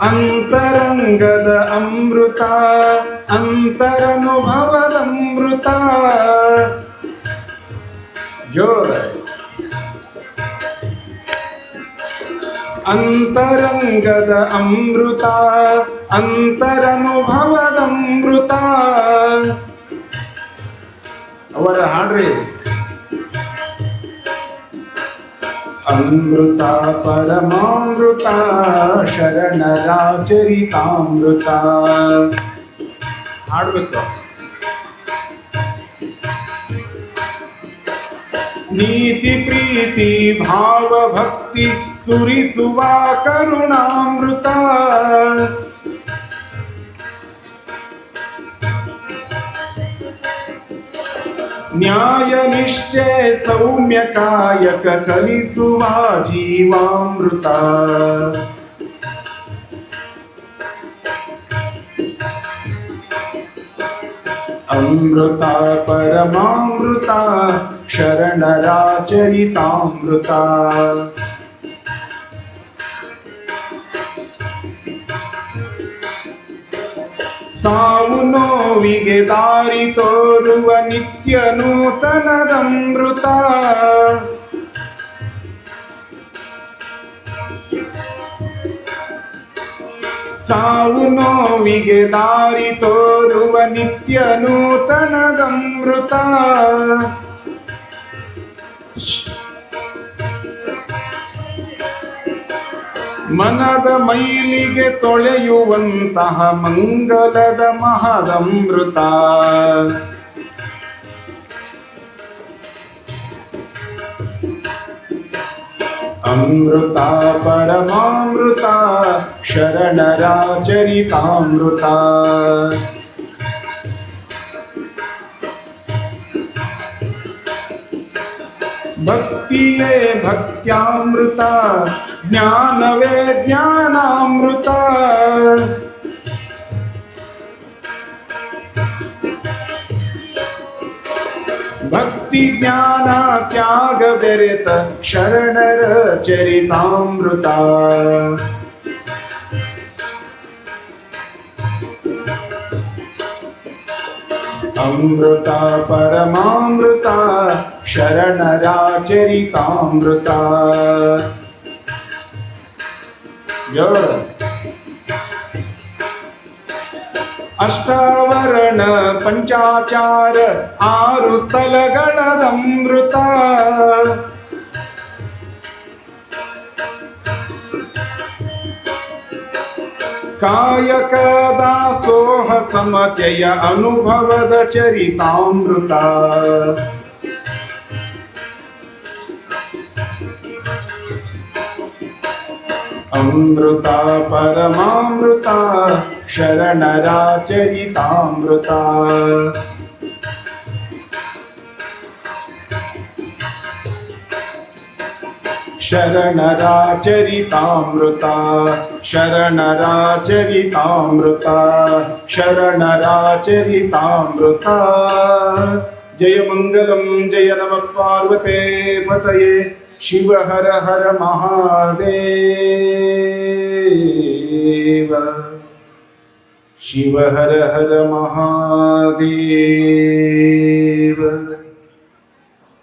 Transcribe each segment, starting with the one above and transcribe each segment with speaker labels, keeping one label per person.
Speaker 1: ಅಂತರಂಗದ ಅಮೃತ ಅಂತರನುಭವದಮೃತ ಜೋರ ಅಂತರಂಗದ ಅಮೃತ ಅಂತರನುಭವದಮೃತ ಅವರ ಹಾಡ್ರಿ ಅಮೃತ ಪರಮಾಮೃತ ಶರಣರ ಚರಿತಾಮೃತ ಹಾಡ್ಬೇಕು. ನೀತಿ ಪ್ರೀತಿ ಭಾವ ಭಕ್ತಿ ಸುರಿಸುವ ಕರುಣಾಮೃತ ನ್ಯಾಯ ನಿಷ್ಠೆ ಸೌಮ್ಯ ಕಾಯಕ ಕಲಿಸುವ ಜೀವಾಮೃತ ಅಮೃತ ಪರಮಾಮೃತ ಶರಣರ ಚರಿತಾಮೃತ ಸಾವು ನೋವಿಗೆ ದಾರಿ ತೋರುವ ನಿತ್ಯ ನೂತನದಮೃತ ಸಾವು ನೋವಿಗೆ ದಾರಿ ತೋರುವ ನಿತ್ಯ ನೂತನದಮೃತ ಮನದ ಮೈಲಿಗೆ ತೊಳೆಯುವಂತಹ ಮಂಗಲದ ಮಹದಮೃತ ಅಮೃತ ಪರಮಾಮೃತ ಶರಣರ ಚರಿತಾಮೃತ ಭಕ್ತಿಯೇ ಭಕ್ತ್ಯಾಮೃತ ಜ್ಞಾನವೇ ಜ್ಞಾನಾಮೃತ ಭಕ್ತಿ ಜ್ಞಾನ ತ್ಯಾಗ ಬೆರೆತ ಶರಣರ ಚರಿತಾಮೃತ ಅಮೃತ ಪರಮಾಮೃತ ಶರಣರ ಚರಿತಾಮೃತ ಅಷ್ಟಾವರಣ ಪಂಚಾಚಾರ 6 ಸ್ಥಳಗಳದಮೃತ ಕಾಯಕ ದಾಸೋಹ ಸಮತೆಯ ಅನುಭವದ ಚರಿತಾಮೃತ ಅಮೃತ ಪರಮಾಮೃತ ಶರಣರ ಚರಿತಾಮೃತ ಶರಣರ ಚರಿತಾಮೃತ ಶರಣರ ಚರಿತಾಮೃತ ಶರಣರ ಚರಿತಾಮೃತ ಜಯ ಮಂಗಲಂ ಜಯ ನಮಃ ಪಾರ್ವತೇ ಪತಯೇ ಶಿವ ಹರ ಹರ ಮಹಾದೇವ ಶಿವ ಹರ ಹರ ಮಹಾದೇವ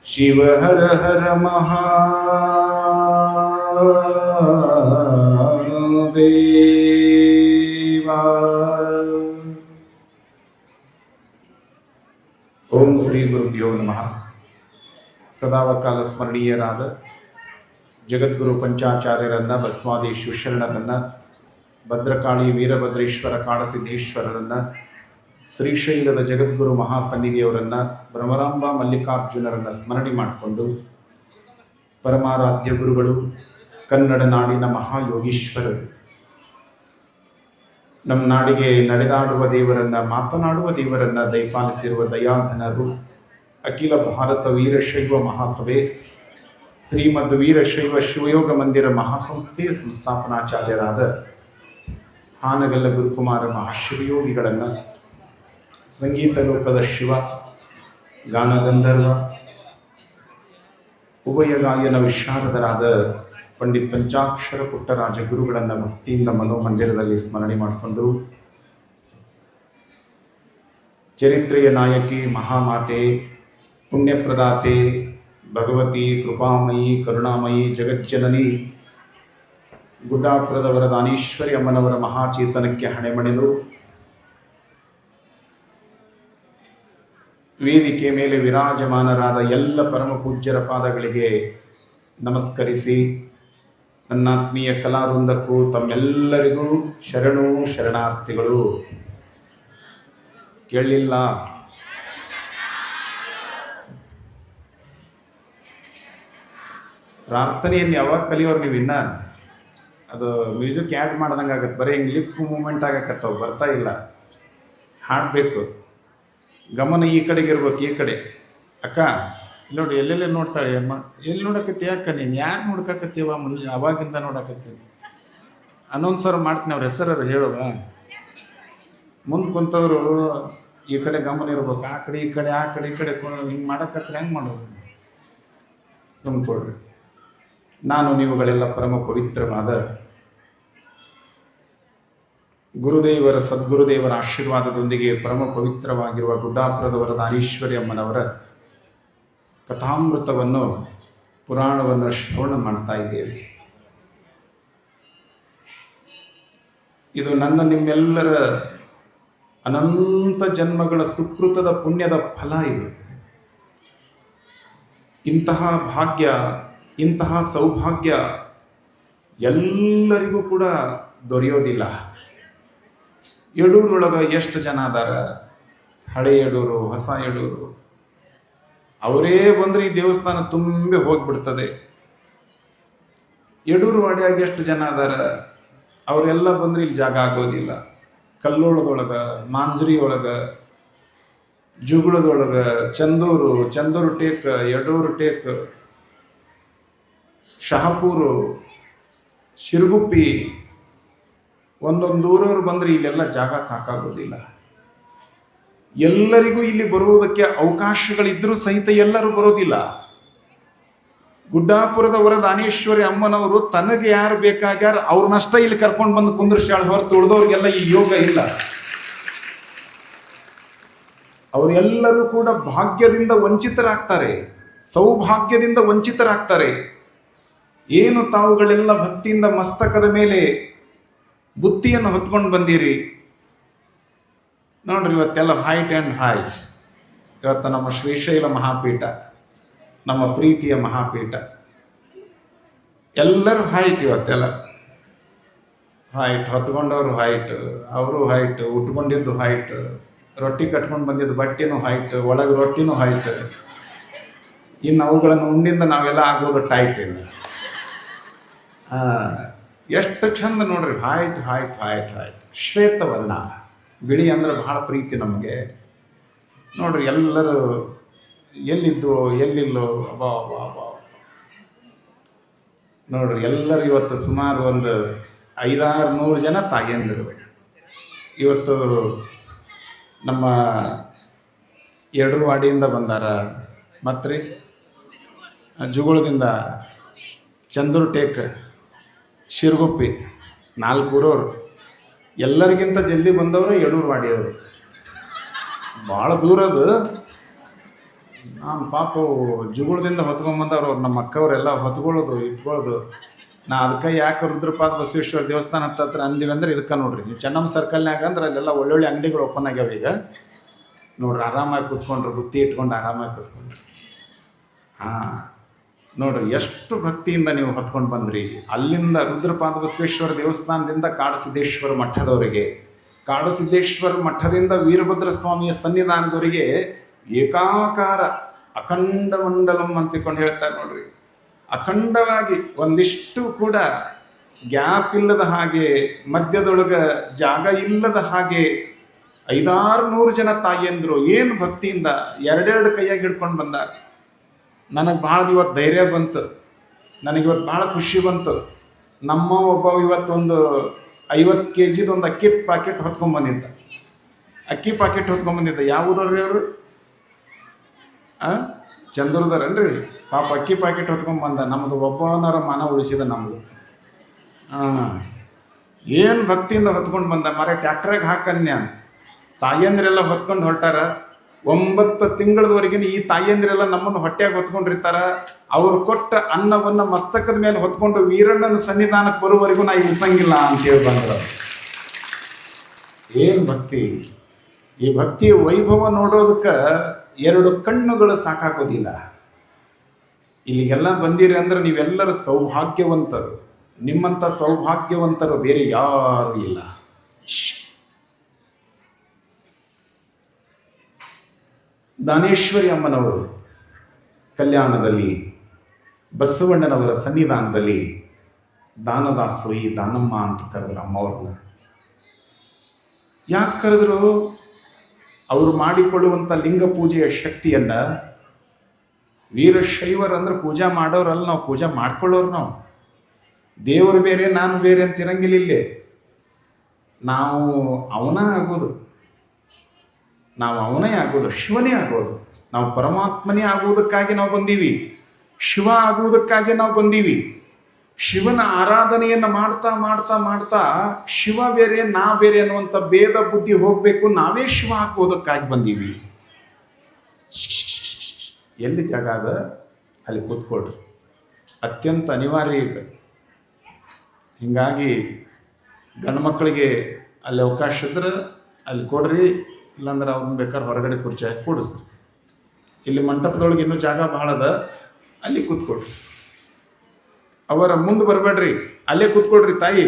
Speaker 1: ಶಿವ ಹರ ಹರ ಮಹಾದೇವ. ಓಂ ಶ್ರೀ ಗುರುಭ್ಯೋ ನಮಃ. ಸದಾವಕಾಲ ಸ್ಮರಣೀಯರಾದ ಜಗದ್ಗುರು ಪಂಚಾಚಾರ್ಯರನ್ನ, ಬಸವಾದಿ ಶಿವಶರಣರನ್ನ, ಭದ್ರಕಾಳಿ ವೀರಭದ್ರೇಶ್ವರ ಕಾಡಸಿದ್ದೇಶ್ವರರನ್ನ, ಶ್ರೀಶೈಲದ ಜಗದ್ಗುರು ಮಹಾಸನ್ನಿಧಿಯವರನ್ನ, ಭ್ರಮರಾಂಬ ಮಲ್ಲಿಕಾರ್ಜುನರನ್ನ ಸ್ಮರಣೆ ಮಾಡಿಕೊಂಡು ಪರಮಾರಾಧ್ಯ ಗುರುಗಳು, ಕನ್ನಡ ನಾಡಿನ ಮಹಾಯೋಗೀಶ್ವರರು, ನಮ್ಮ ನಾಡಿಗೆ ನಡೆದಾಡುವ ದೇವರನ್ನ, ಮಾತನಾಡುವ ದೇವರನ್ನ ದಯಪಾಲಿಸಿರುವ ದಯಾಘನರು, ಅಖಿಲ ಭಾರತ ವೀರಶೈವ ಮಹಾಸಭೆ ಶ್ರೀಮದ್ ವೀರಶೈವ ಶಿವಯೋಗ ಮಂದಿರ ಮಹಾಸಂಸ್ಥೆಯ ಸಂಸ್ಥಾಪನಾಚಾರ್ಯರಾದ ಹಾನಗಲ್ಲ ಗುರುಕುಮಾರ ಮಹಾಶಿವಯೋಗಿಗಳನ್ನು, ಸಂಗೀತ ಲೋಕದ ಶಿವ, ಗಾನಗಂಧರ್ವ, ಉಭಯ ಗಾಯನ ವಿಶಾರದರಾದ ಪಂಡಿತ್ ಪಂಚಾಕ್ಷರ ಪುಟ್ಟರಾಜ ಗುರುಗಳನ್ನು ಭಕ್ತಿಯಿಂದ ಮನೋಮಂದಿರದಲ್ಲಿ ಸ್ಮರಣೆ ಮಾಡಿಕೊಂಡು, ಚರಿತ್ರೆಯ ನಾಯಕಿ, ಮಹಾಮಾತೆ, ಪುಣ್ಯಪ್ರದಾತೆ, ಭಗವತಿ, ಕೃಪಾಮಯಿ, ಕರುಣಾಮಯಿ, ಜಗಜ್ಜನನಿ ಗುಡ್ಡಾಪುರದ ದಾನೇಶ್ವರಿ ಅಮ್ಮನವರ ಮಹಾಚೇತನಕ್ಕೆ ಹಣೆಮಣಿದು ವೇದಿಕೆ ಮೇಲೆ ವಿರಾಜಮಾನರಾದ ಎಲ್ಲ ಪರಮ ಪೂಜ್ಯರ ಪಾದಗಳಿಗೆ ನಮಸ್ಕರಿಸಿ, ನನ್ನಾತ್ಮೀಯ ಕಲಾವೃಂದಕ್ಕೂ ತಮ್ಮೆಲ್ಲರಿಗೂ ಶರಣು ಶರಣಾರ್ಥಿಗಳು. ಕೇಳಲಿಲ್ಲ? ಪ್ರಾರ್ಥನೆಯನ್ನು ಯಾವಾಗ ಕಲಿಯೋರು ನೀವು? ಇನ್ನ ಅದು ಮ್ಯೂಸಿಕ್ ಆ್ಯಡ್ ಮಾಡ್ದಂಗೆ ಆಗತ್ತೆ, ಬರೀ ಹಿಂಗೆ ಲಿಪ್ ಮೂಮೆಂಟ್ ಆಗಕತ್ತವು, ಬರ್ತಾ ಇಲ್ಲ. ಹಾಡಬೇಕು, ಗಮನ ಈ ಕಡೆಗೆ ಇರ್ಬೇಕು, ಈ ಕಡೆ. ಅಕ್ಕ ಇಲ್ಲಿ ನೋಡಿ, ಎಲ್ಲೆಲ್ಲೇ ನೋಡ್ತಾಳೆ ಅಮ್ಮ. ಎಲ್ಲಿ ನೋಡಕತ್ತಿ ಅಕ್ಕ? ನೀನು ಯಾರು ನೋಡ್ಕಕತ್ತೀವ? ಅವಾಗಿಂದ ನೋಡಕತ್ತೀವಿ. ಅನೌನ್ಸರ್ ಮಾಡ್ತೀನಿ, ಅವ್ರ ಹೆಸರು ಹೇಳುವ. ಮುಂದೆ ಕುಂತವರು ಈ ಕಡೆ ಗಮನ ಇರ್ಬೇಕು, ಆ ಕಡೆ ಈ ಕಡೆ, ಆ ಕಡೆ ಈ ಕಡೆ ಹಿಂಗೆ ಮಾಡಕತ್ರೆ ಹೆಂಗೆ ಮಾಡೋದು? ಸುಮ್ಕೊಡ್ರಿ. ನಾನು ನೀವುಗಳೆಲ್ಲ ಪರಮ ಪವಿತ್ರವಾದ ಗುರುದೇವರ ಸದ್ಗುರುದೇವರ ಆಶೀರ್ವಾದದೊಂದಿಗೆ ಪರಮ ಪವಿತ್ರವಾಗಿರುವ ಗುಡ್ಡಾಪುರದವರ ದಾನೇಶ್ವರಿ ಅಮ್ಮನವರ ಕಥಾಮೃತವನ್ನು, ಪುರಾಣವನ್ನು ಶ್ರವಣ ಮಾಡ್ತಾ ಇದ್ದೇವೆ. ಇದು ನನ್ನ ನಿಮ್ಮೆಲ್ಲರ ಅನಂತ ಜನ್ಮಗಳ ಸುಕೃತದ ಪುಣ್ಯದ ಫಲ. ಇದು ಇಂತಹ ಭಾಗ್ಯ, ಇಂತಹ ಸೌಭಾಗ್ಯ ಎಲ್ಲರಿಗೂ ಕೂಡ ದೊರೆಯೋದಿಲ್ಲ. ಯಡೂರೊಳಗೆ ಎಷ್ಟು ಜನ ಅದಾರ? ಹಳೆ ಯಡೂರು, ಹೊಸ ಯಡೂರು, ಅವರೇ ಬಂದರೆ ಈ ದೇವಸ್ಥಾನ ತುಂಬಿ ಹೋಗಿಬಿಡ್ತದೆ. ಯಡೂರು ವಾಡಿಯಾಗ ಎಷ್ಟು ಜನ ಅದಾರ? ಅವರೆಲ್ಲ ಬಂದರೆ ಇಲ್ಲಿ ಜಾಗ ಆಗೋದಿಲ್ಲ. ಕಲ್ಲೋಳದೊಳಗೆ, ಮಾಂಜರಿ ಒಳಗೆ, ಜುಗುಳದೊಳಗೆ, ಚಂದೂರು ಟೇಕ್, ಯಡೂರು ಟೇಕ್, ಶಹಾಪೂರು, ಶಿರಗುಪ್ಪಿ, ಒಂದೊಂದು ಊರವರು ಬಂದರೆ ಇಲ್ಲೆಲ್ಲ ಜಾಗ ಸಾಕಾಗೋದಿಲ್ಲ. ಎಲ್ಲರಿಗೂ ಇಲ್ಲಿ ಬರುವುದಕ್ಕೆ ಅವಕಾಶಗಳಿದ್ರೂ ಸಹಿತ ಎಲ್ಲರೂ ಬರೋದಿಲ್ಲ. ಗುಡ್ಡಾಪುರದವರ ದಾನೇಶ್ವರಿ ಅಮ್ಮನವರು ತನಗೆ ಯಾರು ಬೇಕಾಗ್ಯಾರ ಅವ್ರನ್ನಷ್ಟ ಇಲ್ಲಿ ಕರ್ಕೊಂಡು ಬಂದು ಕುಂದ್ರಿಸ್ಯಾಳ, ಹೊರತು ಉಳಿದವ್ರಿಗೆಲ್ಲ ಈ ಯೋಗ ಇಲ್ಲ. ಅವರೆಲ್ಲರೂ ಕೂಡ ಭಾಗ್ಯದಿಂದ ವಂಚಿತರಾಗ್ತಾರೆ, ಸೌಭಾಗ್ಯದಿಂದ ವಂಚಿತರಾಗ್ತಾರೆ. ಏನು ತಾವುಗಳೆಲ್ಲ ಭಕ್ತಿಯಿಂದ ಮಸ್ತಕದ ಮೇಲೆ ಬುತ್ತಿಯನ್ನು ಹೊತ್ಕೊಂಡು ಬಂದಿರಿ ನೋಡ್ರಿ. ಇವತ್ತೆಲ್ಲ ಹೈಟ್ ಆ್ಯಂಡ್ ಹೈಟ್. ಇವತ್ತು ನಮ್ಮ ಶ್ರೀಶೈಲ ಮಹಾಪೀಠ, ನಮ್ಮ ಪ್ರೀತಿಯ ಮಹಾಪೀಠ, ಎಲ್ಲರೂ ಹೈಟ್. ಇವತ್ತೆಲ್ಲ ಹೈಟ್, ಹೊತ್ಕೊಂಡವರು ಹೈಟ್, ಅವರು ಹೈಟ್, ಉಟ್ಕೊಂಡಿದ್ದು ಹೈಟ್, ರೊಟ್ಟಿ ಕಟ್ಕೊಂಡು ಬಂದಿದ್ದು ಬಟ್ಟೆನೂ ಹೈಟ್, ಒಳಗೆ ರೊಟ್ಟಿನೂ ಹೈಟ್. ಇನ್ನು ಅವುಗಳನ್ನು ಉಂಡಿಂದ ನಾವೆಲ್ಲ ಆಗೋದು ಟೈಟ್. ಇನ್ನು ಎಷ್ಟು ಚಂದ ನೋಡ್ರಿ, ಹೈಟ್ ಹೈಟ್ ಹೈಟ್ ಹೈಟ್. ಶ್ವೇತವರ್ಣ, ಬಿಳಿ ಅಂದ್ರೆ ಬಹಳ ಪ್ರೀತಿ ನಮಗೆ. ನೋಡ್ರಿ ಎಲ್ಲರೂ ಎಲ್ಲಿದ್ದು ಎಲ್ಲಿಲ್ಲೋ, ಅಬಾ ಅಬಾ ಅಬಾ. ನೋಡ್ರಿ ಎಲ್ಲರೂ ಇವತ್ತು ಸುಮಾರು ಒಂದು 500-600 ಜನ ತಾಯಂದಿರು ಇವತ್ತು ನಮ್ಮ ಯಡೂರವಾಡಿಯಿಂದ ಬಂದಾರ. ಮತ್ತು ರೀ ಜುಗುಳದಿಂದ, ಚಂದೂರು ಟೇಕ್, ಶಿರಗುಪ್ಪಿ, 4 ಊರವರು. ಎಲ್ಲರಿಗಿಂತ ಜಲ್ದಿ ಬಂದವರು ಯಡೂರವಾಡಿಯವರು. ಭಾಳ ದೂರದು. ನಾನು ಪಾಪ ಜುಗುಳದಿಂದ ಹೊತ್ಕೊಂಬಂದವ್ರು, ಅವ್ರು ನಮ್ಮ ಅಕ್ಕವರೆಲ್ಲ ಹೊತ್ಕೊಳ್ಳೋದು ಇಟ್ಕೊಳ್ಳೋದು. ನಾ ಅದಕ್ಕೆ ಯಾಕೆ ರುದ್ರಪಾದ ಬಸವೇಶ್ವರ ದೇವಸ್ಥಾನ ಹತ್ರ ಅಂದಿವಿ ಅಂದ್ರೆ ಇದಕ್ಕೆ ನೋಡ್ರಿ. ನೀವು ಚೆನ್ನಮ್ಮ ಸರ್ಕಲ್ನಾಗ ಅಂದ್ರೆ ಅಲ್ಲೆಲ್ಲ ಒಳ್ಳೊಳ್ಳೆ ಅಂಗಡಿಗಳು ಓಪನ್ ಆಗ್ಯಾವ ಈಗ. ನೋಡ್ರಿ ಆರಾಮಾಗಿ ಕೂತ್ಕೊಂಡ್ರು, ಬುತ್ತಿ ಇಟ್ಕೊಂಡು ಆರಾಮಾಗಿ ಕೂತ್ಕೊಂಡ್ರಿ. ಹಾಂ ನೋಡ್ರಿ ಎಷ್ಟು ಭಕ್ತಿಯಿಂದ ನೀವು ಹೊತ್ಕೊಂಡು ಬಂದ್ರಿ. ಅಲ್ಲಿಂದ ರುದ್ರಪಾದ ಬಸವೇಶ್ವರ ದೇವಸ್ಥಾನದಿಂದ ಕಾಡಸಿದ್ದೇಶ್ವರ ಮಠದವರೆಗೆ, ಕಾಡಸಿದ್ದೇಶ್ವರ ಮಠದಿಂದ ವೀರಭದ್ರ ಸ್ವಾಮಿಯ ಸನ್ನಿಧಾನದವರೆಗೆ ಏಕಾಕಾರ ಅಖಂಡ ಮಂಡಲಂ ಅಂತಿಕೊಂಡು ಹೇಳ್ತಾರೆ ನೋಡ್ರಿ. ಅಖಂಡವಾಗಿ ಒಂದಿಷ್ಟು ಕೂಡ ಗ್ಯಾಪ್ ಇಲ್ಲದ ಹಾಗೆ, ಮಧ್ಯದೊಳಗೆ ಜಾಗ ಇಲ್ಲದ ಹಾಗೆ 500-600 ಜನ ತಾಯಿಯಂದರು ಏನು ಭಕ್ತಿಯಿಂದ 2 ಕೈಯಾಗಿ ಹಿಡ್ಕೊಂಡು ಬಂದಾರ. ನನಗೆ ಭಾಳ ಇವತ್ತು ಧೈರ್ಯ ಬಂತು, ನನಗಿವತ್ತು ಭಾಳ ಖುಷಿ ಬಂತು. ನಮ್ಮ ಒಬ್ಬ ಇವತ್ತೊಂದು 50 kg ಒಂದು ಅಕ್ಕಿ ಪ್ಯಾಕೆಟ್ ಹೊತ್ಕೊಂಡ್ಬಂದಿದ್ದ. ಅಕ್ಕಿ ಪ್ಯಾಕೆಟ್ ಹೊತ್ಕೊಂಡ್ಬಂದಿದ್ದ. ಯಾವ ಊರವ್ರಿ ಅವರು? ಚಂದ್ರದರನ್ರಿ ಪಾಪ ಅಕ್ಕಿ ಪ್ಯಾಕೆಟ್ ಹೊತ್ಕೊಂಡ್ ಬಂದ, ನಮ್ಮದು ಒಬ್ಬನರ ಮಾನ ಉಳಿಸಿದ ನಮ್ಮದು. ಏನು ಭಕ್ತಿಯಿಂದ ಹೊತ್ಕೊಂಡು ಬಂದ ಮರೆ ಟ್ಯಾಕ್ಟ್ರಾಗ ಹಾಕನ್ಯ. ತಾಯಂದ್ರೆಲ್ಲ ಹೊತ್ಕೊಂಡು ಹೊರಟಾರ. 9 ತಿಂಗಳವರೆಗಿನ ಈ ತಾಯಂದ್ರೆಲ್ಲ ನಮ್ಮನ್ನು ಹೊಟ್ಟೆಯಾಗ ಹೊತ್ಕೊಂಡಿರ್ತಾರ. ಅವ್ರು ಕೊಟ್ಟ ಅನ್ನವನ್ನು ಮಸ್ತಕದ ಮೇಲೆ ಹೊತ್ಕೊಂಡು ವೀರಣ್ಣನ ಸನ್ನಿಧಾನಕ್ಕೆ ಬರುವವರೆಗೂ ನಾ ಇಳಿಸಂಗಿಲ್ಲ ಅಂತೇಳಿ ಬಂದ್ರು. ಏನು ಭಕ್ತಿ! ಈ ಭಕ್ತಿಯ ವೈಭವ ನೋಡೋದಕ್ಕೆ 2 ಕಣ್ಣುಗಳು ಸಾಕಾಗೋದಿಲ್ಲ. ಇಲ್ಲಿಗೆಲ್ಲ ಬಂದಿರಿ ಅಂದ್ರೆ ನೀವೆಲ್ಲರೂ ಸೌಭಾಗ್ಯವಂತರು. ನಿಮ್ಮಂಥ ಸೌಭಾಗ್ಯವಂತರು ಬೇರೆ ಯಾರೂ ಇಲ್ಲ. ದಾನೇಶ್ವರಿ ಅಮ್ಮನವರು ಕಲ್ಯಾಣದಲ್ಲಿ ಬಸವಣ್ಣನವರ ಸನ್ನಿಧಾನದಲ್ಲಿ ದಾನದಾಸೋಯಿ ದಾನಮ್ಮ ಅಂತ ಕರೆದ್ರು ಅಮ್ಮವ್ರನ್ನ. ಯಾಕೆ ಕರೆದ್ರು? ಅವರು ಮಾಡಿಕೊಳ್ಳುವಂಥ ಲಿಂಗ ಪೂಜೆಯ ಶಕ್ತಿಯನ್ನ, ವೀರಶೈವರ ಅಂದ್ರೆ ಪೂಜಾ ಮಾಡೋರಲ್ಲ, ನಾವು ಪೂಜಾ ಮಾಡ್ಕೊಳ್ಳೋರು. ನಾವು ದೇವರು ಬೇರೆ ನಾನು ಬೇರೆ ಅಂತ ಇರಂಗಿಲ್ಲ. ಇಲ್ಲೇ ನಾವು ಅವನೇ ಆಗೋದು, ಶಿವನೇ ಆಗೋದು. ನಾವು ಪರಮಾತ್ಮನೇ ಆಗುವುದಕ್ಕಾಗಿ ನಾವು ಬಂದೀವಿ, ಶಿವ ಆಗುವುದಕ್ಕಾಗಿ ನಾವು ಬಂದೀವಿ. ಶಿವನ ಆರಾಧನೆಯನ್ನು ಮಾಡ್ತಾ ಮಾಡ್ತಾ ಮಾಡ್ತಾ ಶಿವ ಬೇರೆ ನಾ ಬೇರೆ ಅನ್ನುವಂಥ ಭೇದ ಬುದ್ಧಿ ಹೋಗಬೇಕು. ನಾವೇ ಶಿವ ಹಾಕುವುದಕ್ಕಾಗಿ ಬಂದೀವಿ. ಎಲ್ಲಿ ಜಾಗ ಅದ ಅಲ್ಲಿ ಕೂತ್ಕೊಳ್ರಿ, ಅತ್ಯಂತ ಅನಿವಾರ್ಯ ಈಗ. ಹೀಗಾಗಿ ಗಂಡು ಮಕ್ಕಳಿಗೆ ಅಲ್ಲಿ ಅವಕಾಶ ಇದ್ರೆ ಅಲ್ಲಿ ಕೊಡ್ರಿ, ಇಲ್ಲಾಂದ್ರೆ ಅವ್ರನ್ನ ಬೇಕಾದ್ರೆ ಹೊರಗಡೆ ಕುರ್ಚಿ ಹಾಕಿ ಕೂಡಿಸ್ರಿ. ಇಲ್ಲಿ ಮಂಟಪದೊಳಗೆ ಇನ್ನೂ ಜಾಗ ಬಹಳ ಅದ, ಅಲ್ಲಿ ಕೂತ್ಕೊಳ್ರಿ. ಅವರ ಮುಂದೆ ಬರಬೇಡ್ರಿ, ಅಲ್ಲೇ ಕೂತ್ಕೊಳ್ರಿ. ತಾಯಿ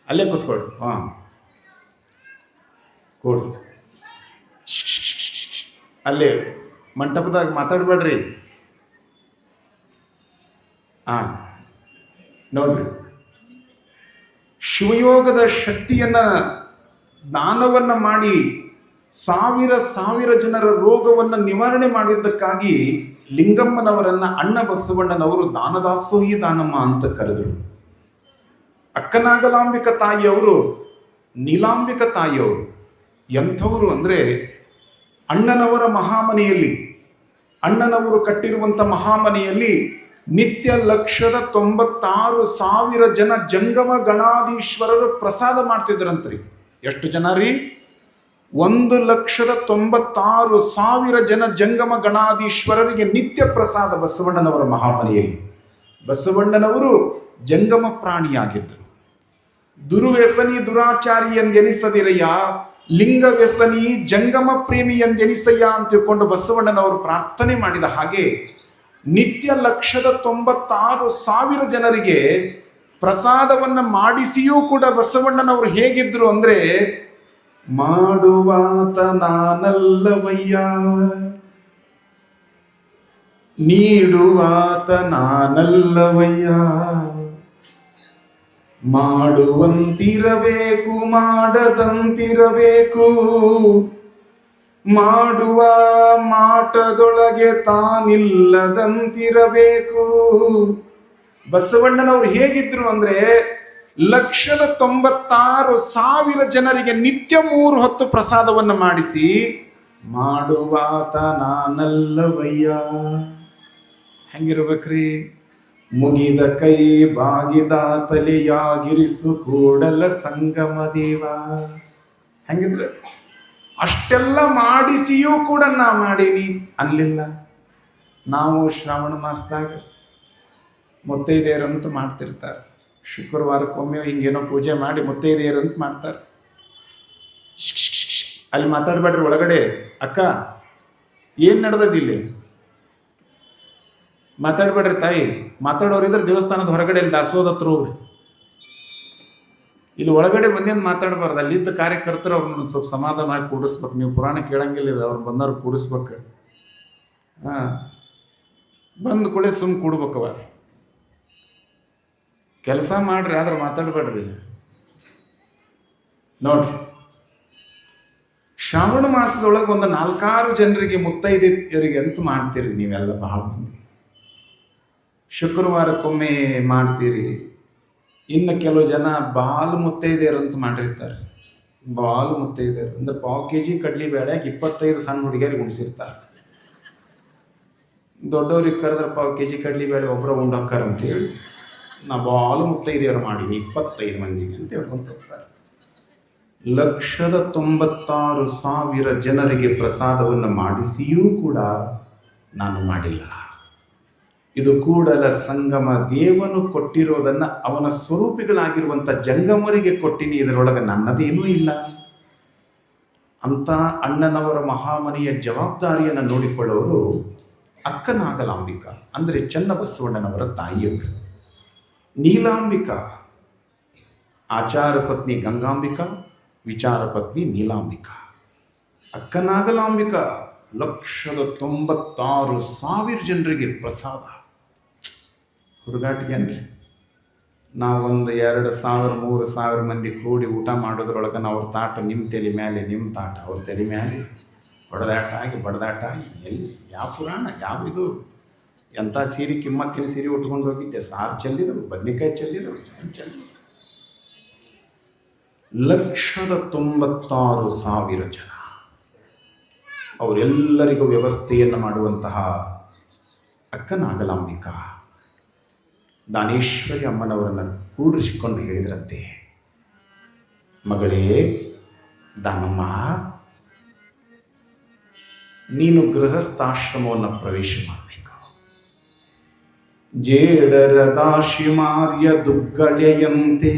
Speaker 1: ಅಲ್ಲೇ ಕೂತ್ಕೊಳ್ರಿ. ಕೊಡ್ರಿ, ಅಲ್ಲೇ ಮಂಟಪದಾಗ ಮಾತಾಡಬೇಡ್ರಿ. ನೋಡ್ರಿ, ಶಿವಯೋಗದ ಶಕ್ತಿಯನ್ನ ದಾನವನ್ನ ಮಾಡಿ ಸಾವಿರ ಜನರ ರೋಗವನ್ನು ನಿವಾರಣೆ ಮಾಡಿದ್ದಕ್ಕಾಗಿ ಲಿಂಗಮ್ಮನವರನ್ನ ಅಣ್ಣ ಬಸವಣ್ಣನವರು ದಾನದಾಸೋಹಿ ದಾನಮ್ಮ ಅಂತ ಕರೆದರು. ಅಕ್ಕನಾಗಲಾಂಬಿಕ ತಾಯಿಯವರು, ನೀಲಾಂಬಿಕ ತಾಯಿಯವರು ಎಂಥವರು ಅಂದ್ರೆ, ಅಣ್ಣನವರ ಮಹಾಮನೆಯಲ್ಲಿ, ಅಣ್ಣನವರು ಕಟ್ಟಿರುವಂಥ ಮಹಾಮನೆಯಲ್ಲಿ ನಿತ್ಯ 1,96,000 ಜನ ಜಂಗಮ ಗಣಾಧೀಶ್ವರರು ಪ್ರಸಾದ ಮಾಡ್ತಿದ್ರಂತ್ರಿ. ಎಷ್ಟು ಜನ ರೀ? 1,96,000 ಜನ ಜಂಗಮ ಗಣಾಧೀಶ್ವರರಿಗೆ ನಿತ್ಯ ಪ್ರಸಾದ ಬಸವಣ್ಣನವರ ಮಹಾಮನೆಯಲ್ಲಿ. ಬಸವಣ್ಣನವರು ಜಂಗಮ ಪ್ರಾಣಿಯಾಗಿದ್ದರು. ದುರ್ವ್ಯಸನಿ ದುರಾಚಾರಿ ಎಂದೆನಿಸದಿರಯ್ಯ, ಲಿಂಗ ವ್ಯಸನಿ ಜಂಗಮ ಪ್ರೇಮಿ ಎಂದೆನಿಸಯ್ಯ ಅಂತ ತಿಳ್ಕೊಂಡು ಬಸವಣ್ಣನವರು ಪ್ರಾರ್ಥನೆ ಮಾಡಿದ ಹಾಗೆ ನಿತ್ಯ 1,96,000 ಜನರಿಗೆ ಪ್ರಸಾದವನ್ನು ಮಾಡಿಸಿಯೂ ಕೂಡ ಬಸವಣ್ಣನವರು ಹೇಗಿದ್ರು ಅಂದ್ರೆ, ಮಾಡುವಾತ ನಾನಲ್ಲವಯ್ಯ, ನೀಡುವಾತ ನಾನಲ್ಲವಯ್ಯ, ಮಾಡುವಂತಿರಬೇಕು ಮಾಡದಂತಿರಬೇಕು, ಮಾಡುವ ಮಾಟದೊಳಗೆ ತಾನಿಲ್ಲದಂತಿರಬೇಕು. ಬಸವಣ್ಣನವರು ಹೇಗಿದ್ರು ಅಂದ್ರೆ 1,96,000 ಜನರಿಗೆ ನಿತ್ಯ 3 ಹೊತ್ತು ಪ್ರಸಾದವನ್ನು ಮಾಡಿಸಿ, ಮಾಡುವಾತ ನಾನಲ್ಲವಯ್ಯ. ಹೆಂಗಿರ್ಬೇಕ್ರಿ? ಮುಗಿದ ಕೈ ಬಾಗಿದ ತಲೆಯಾಗಿರಿಸು ಕೂಡಲ ಸಂಗಮ ದೇವ. ಹೆಂಗಿದ್ರೆ ಅಷ್ಟೆಲ್ಲ ಮಾಡಿಸಿಯೂ ಕೂಡ ನಾ ಮಾಡೀನಿ ಅನ್ಲಿಲ್ಲ. ನಾವು ಶ್ರಾವಣ ಮಾಸದಾಗ ಮುತ್ತೈದೆಯರಂತ ಮಾಡ್ತಿರ್ತಾರೆ. ಶುಕ್ರವಾರಕ್ಕೊಮ್ಮೆ ಹಿಂಗೇನೋ ಪೂಜೆ ಮಾಡಿ ಮುತ್ತೈದೆಯರಂತ ಮಾಡ್ತಾರೆ. ಅಲ್ಲಿ ಮಾತಾಡ್ಬೇಡ್ರಿ ಒಳಗಡೆ. ಅಕ್ಕ ಏನು ನಡೆದಿಲ್ಲಿ? ಮಾತಾಡ್ಬೇಡ್ರಿ ತಾಯಿ. ಮಾತಾಡೋರಿದ್ರೆ ದೇವಸ್ಥಾನದ ಹೊರಗಡೆ ಇಲ್ಲಿ ದಾಸೋದ ಹತ್ರ ಹೋಗ್ರಿ. ಇಲ್ಲಿ ಒಳಗಡೆ ಬಂದೇನು ಮಾತಾಡಬಾರ್ದು. ಅಲ್ಲಿದ್ದ ಕಾರ್ಯಕರ್ತರು ಅವ್ರನ್ನ ಸ್ವಲ್ಪ ಸಮಾಧಾನವಾಗಿ ಕೂಡಿಸ್ಬೇಕು. ನೀವು ಪುರಾಣ ಕೇಳಂಗಿಲ್ಲ, ಇದು ಅವ್ರು ಬಂದವ್ರು ಕೂಡಿಸ್ಬೇಕು. ಬಂದು ಕೂಡ ಸುಮ್ಮನೆ ಕೂಡ್ಬೇಕವ. ಕೆಲಸ ಮಾಡ್ರಿ, ಆದ್ರೆ ಮಾತಾಡಬೇಡ್ರಿ. ನೋಡ್ರಿ, ಶ್ರಾವಣ ಮಾಸದೊಳಗೆ ಒಂದು 4-6 ಜನರಿಗೆ ಮುತ್ತೈದೆಯರಿಗೆ ಅಂತ ಮಾಡ್ತೀರಿ ನೀವೆಲ್ಲ. ಬಹಳ ಮಂದಿ ಶುಕ್ರವಾರಕ್ಕೊಮ್ಮೆ ಮಾಡ್ತೀರಿ. ಇನ್ನು ಕೆಲವು ಜನ ಬಾಲ್ ಮುತ್ತೈದೆಯರು ಅಂತ ಮಾಡಿರ್ತಾರೆ. ಬಾಲ್ ಮುತ್ತೈದೆಯರು ಅಂದ್ರೆ 1/4 kg ಕಡ್ಲಿ ಬೇಳೆಗೆ 25 ಸಣ್ಣ ಹುಡುಗಿಯರಿಗೆ ಉಣಿಸಿರ್ತಾರೆ. ದೊಡ್ಡವ್ರಿಗೆ ಕರೆದ್ರೆ ಪಾವು ಕೆ ಜಿ ಕಡ್ಲಿ ಬೇಳೆ ಒಬ್ಬರ ಉಂಡಕ್ಕಾರ ಅಂತೇಳಿ ನಾ ಬಾಲು ಮುತ್ತೈದೆಯರು ಮಾಡೀನಿ 25 ಮಂದಿಗೆ ಅಂತ ಹೇಳ್ಕೊಂತ ಹೋಗ್ತಾರೆ. 1,96,000 ಜನರಿಗೆ ಪ್ರಸಾದವನ್ನು ಮಾಡಿಸಿಯೂ ಕೂಡ ನಾನು ಮಾಡಿಲ್ಲ. ಇದು ಕೂಡಲ ಸಂಗಮ ದೇವನು ಕೊಟ್ಟಿರೋದನ್ನು ಅವನ ಸ್ವರೂಪಿಗಳಾಗಿರುವಂಥ ಜಂಗಮರಿಗೆ ಕೊಟ್ಟಿನಿ, ಇದರೊಳಗೆ ನನ್ನದೇನೂ ಇಲ್ಲ ಅಂತ ಅಣ್ಣನವರ ಮಹಾಮನೆಯ ಜವಾಬ್ದಾರಿಯನ್ನು ನೋಡಿಕೊಳ್ಳೋರು ಅಕ್ಕನಾಗಲಾಂಬಿಕಾ, ಅಂದರೆ ಚನ್ನಬಸವಣ್ಣನವರ ತಾಯಿಯವರು. ನೀಲಾಂಬಿಕಾ ಆಚಾರ ಪತ್ನಿ ಗಂಗಾಂಬಿಕಾ, ವಿಚಾರ ಪತ್ನಿ ನೀಲಾಂಬಿಕಾ. ಅಕ್ಕನಾಗಲಾಂಬಿಕಾ 1,96,000 ಜನರಿಗೆ ಪ್ರಸಾದ. ಹುಡುಗಾಟಿಗೆ ಅನ್ರಿ, ನಾವೊಂದು 2,000 3,000 ಮಂದಿ ಕೂಡಿ ಊಟ ಮಾಡೋದ್ರೊಳಗೆ ಅವ್ರ ತಾಟ ನಿಮ್ಮ ತಲೆ ಮೇಲೆ, ನಿಮ್ಮ ತಾಟ ಅವ್ರ ತಲೆ ಮೇಲೆ ಹೊಡೆದಾಟ ಆಗಿ ಬಡದಾಟ ಆಗಿ ಎಲ್ಲಿ ಯಾವ ಪುರಾಣ ಯಾವ ಇದು ಎಂಥ ಸೀರೆ ಕಿಮ್ಮತ್ತಿನ ಸೀರೆ ಉಟ್ಕೊಂಡು ಹೋಗಿದ್ದೆ, ಸಾರು ಚೆಲ್ಲಿದರು, ಬದ್ನಿಕಾಯಿ ಚೆಲ್ಲಿದರು, ಏನು ಚೆಲ್ಲಿದರು. 1,96,000 ಜನ, ಅವರೆಲ್ಲರಿಗೂ ವ್ಯವಸ್ಥೆಯನ್ನು ಮಾಡುವಂತಹ ಅಕ್ಕನಾಗಲಾಂಬಿಕಾ ದಾನೇಶ್ವರಿ ಅಮ್ಮನವರನ್ನು ಕೂಡಿಸಿಕೊಂಡು ಹೇಳಿದ್ರಂತೆ, ಮಗಳೇ ದಾನಮ್ಮ, ನೀನು ಗೃಹಸ್ಥಾಶ್ರಮವನ್ನು ಪ್ರವೇಶ ಮಾಡಬೇಕು. ಜೇಡರ ದಾಶಿಮಾರ್ಯ ದುಗ್ಗಳೆಯಂತೆ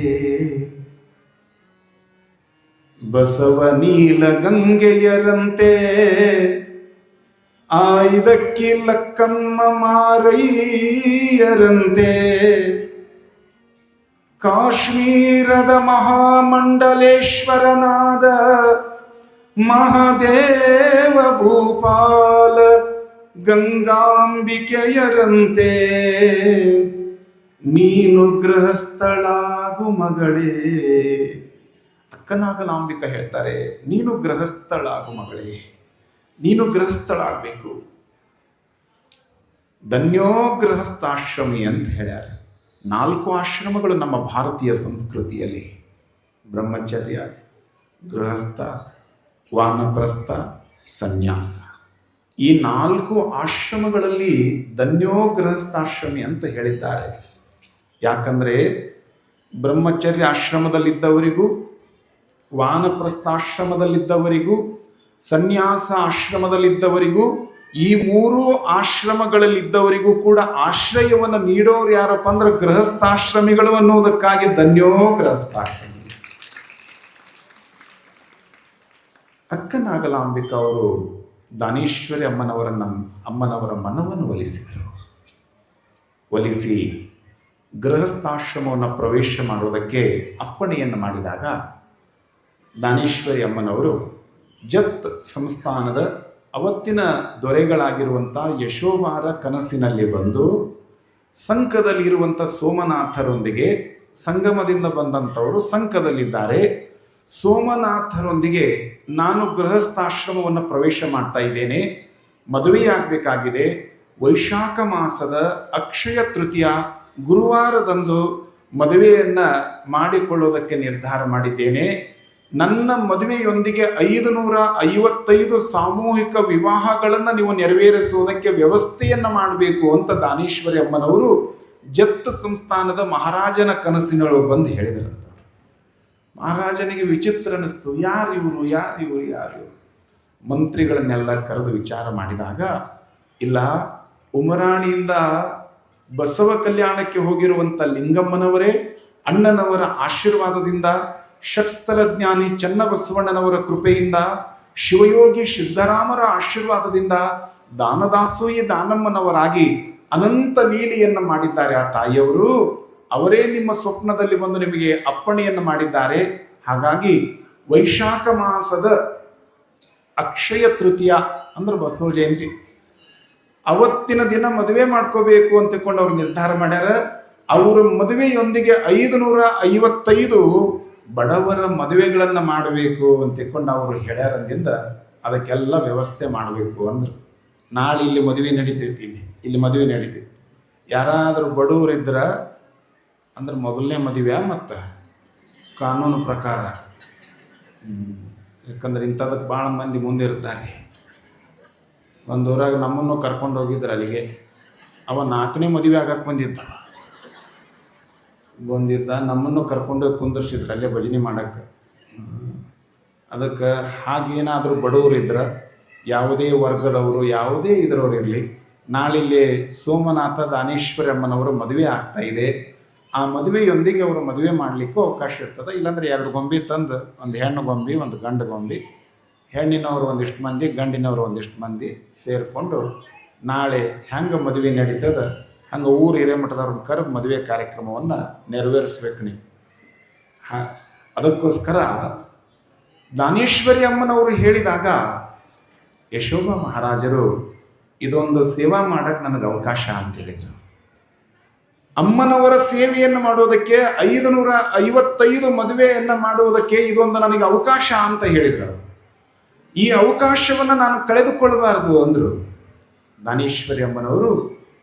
Speaker 1: ಬಸವ ನೀಲ ಗಂಗೆಯರಂತೆ ಆಯ್ದಕ್ಕಿ ಲಕ್ಕಮ್ಮ ಮಾರಯ್ಯರಂತೆ ಕಾಶ್ಮೀರದ ಮಹಾಮಂಡಲೇಶ್ವರನಾದ ಮಹಾದೇವ ಭೂಪಾಲ ಗಂಗಾಂಬಿಕೆಯರಂತೆ ನೀನು ಗೃಹಸ್ಥಳಾಗು ಮಗಳೇ. ಅಕ್ಕನಾಗಲಾಂಬಿಕಾ ಹೇಳ್ತಾರೆ, ನೀನು ಗೃಹಸ್ಥಳಾಗು ಮಗಳೇ, ನೀನು ಗೃಹಸ್ಥಳಾಗಬೇಕು. ಧನ್ಯೋ ಗೃಹಸ್ಥಾಶ್ರಮಿ ಅಂತ ಹೇಳ್ಯಾರ. 4 ಆಶ್ರಮಗಳು ನಮ್ಮ ಭಾರತೀಯ ಸಂಸ್ಕೃತಿಯಲ್ಲಿ: ಬ್ರಹ್ಮಚರ್ಯ, ಗೃಹಸ್ಥ, ವಾನಪ್ರಸ್ಥ, ಸನ್ಯಾಸ. ಈ 4 ಆಶ್ರಮಗಳಲ್ಲಿ ಧನ್ಯೋ ಗೃಹಸ್ಥಾಶ್ರಮಿ ಅಂತ ಹೇಳಿದ್ದಾರೆ. ಯಾಕಂದರೆ ಬ್ರಹ್ಮಚರ್ಯ ಆಶ್ರಮದಲ್ಲಿದ್ದವರಿಗೂ, ವಾನಪ್ರಸ್ಥಾಶ್ರಮದಲ್ಲಿದ್ದವರಿಗೂ, ಸನ್ಯಾಸ ಆಶ್ರಮದಲ್ಲಿದ್ದವರಿಗೂ, ಈ 3 ಆಶ್ರಮಗಳಲ್ಲಿದ್ದವರಿಗೂ ಕೂಡ ಆಶ್ರಯವನ್ನು ನೀಡೋರು ಯಾರಪ್ಪ ಅಂದ್ರೆ ಗೃಹಸ್ಥಾಶ್ರಮಿಗಳು ಅನ್ನೋದಕ್ಕಾಗಿ ಧನ್ಯೋ ಗೃಹಸ್ಥಾಶ್ರಮಿ. ಅಕ್ಕನಾಗಲಾಂಬಿಕಾ ಅವರು ದಾನೇಶ್ವರಿ ಅಮ್ಮನವರ ಮನವನ್ನು ಒಲಿಸಿದರು. ಒಲಿಸಿ ಗೃಹಸ್ಥಾಶ್ರಮವನ್ನು ಪ್ರವೇಶ ಮಾಡುವುದಕ್ಕೆ ಅಪ್ಪಣೆಯನ್ನು ಮಾಡಿದಾಗ ದಾನೇಶ್ವರಿ ಅಮ್ಮನವರು ಜತ್ ಸಂಸ್ಥಾನದ ಅವತ್ತಿನ ದೊರೆಗಳಾಗಿರುವಂಥ ಯಶೋವಾರ ಕನಸಿನಲ್ಲಿ ಬಂದು ಸಂಕದಲ್ಲಿರುವಂಥ ಸೋಮನಾಥರೊಂದಿಗೆ, ಸಂಗಮದಿಂದ ಬಂದಂಥವರು ಸಂಕದಲ್ಲಿದ್ದಾರೆ, ಸೋಮನಾಥರೊಂದಿಗೆ ನಾನು ಗೃಹಸ್ಥಾಶ್ರಮವನ್ನು ಪ್ರವೇಶ ಮಾಡ್ತಾ ಇದ್ದೇನೆ, ಮದುವೆಯಾಗಬೇಕಾಗಿದೆ, ವೈಶಾಖ ಮಾಸದ ಅಕ್ಷಯ ತೃತೀಯ ಗುರುವಾರದಂದು ಮದುವೆಯನ್ನು ಮಾಡಿಕೊಳ್ಳೋದಕ್ಕೆ ನಿರ್ಧಾರ ಮಾಡಿದ್ದೇನೆ. ನನ್ನ ಮದುವೆಯೊಂದಿಗೆ 555 ಸಾಮೂಹಿಕ ವಿವಾಹಗಳನ್ನು ನೀವು ನೆರವೇರಿಸುವುದಕ್ಕೆ ವ್ಯವಸ್ಥೆಯನ್ನು ಮಾಡಬೇಕು ಅಂತ ದಾನೇಶ್ವರಿ ಅಮ್ಮನವರು ಜತ್ ಸಂಸ್ಥಾನದ ಮಹಾರಾಜನ ಕನಸಿನೊಳಗೆ ಬಂದು ಹೇಳಿದ್ರಂತ. ಮಹಾರಾಜನಿಗೆ ವಿಚಿತ್ರ ಅನ್ನಿಸ್ತು, ಯಾರಿವರು. ಮಂತ್ರಿಗಳನ್ನೆಲ್ಲ ಕರೆದು ವಿಚಾರ ಮಾಡಿದಾಗ, ಇಲ್ಲ, ಉಮರಾಣಿಯಿಂದ ಬಸವ ಕಲ್ಯಾಣಕ್ಕೆ ಹೋಗಿರುವಂಥ ಲಿಂಗಮ್ಮನವರೇ ಅಣ್ಣನವರ ಆಶೀರ್ವಾದದಿಂದ, ಷಟ್ಸ್ಥಲ ಜ್ಞಾನಿ ಚನ್ನಬಸವಣ್ಣನವರ ಕೃಪೆಯಿಂದ, ಶಿವಯೋಗಿ ಸಿದ್ದರಾಮರ ಆಶೀರ್ವಾದದಿಂದ ದಾನದಾಸೋಹಿ ದಾನಮ್ಮನವರಾಗಿ ಅನಂತ ಲೀಲೆಯನ್ನು ಮಾಡಿದ್ದಾರೆ ಆ ತಾಯಿಯವರು. ಅವರೇ ನಿಮ್ಮ ಸ್ವಪ್ನದಲ್ಲಿ ಬಂದು ನಿಮಗೆ ಅಪ್ಪಣೆಯನ್ನು ಮಾಡಿದ್ದಾರೆ. ಹಾಗಾಗಿ ವೈಶಾಖ ಮಾಸದ ಅಕ್ಷಯ ತೃತೀಯ ಅಂದ್ರೆ ಬಸವ ಜಯಂತಿ, ಅವತ್ತಿನ ದಿನ ಮದುವೆ ಮಾಡ್ಕೋಬೇಕು ಅಂತಕೊಂಡು ಅವ್ರು ನಿರ್ಧಾರ ಮಾಡ್ಯಾರ. ಅವರ ಮದುವೆಯೊಂದಿಗೆ 555 ಬಡವರ ಮದುವೆಗಳನ್ನು ಮಾಡಬೇಕು ಅಂತಕೊಂಡು ಅವರು ಹೇಳ್ಯಾರಂದಿಂದ ಅದಕ್ಕೆಲ್ಲ ವ್ಯವಸ್ಥೆ ಮಾಡಬೇಕು ಅಂದರು. ನಾಳೆ ಇಲ್ಲಿ ಮದುವೆ ನಡೀತೈತಿ, ಇಲ್ಲಿ ಮದುವೆ ನಡೀತೈತಿ. ಯಾರಾದರೂ ಬಡವರಿದ್ರ ಅಂದ್ರೆ ಮೊದಲನೇ ಮದುವೆ ಮತ್ತು ಕಾನೂನು ಪ್ರಕಾರ, ಯಾಕಂದ್ರೆ ಇಂಥದಕ್ಕೆ ಭಾಳ ಮಂದಿ ಮುಂದೆ ಇರ್ತಾರೆ. ಒಂದು ಊರಾಗ ನಮ್ಮನ್ನು ಕರ್ಕೊಂಡು ಹೋಗಿದ್ರು ಅಲ್ಲಿಗೆ. ಅವ 4ನೇ ಮದುವೆ ಆಗಕ್ಕೆ ಬಂದಿದ್ದ ನಮ್ಮನ್ನು ಕರ್ಕೊಂಡೋಗಿ ಕುಂದರ್ಸಿದ್ರು ಅಲ್ಲೇ ಭಜನೆ ಮಾಡಕ್ಕೆ. ಅದಕ್ಕೆ ಹಾಗೇನಾದರೂ ಬಡವರು ಇದ್ರೆ, ಯಾವುದೇ ವರ್ಗದವರು, ಯಾವುದೇ ಇದರವ್ರು ಇರಲಿ, ನಾಳಿಲ್ಲಿ ಸೋಮನಾಥ ದಾನೇಶ್ವರಿ ಅಮ್ಮನವರು ಮದುವೆ ಆಗ್ತಾ ಇದೆ. ಆ ಮದುವೆಯೊಂದಿಗೆ ಅವರು ಮದುವೆ ಮಾಡಲಿಕ್ಕೂ ಅವಕಾಶ ಇರ್ತದೆ. ಇಲ್ಲಾಂದರೆ 2 ಗೊಂಬೆ ತಂದು, ಒಂದು ಹೆಣ್ಣು ಗೊಂಬೆ, ಒಂದು ಗಂಡು ಗೊಂಬೆ, ಹೆಣ್ಣಿನವರು ಒಂದಿಷ್ಟು ಮಂದಿ, ಗಂಡಿನವರು ಒಂದಿಷ್ಟು ಮಂದಿ ಸೇರಿಕೊಂಡು ನಾಳೆ ಹೆಂಗೆ ಮದುವೆ ನಡೀತದೆ ಹಂಗೆ ಊರು ಹಿರೇಮಠದವ್ರನ್ನ ಕರೆದು ಮದುವೆ ಕಾರ್ಯಕ್ರಮವನ್ನು ನೆರವೇರಿಸ್ಬೇಕು ನೀವು. ಅದಕ್ಕೋಸ್ಕರ ದಾನೇಶ್ವರಿ ಅಮ್ಮನವರು ಹೇಳಿದಾಗ ಯಶೋಧ ಮಹಾರಾಜರು ಇದೊಂದು ಸೇವಾ ಮಾಡಕ್ಕೆ ನನಗೆ ಅವಕಾಶ ಅಂತ ಹೇಳಿದರು. ಅಮ್ಮನವರ ಸೇವೆಯನ್ನು ಮಾಡೋದಕ್ಕೆ 555 ಮದುವೆಯನ್ನು ಮಾಡುವುದಕ್ಕೆ ಇದೊಂದು ನನಗೆ ಅವಕಾಶ ಅಂತ ಹೇಳಿದರು. ಈ ಅವಕಾಶವನ್ನು ನಾನು ಕಳೆದುಕೊಳ್ಳಬಾರದು ಅಂದರು. ದಾನೇಶ್ವರಿ ಅಮ್ಮನವರು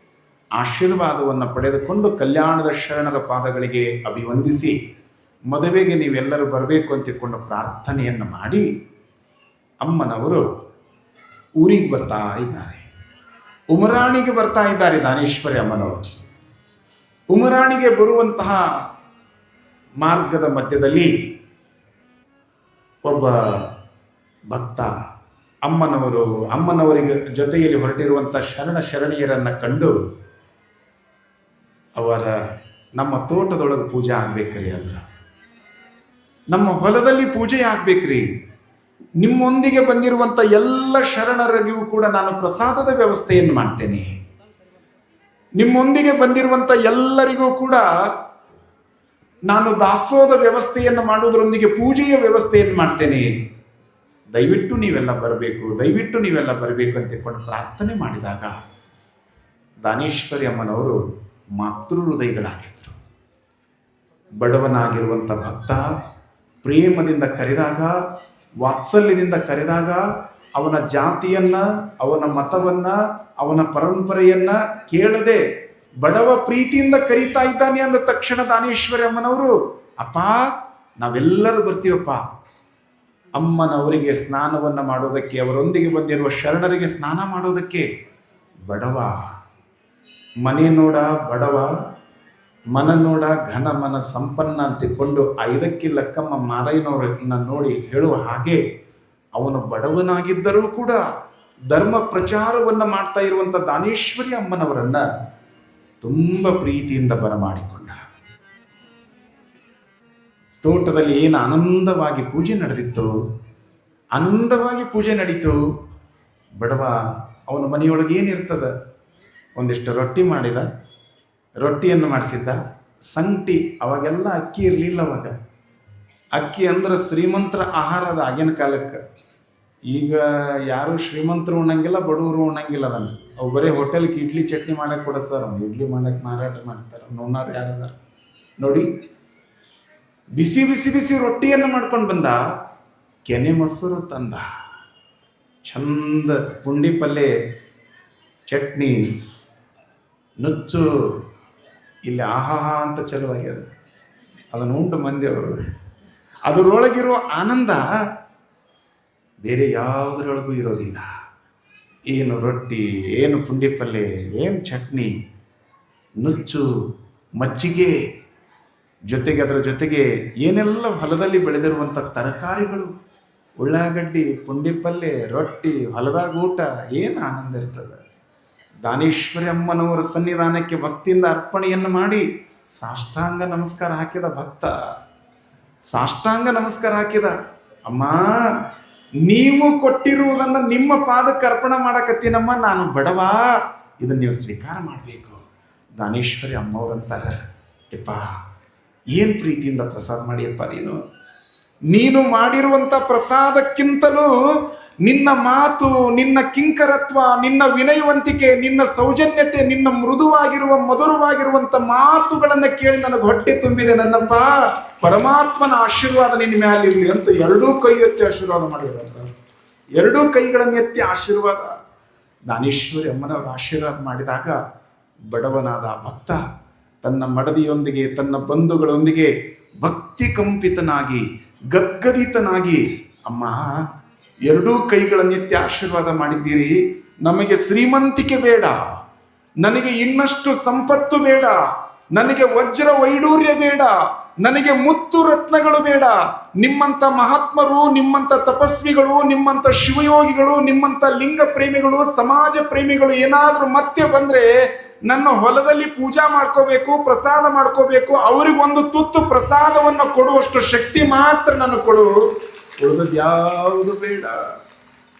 Speaker 1: ಆಶೀರ್ವಾದವನ್ನು ಪಡೆದುಕೊಂಡು ಕಲ್ಯಾಣದ ಶರಣರ ಪಾದಗಳಿಗೆ ಅಭಿವಂದಿಸಿ ಮದುವೆಗೆ ನೀವೆಲ್ಲರೂ ಬರಬೇಕು ಅಂತಿಕೊಂಡು ಪ್ರಾರ್ಥನೆಯನ್ನು ಮಾಡಿ ಅಮ್ಮನವರು ಊರಿಗೆ ಬರ್ತಾ ಇದ್ದಾರೆ. ಉಮರಾಣಿಗೆ ಬರ್ತಾ ಇದ್ದಾರೆ ದಾನೇಶ್ವರಿ ಅಮ್ಮನವರು. ಉಮರಾಣಿಗೆ ಬರುವಂತಹ ಮಾರ್ಗದ ಮಧ್ಯದಲ್ಲಿ ಒಬ್ಬ ಭಕ್ತ ಅಮ್ಮನವರಿಗೆ ಜೊತೆಯಲ್ಲಿ ಹೊರಟಿರುವಂಥ ಶರಣೆಯರನ್ನು ಕಂಡು ಅವರ ನಮ್ಮ ತೋಟದೊಳಗೆ ಪೂಜೆ ಆಗ್ಬೇಕ್ರಿ ಅಂದ್ರೆ, ನಮ್ಮ ಹೊಲದಲ್ಲಿ ಪೂಜೆ ಆಗ್ಬೇಕ್ರಿ, ನಿಮ್ಮೊಂದಿಗೆ ಬಂದಿರುವಂಥ ಎಲ್ಲ ಶರಣರಿಗೂ ಕೂಡ ನಾನು ಪ್ರಸಾದದ ವ್ಯವಸ್ಥೆಯನ್ನು ಮಾಡ್ತೇನೆ, ನಿಮ್ಮೊಂದಿಗೆ ಬಂದಿರುವಂಥ ಎಲ್ಲರಿಗೂ ಕೂಡ ನಾನು ದಾಸೋಹದ ವ್ಯವಸ್ಥೆಯನ್ನು ಮಾಡುವುದರೊಂದಿಗೆ ಪೂಜೆಯ ವ್ಯವಸ್ಥೆಯನ್ನು ಮಾಡ್ತೇನೆ, ದಯವಿಟ್ಟು ನೀವೆಲ್ಲ ಬರಬೇಕು ಅಂತಿಕೊಂಡು ಪ್ರಾರ್ಥನೆ ಮಾಡಿದಾಗ ದಾನೇಶ್ವರಿ ಅಮ್ಮನವರು ಮಾತೃ ಹೃದಯಗಳಾಗಿದ್ದರು. ಬಡವನಾಗಿರುವಂಥ ಭಕ್ತ ಪ್ರೇಮದಿಂದ ಕರೆದಾಗ, ವಾತ್ಸಲ್ಯದಿಂದ ಕರೆದಾಗ ಅವನ ಜಾತಿಯನ್ನು, ಅವನ ಮತವನ್ನು, ಅವನ ಪರಂಪರೆಯನ್ನು ಕೇಳದೆ ಬಡವ ಪ್ರೀತಿಯಿಂದ ಕರೀತಾ ಇದ್ದಾನೆ ಅಂದ ತಕ್ಷಣ ದಾನೇಶ್ವರಿ ಅಮ್ಮನವರು, ಅಪ್ಪ ನಾವೆಲ್ಲರೂ ಬರ್ತೀವಪ್ಪ, ಅಮ್ಮನವರಿಗೆ ಸ್ನಾನವನ್ನು ಮಾಡೋದಕ್ಕೆ, ಅವರೊಂದಿಗೆ ಬಂದಿರುವ ಶರಣರಿಗೆ ಸ್ನಾನ ಮಾಡೋದಕ್ಕೆ. ಬಡವ ಮನೆ ನೋಡ ಬಡವ, ಮನ ನೋಡ ಘನ ಮನ ಸಂಪನ್ನ ಅಂತಿಕೊಂಡು 5ಕ್ಕೆ ಲಕ್ಕಮ್ಮ ಮಾರಯ್ಯನವರನ್ನ ನೋಡಿ ಹೇಳುವ ಹಾಗೆ ಅವನು ಬಡವನಾಗಿದ್ದರೂ ಕೂಡ ಧರ್ಮ ಪ್ರಚಾರವನ್ನು ಮಾಡ್ತಾ ಇರುವಂಥ ದಾನೇಶ್ವರಿ ಅಮ್ಮನವರನ್ನ ತುಂಬ ಪ್ರೀತಿಯಿಂದ ಬರಮಾಡಿಕೊಂಡ. ತೋಟದಲ್ಲಿ ಏನು ಆನಂದವಾಗಿ ಪೂಜೆ ನಡೀತು. ಬಡವ ಅವನ ಮನೆಯೊಳಗೆ ಏನಿರ್ತದ, ಒಂದಿಷ್ಟು ರೊಟ್ಟಿ ಮಾಡಿದ, ರೊಟ್ಟಿಯನ್ನು ಮಾಡಿಸಿದ್ದ, ಸಂಗಟಿ, ಅವಾಗೆಲ್ಲ ಅಕ್ಕಿ ಇರಲಿಲ್ಲ. ಅವಾಗ ಅಕ್ಕಿ ಅಂದ್ರೆ ಶ್ರೀಮಂತರ ಆಹಾರದ ಆಗಿನ ಕಾಲಕ್ಕೆ. ಈಗ ಯಾರು ಶ್ರೀಮಂತರು ಉಣ್ಣಂಗಿಲ್ಲ, ಬಡವರು ಉಣ್ಣಂಗಿಲ್ಲ. ಅದನ್ನು ಅವು ಬರೀ ಹೋಟೆಲ್ಗೆ ಇಡ್ಲಿ ಚಟ್ನಿ ಮಾಡಕ್ಕೆ ಕೊಡುತ್ತಾರೆ, ಇಡ್ಲಿ ಮಾಡಕ್ಕೆ ಮಾರಾಟ ಮಾಡ್ತಾರೆ. ನೋಡ್ನಾರು ಯಾರದಾರ ನೋಡಿ. ಬಿಸಿ ಬಿಸಿ ಬಿಸಿ ರೊಟ್ಟಿಯನ್ನು ಮಾಡ್ಕೊಂಡು ಬಂದ, ಕೆನೆ ಮೊಸರು ತಂದ, ಚಂದ ಪುಂಡಿ ಪಲ್ಯ, ಚಟ್ನಿ, ನುಚ್ಚು, ಇಲ್ಲಿ ಆಹಾಹಾ ಅಂತ ಚಲುವಾಗ್ಯದ. ಅದನ್ನು ಉಂಟು ಮಂದಿ ಅವರು. ಅದರೊಳಗಿರುವ ಆನಂದ ಬೇರೆ ಯಾವುದರೊಳಗೂ ಇರೋದಿಲ್ಲ. ಏನು ರೊಟ್ಟಿ, ಏನು ಪುಂಡಿ ಪಲ್ಯ, ಏನು ಚಟ್ನಿ, ನುಚ್ಚು, ಮಜ್ಜಿಗೆ, ಜೊತೆಗೆ ಅದರ ಜೊತೆಗೆ ಏನೆಲ್ಲ ಹೊಲದಲ್ಲಿ ಬೆಳೆದಿರುವಂಥ ತರಕಾರಿಗಳು, ಉಳ್ಳಾಗಡ್ಡಿ, ಪುಂಡಿ ಪಲ್ಯ, ರೊಟ್ಟಿ, ಹೊಲದಾಗ ಊಟ, ಏನು ಆನಂದ ಇರ್ತದೆ. ದಾನೇಶ್ವರಿ ಅಮ್ಮನವರ ಸನ್ನಿಧಾನಕ್ಕೆ ಭಕ್ತಿಯಿಂದ ಅರ್ಪಣೆಯನ್ನು ಮಾಡಿ ಸಾಷ್ಟಾಂಗ ನಮಸ್ಕಾರ ಹಾಕಿದ ಭಕ್ತ. ಅಮ್ಮ, ನೀವು ಕೊಟ್ಟಿರುವುದನ್ನು ನಿಮ್ಮ ಪಾದಕ್ಕೆ ಅರ್ಪಣೆ ಮಾಡಕತ್ತೀನಮ್ಮ, ನಾನು ಬಡವ, ಇದನ್ನು ನೀವು ಸ್ವೀಕಾರ ಮಾಡಬೇಕು. ದಾನೇಶ್ವರಿ ಅಮ್ಮವ್ರಂತಾರೆ, ಯಪ್ಪ ಏನು ಪ್ರೀತಿಯಿಂದ ಪ್ರಸಾದ ಮಾಡಿಯಪ್ಪ, ನೀನು ಮಾಡಿರುವಂಥ ಪ್ರಸಾದಕ್ಕಿಂತಲೂ ನಿನ್ನ ಮಾತು, ನಿನ್ನ ಕಿಂಕರತ್ವ, ನಿನ್ನ ವಿನಯವಂತಿಕೆ, ನಿನ್ನ ಸೌಜನ್ಯತೆ, ನಿನ್ನ ಮೃದುವಾಗಿರುವ ಮಧುರವಾಗಿರುವಂಥ ಮಾತುಗಳನ್ನು ಕೇಳಿ ನನಗೆ ಹೊಟ್ಟೆ ತುಂಬಿದೆ. ನನ್ನಪ್ಪ, ಪರಮಾತ್ಮನ ಆಶೀರ್ವಾದ ನಿನ್ನ ಮ್ಯಾಲಿರಲಿ ಅಂತ 2 ಕೈ ಎತ್ತಿ ಆಶೀರ್ವಾದ ಮಾಡಿರೋದು. 2 ಕೈಗಳನ್ನು ಎತ್ತಿ ಆಶೀರ್ವಾದ. ದಾನೇಶ್ವರಿ ಅಮ್ಮನವರು ಆಶೀರ್ವಾದ ಮಾಡಿದಾಗ ಬಡವನಾದ ಭಕ್ತ ತನ್ನ ಮಡದಿಯೊಂದಿಗೆ, ತನ್ನ ಬಂಧುಗಳೊಂದಿಗೆ ಭಕ್ತಿ ಕಂಪಿತನಾಗಿ, ಗದ್ಗದಿತನಾಗಿ, ಅಮ್ಮ 2 ಕೈಗಳನ್ನೆತ್ತಿ ಆಶೀರ್ವಾದ ಮಾಡಿದ್ದೀರಿ, ನಮಗೆ ಶ್ರೀಮಂತಿಕೆ ಬೇಡ, ನನಗೆ ಇನ್ನಷ್ಟು ಸಂಪತ್ತು ಬೇಡ, ನನಗೆ ವಜ್ರ ವೈಡೂರ್ಯ ಬೇಡ, ನನಗೆ ಮುತ್ತು ರತ್ನಗಳು ಬೇಡ. ನಿಮ್ಮಂಥ ಮಹಾತ್ಮರು, ನಿಮ್ಮಂಥ ತಪಸ್ವಿಗಳು, ನಿಮ್ಮಂಥ ಶಿವಯೋಗಿಗಳು, ನಿಮ್ಮಂಥ ಲಿಂಗ ಪ್ರೇಮಿಗಳು, ಸಮಾಜ ಪ್ರೇಮಿಗಳು ಏನಾದರೂ ಮತ್ತೆ ಬಂದ್ರೆ ನನ್ನ ಹೊಲದಲ್ಲಿ ಪೂಜಾ ಮಾಡ್ಕೋಬೇಕು, ಪ್ರಸಾದ ಮಾಡ್ಕೋಬೇಕು, ಅವರಿಗೊಂದು ತುತ್ತು ಪ್ರಸಾದವನ್ನು ಕೊಡುವಷ್ಟು ಶಕ್ತಿ ಮಾತ್ರ ನನಗೆ ಕೊಡು, ಉಳಿದದ್ದು ಯಾವುದು ಬೇಡ.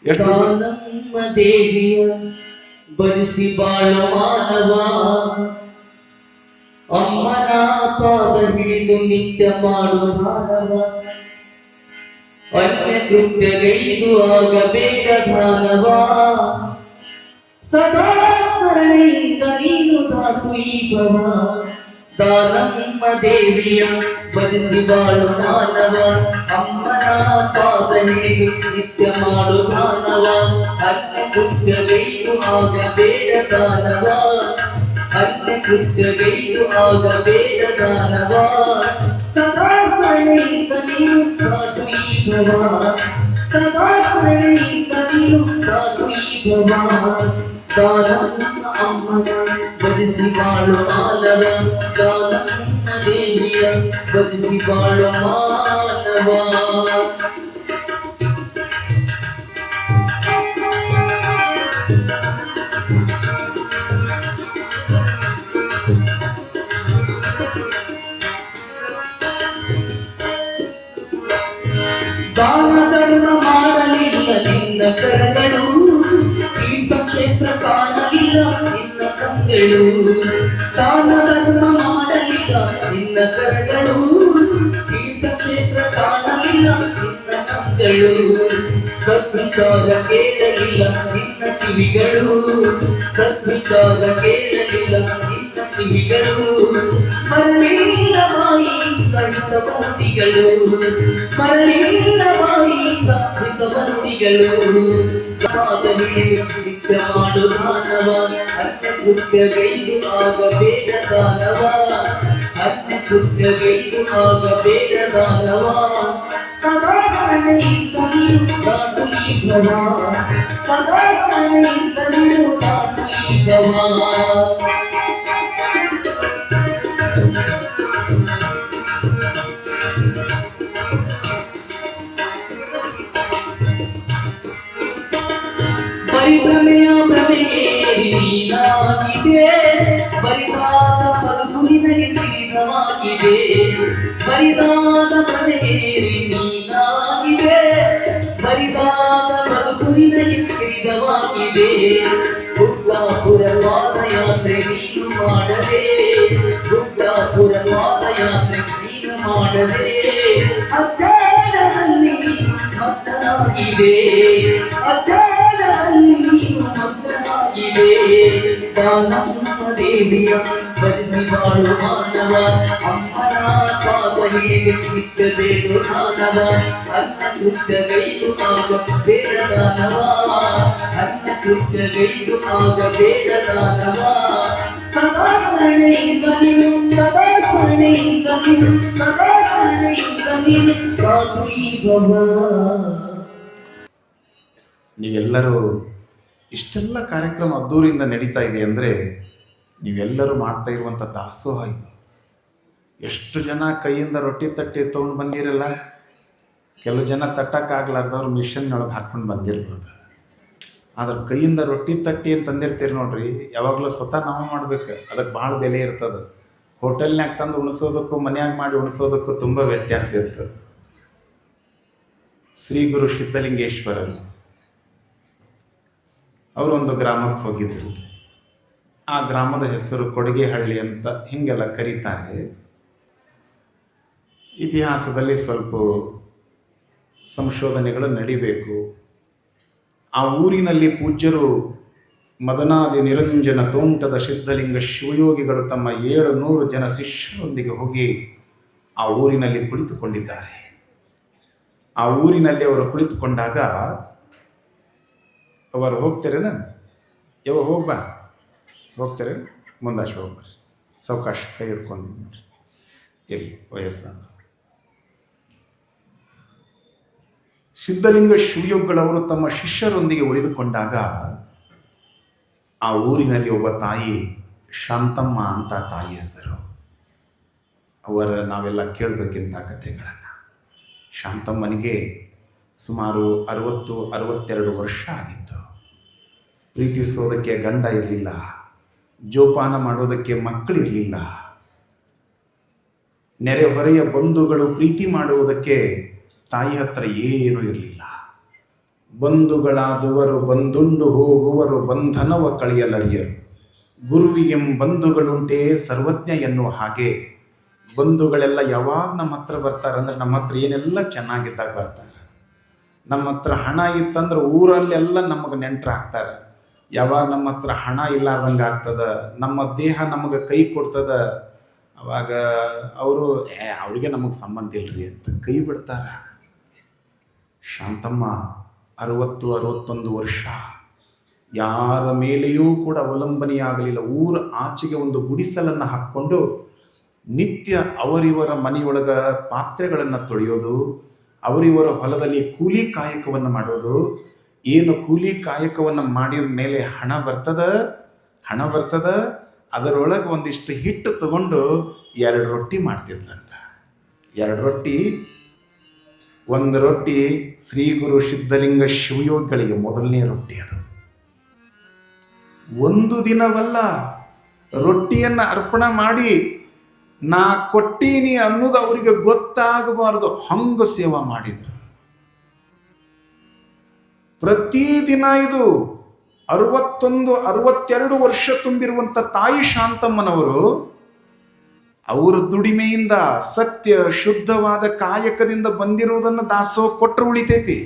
Speaker 1: ಎಷ್ಟು
Speaker 2: ನಮ್ಮ ದೇವಿಯ ಬರಿಸಿ ಬಾಳು ಮಾನವ, ಅಮ್ಮನ ಪಾದ ಹಿಡಿದು ನಿತ್ಯ ಮಾಡು ದಾನವ, ಅನ್ಯ ಕೃತ್ಯಗೈದು ಆಗಬೇಡ ದಾನವ, ಸದಾ ಸ್ಮರಣೆಯಿಂದ ನೀನು ದಾಟು ಈ ಭವ. ದಾನಮ್ಮ ದೇವಿಯ ಬದಿಸಿ ಬಾಳು ಮಾನವ, ಅಮ್ಮನ ಪಾದ ಹಿಡಿದು ನಿತ್ಯ ಮಾಡು ದಾನವ, ಅನ್ಯ ಕೃತ್ಯಗೈದು ಆಗಬೇಡ ದಾನವ, ಅನ್ಯ ಕೃತ್ಯಗೈದು ಆಗಬೇಡ ದಾನವ, ಸದಾ ಸ್ಮರಣೆಯಿಂದ ನೀನು ದಾಟು ಈ ಭವ, ಸದಾ ಸ್ಮರಣೆಯಿಂದ ನೀನು ದಾಟು ಈ ಭವ. ದಾನಮ್ಮ ಅಮ್ಮನ ಬದಿಸಿ ಬಾಳು ಮಾನವ, ದಾನಮ್ಮ ದೇವಿಯ ಬದಿಸಿ ಬಾಳು ಮಾನವ. ದಾನ ಧರ್ಮ ಮಾಡಲಿಲ್ಲ ನಿನ್ನ ಕರಗಳು, ತೀರ್ಥಕ್ಷೇತ್ರ ಕಾಣಲಿಲ್ಲ ನಿನ್ನ ಕಂಗಳು. ದಾನ ಧರ್ಮ ಮಾಡಲಿಲ್ಲ ನಿನ್ನ ಕರಗಳು, ತೀರ್ಥಕ್ಷೇತ್ರ ಕಾಣಲಿಲ್ಲ ನಿನ್ನ ಕಂಗಳು. ಸದ್ವಿಚಾರ ಕೇಳಲಿಲ್ಲ ನಿನ್ನ ಕಿವಿಗಳು, ಸದ್ವಿಚಾರ ಕೇಳಲಿಲ್ಲ ನಿನ್ನ ಕಿವಿಗಳು. ಮರಲಿಲ್ಲ ಬಾಯಿಯಿಂದ ಹಿತವಂತಿಗಳು, ಮರಲಿಲ್ಲ ಬಾಯಿಯಿಂದ ಹಿತವಂತಿಗಳು. ಪಾದ ಹಿಡಿದು ನಿತ್ಯ ಮಾಡು ದಾನವ, ಅನ್ಯ ಕೃತ್ಯಗೈದು ಆಗಬೇಡ ದಾನವ, ಅನ್ಯ ಕೃತ್ಯಗೈದು ಆಗಬೇಡ ದಾನವ, ಸದಾ ಸ್ಮರಣೆಯಿಂದ ನೀನು ದಾಟು ಈ ಭವ, ಸದಾ ಸ್ಮರಣೆಯಿಂದ ನೀನು ದಾಟು ಈ ಭವ. ಪರಿಭ್ರಮೆಯ ಭ್ರಮೆಗೇರಿ ನೀನಾಗಿದೆ, ಬರಿದಾದ ಬದುಕು ನಿನಗೆ ತಿಳಿದವಾಗಿದೆ, ಬರಿದಾದ ಭ್ರಮೆಗೇರಿ ನೀನಾಗಿದೆ, ಬರಿದಾದ ಬದುಕು ನಿನಗೆ ತಿಳಿದವಾಗಿದೆ. ಗುಡ್ಡಾಪುರ ಪಾದಯಾತ್ರೆ ನೀನು ಮಾಡದೆ, ಗುಡ್ಡಾಪುರ ಪಾದಯಾತ್ರೆ ನೀನು ಮಾಡದೆ, ಅಜ್ಞಾನದಲ್ಲಿ ನೀನು ಮಗ್ನನಾಗಿದೆ, ಅಜ್ಞಾನದಲ್ಲಿ ನೀನು ಮಗ್ನನಾಗಿದೆ. ದಾನಮ್ಮ ದೇವಿಯ ಬರಿಸಿ ಬಾಳು ಮಾನವ, ಅಮ್ಮನ ಪಾದ ಹಿಡಿದು ನಿತ್ಯ ಬೇಡು ದಾನವ, ಅನ್ನ ಕೃತ್ಯಗೈದು ಆಗಬೇಡ ದಾನವ, ಅನ್ನ ಕೃತ್ಯಗೈದು ಆಗಬೇಡ ದಾನವ, ಸದಾ ಸ್ಮರಣೆಯಿಂದ ನೀನು, ಸದಾ ಸ್ಮರಣೆಯಿಂದ ನೀನು, ಸದಾ ಸ್ಮರಣೆಯಿಂದ ನೀನು ದಾಟು ಈ ಭವ.
Speaker 1: ನೀವೆಲ್ಲರೂ ಇಷ್ಟೆಲ್ಲ ಕಾರ್ಯಕ್ರಮ ಅದ್ದೂರಿಯಿಂದ ನಡೀತಾ ಇದೆ ಅಂದರೆ ನೀವೆಲ್ಲರೂ ಮಾಡ್ತಾ ಇರುವಂಥ ದಾಸೋಹ ಇದು. ಎಷ್ಟು ಜನ ಕೈಯಿಂದ ರೊಟ್ಟಿ ತಟ್ಟಿ ತೊಗೊಂಡು ಬಂದಿರಲ್ಲ, ಕೆಲವು ಜನ ತಟ್ಟಕ್ಕಾಗ್ಲಾರ್ದವ್ರು ಮಿಷನ್ನೊಳಗೆ ಹಾಕ್ಕೊಂಡು ಬಂದಿರ್ಬೋದು. ಆದ್ರೆ ಕೈಯಿಂದ ರೊಟ್ಟಿ ತಟ್ಟಿ ಅಂತ ತಂದಿರ್ತೀರಿ ನೋಡ್ರಿ, ಯಾವಾಗಲೂ ಸ್ವತಃ ನಾವು ಮಾಡ್ಬೇಕು, ಅದಕ್ಕೆ ಭಾಳ ಬೆಲೆ ಇರ್ತದೆ. ಹೋಟೆಲ್ನಾಗ ತಂದು ಉಣಿಸೋದಕ್ಕೂ ಮನ್ಯಾಗ ಮಾಡಿ ಉಣಿಸೋದಕ್ಕೂ ತುಂಬ ವ್ಯತ್ಯಾಸ ಇರ್ತದೆ. ಶ್ರೀ ಗುರು ಸಿದ್ಧಲಿಂಗೇಶ್ವರರು ಅವರೊಂದು ಗ್ರಾಮಕ್ಕೆ ಹೋಗಿದ್ರು. ಆ ಗ್ರಾಮದ ಹೆಸರು ಕೊಡಗೇಹಳ್ಳಿ ಅಂತ ಹೀಗೆಲ್ಲ ಕರೀತಾರೆ. ಇತಿಹಾಸದಲ್ಲಿ ಸ್ವಲ್ಪ ಸಂಶೋಧನೆಗಳು ನಡಿಬೇಕು. ಆ ಊರಿನಲ್ಲಿ ಪೂಜ್ಯರು ಮದನಾದಿ ನಿರಂಜನ ತೋಂಟದ ಸಿದ್ಧಲಿಂಗ ಶಿವಯೋಗಿಗಳು ತಮ್ಮ 700 ಜನ ಶಿಷ್ಯರೊಂದಿಗೆ ಹೋಗಿ ಆ ಊರಿನಲ್ಲಿ ಕುಳಿತುಕೊಂಡಿದ್ದಾರೆ. ಆ ಊರಿನಲ್ಲಿ ಅವರು ಕುಳಿತುಕೊಂಡಾಗ ಅವರು ಹೋಗ್ತಾರೇನ, ಯಾವ ಹೋಗ್ಬಾ ಹೋಗ್ತಾರೆ, ಮುಂದಾಶ ಹೋಗ್ಬರ್ರಿ, ಸಾವಕಾಶ ಕೈ ಹಿಡ್ಕೊಂಡು ಇರಲಿ ವಯಸ್ಸು. ಸಿದ್ಧಲಿಂಗ ಶಿವಯೋಗಿಗಳವರು ತಮ್ಮ ಶಿಷ್ಯರೊಂದಿಗೆ ಉಳಿದುಕೊಂಡಾಗ ಆ ಊರಿನಲ್ಲಿ ಒಬ್ಬ ತಾಯಿ ಶಾಂತಮ್ಮ ಅಂತ ತಾಯಿ ಹೆಸರು. ನಾವೆಲ್ಲ ಕೇಳಬೇಕಿಂತ ಕಥೆಗಳನ್ನು. ಶಾಂತಮ್ಮನಿಗೆ ಸುಮಾರು 62 ವರ್ಷ ಆಗಿತ್ತು. ಪ್ರೀತಿಸೋದಕ್ಕೆ ಗಂಡ ಇರಲಿಲ್ಲ, ಜೋಪಾನ ಮಾಡೋದಕ್ಕೆ ಮಕ್ಕಳಿರಲಿಲ್ಲ, ನೆರೆಹೊರೆಯ ಬಂಧುಗಳು ಪ್ರೀತಿ ಮಾಡುವುದಕ್ಕೆ ತಾಯಿ ಹತ್ರ ಏನೂ ಇರಲಿಲ್ಲ. ಬಂಧುಗಳಾದವರು ಬಂದುಂಡು ಹೋಗುವರು, ಬಂಧನವ ಕಳೆಯಲರಿಯರು. ಗುರುವಿಗೆಂ ಬಂಧುಗಳುಂಟೇ ಸರ್ವಜ್ಞ ಎನ್ನುವ ಹಾಗೆ ಬಂಧುಗಳೆಲ್ಲ ಯಾವಾಗ ನಮ್ಮ ಹತ್ರ ಬರ್ತಾರೆ ಅಂದರೆ ನಮ್ಮ ಹತ್ರ ಏನೆಲ್ಲ ಚೆನ್ನಾಗಿದ್ದಾಗ ಬರ್ತಾರೆ. ನಮ್ಮ ಹತ್ರ ಹಣ ಇತ್ತಂದ್ರೆ ಊರಲ್ಲೆಲ್ಲ ನಮಗೆ ನೆಂಟರಾಗ್ತಾರೆ. ಯಾವಾಗ ನಮ್ಮ ಹತ್ರ ಹಣ ಇಲ್ಲಾರ್ದಂಗೆ ಆಗ್ತದೆ, ನಮ್ಮ ದೇಹ ನಮಗೆ ಕೈ ಕೊಡ್ತದ, ಅವಾಗ ಅವರಿಗೆ ನಮಗೆ ಸಂಬಂಧ ಇಲ್ರಿ ಅಂತ ಕೈ ಬಿಡ್ತಾರೆ. ಶಾಂತಮ್ಮ 61 ವರ್ಷ ಯಾರ ಮೇಲೆಯೂ ಕೂಡ ಅವಲಂಬನೆಯಾಗಲಿಲ್ಲ. ಊರ ಆಚೆಗೆ ಒಂದು ಗುಡಿಸಲನ್ನು ಹಾಕ್ಕೊಂಡು ನಿತ್ಯ ಅವರಿವರ ಮನೆಯೊಳಗ ಪಾತ್ರೆಗಳನ್ನು ತೊಳೆಯೋದು, ಅವರಿವರ ಹೊಲದಲ್ಲಿ ಕೂಲಿ ಕಾಯಕವನ್ನು ಮಾಡೋದು. ಏನು ಕೂಲಿ ಕಾಯಕವನ್ನು ಮಾಡಿದ ಮೇಲೆ ಹಣ ಬರ್ತದ, ಅದರೊಳಗೆ ಒಂದಿಷ್ಟು ಹಿಟ್ಟು ತಗೊಂಡು 2 ರೊಟ್ಟಿ ಮಾಡ್ತಿದ್ಲಂತ. 2 ರೊಟ್ಟಿ, ಒಂದು ರೊಟ್ಟಿ ಶ್ರೀ ಗುರು ಸಿದ್ಧಲಿಂಗ ಶಿವಯೋಗಿಗಳಿಗೆ ಮೊದಲನೇ ರೊಟ್ಟಿ. ಅದು ಒಂದು ದಿನವಲ್ಲ, ರೊಟ್ಟಿಯನ್ನು ಅರ್ಪಣೆ ಮಾಡಿ ನಾ ಕೊಟ್ಟೀನಿ ಅನ್ನೋದು ಅವರಿಗೆ ಗೊತ್ತಾಗಬಾರದು ಹಂಗ ಸೇವಾ ಮಾಡಿದ್ರು. ಪ್ರತಿದಿನ ಇದು 62 ವರ್ಷ ತುಂಬಿರುವಂಥ ತಾಯಿ ಶಾಂತಮ್ಮನವರು ಅವರ ದುಡಿಮೆಯಿಂದ ಸತ್ಯ ಶುದ್ಧವಾದ ಕಾಯಕದಿಂದ ಬಂದಿರುವುದನ್ನು ದಾಸೋಹ ಕೊಟ್ಟರೆ ಉಳಿತೈತಿ.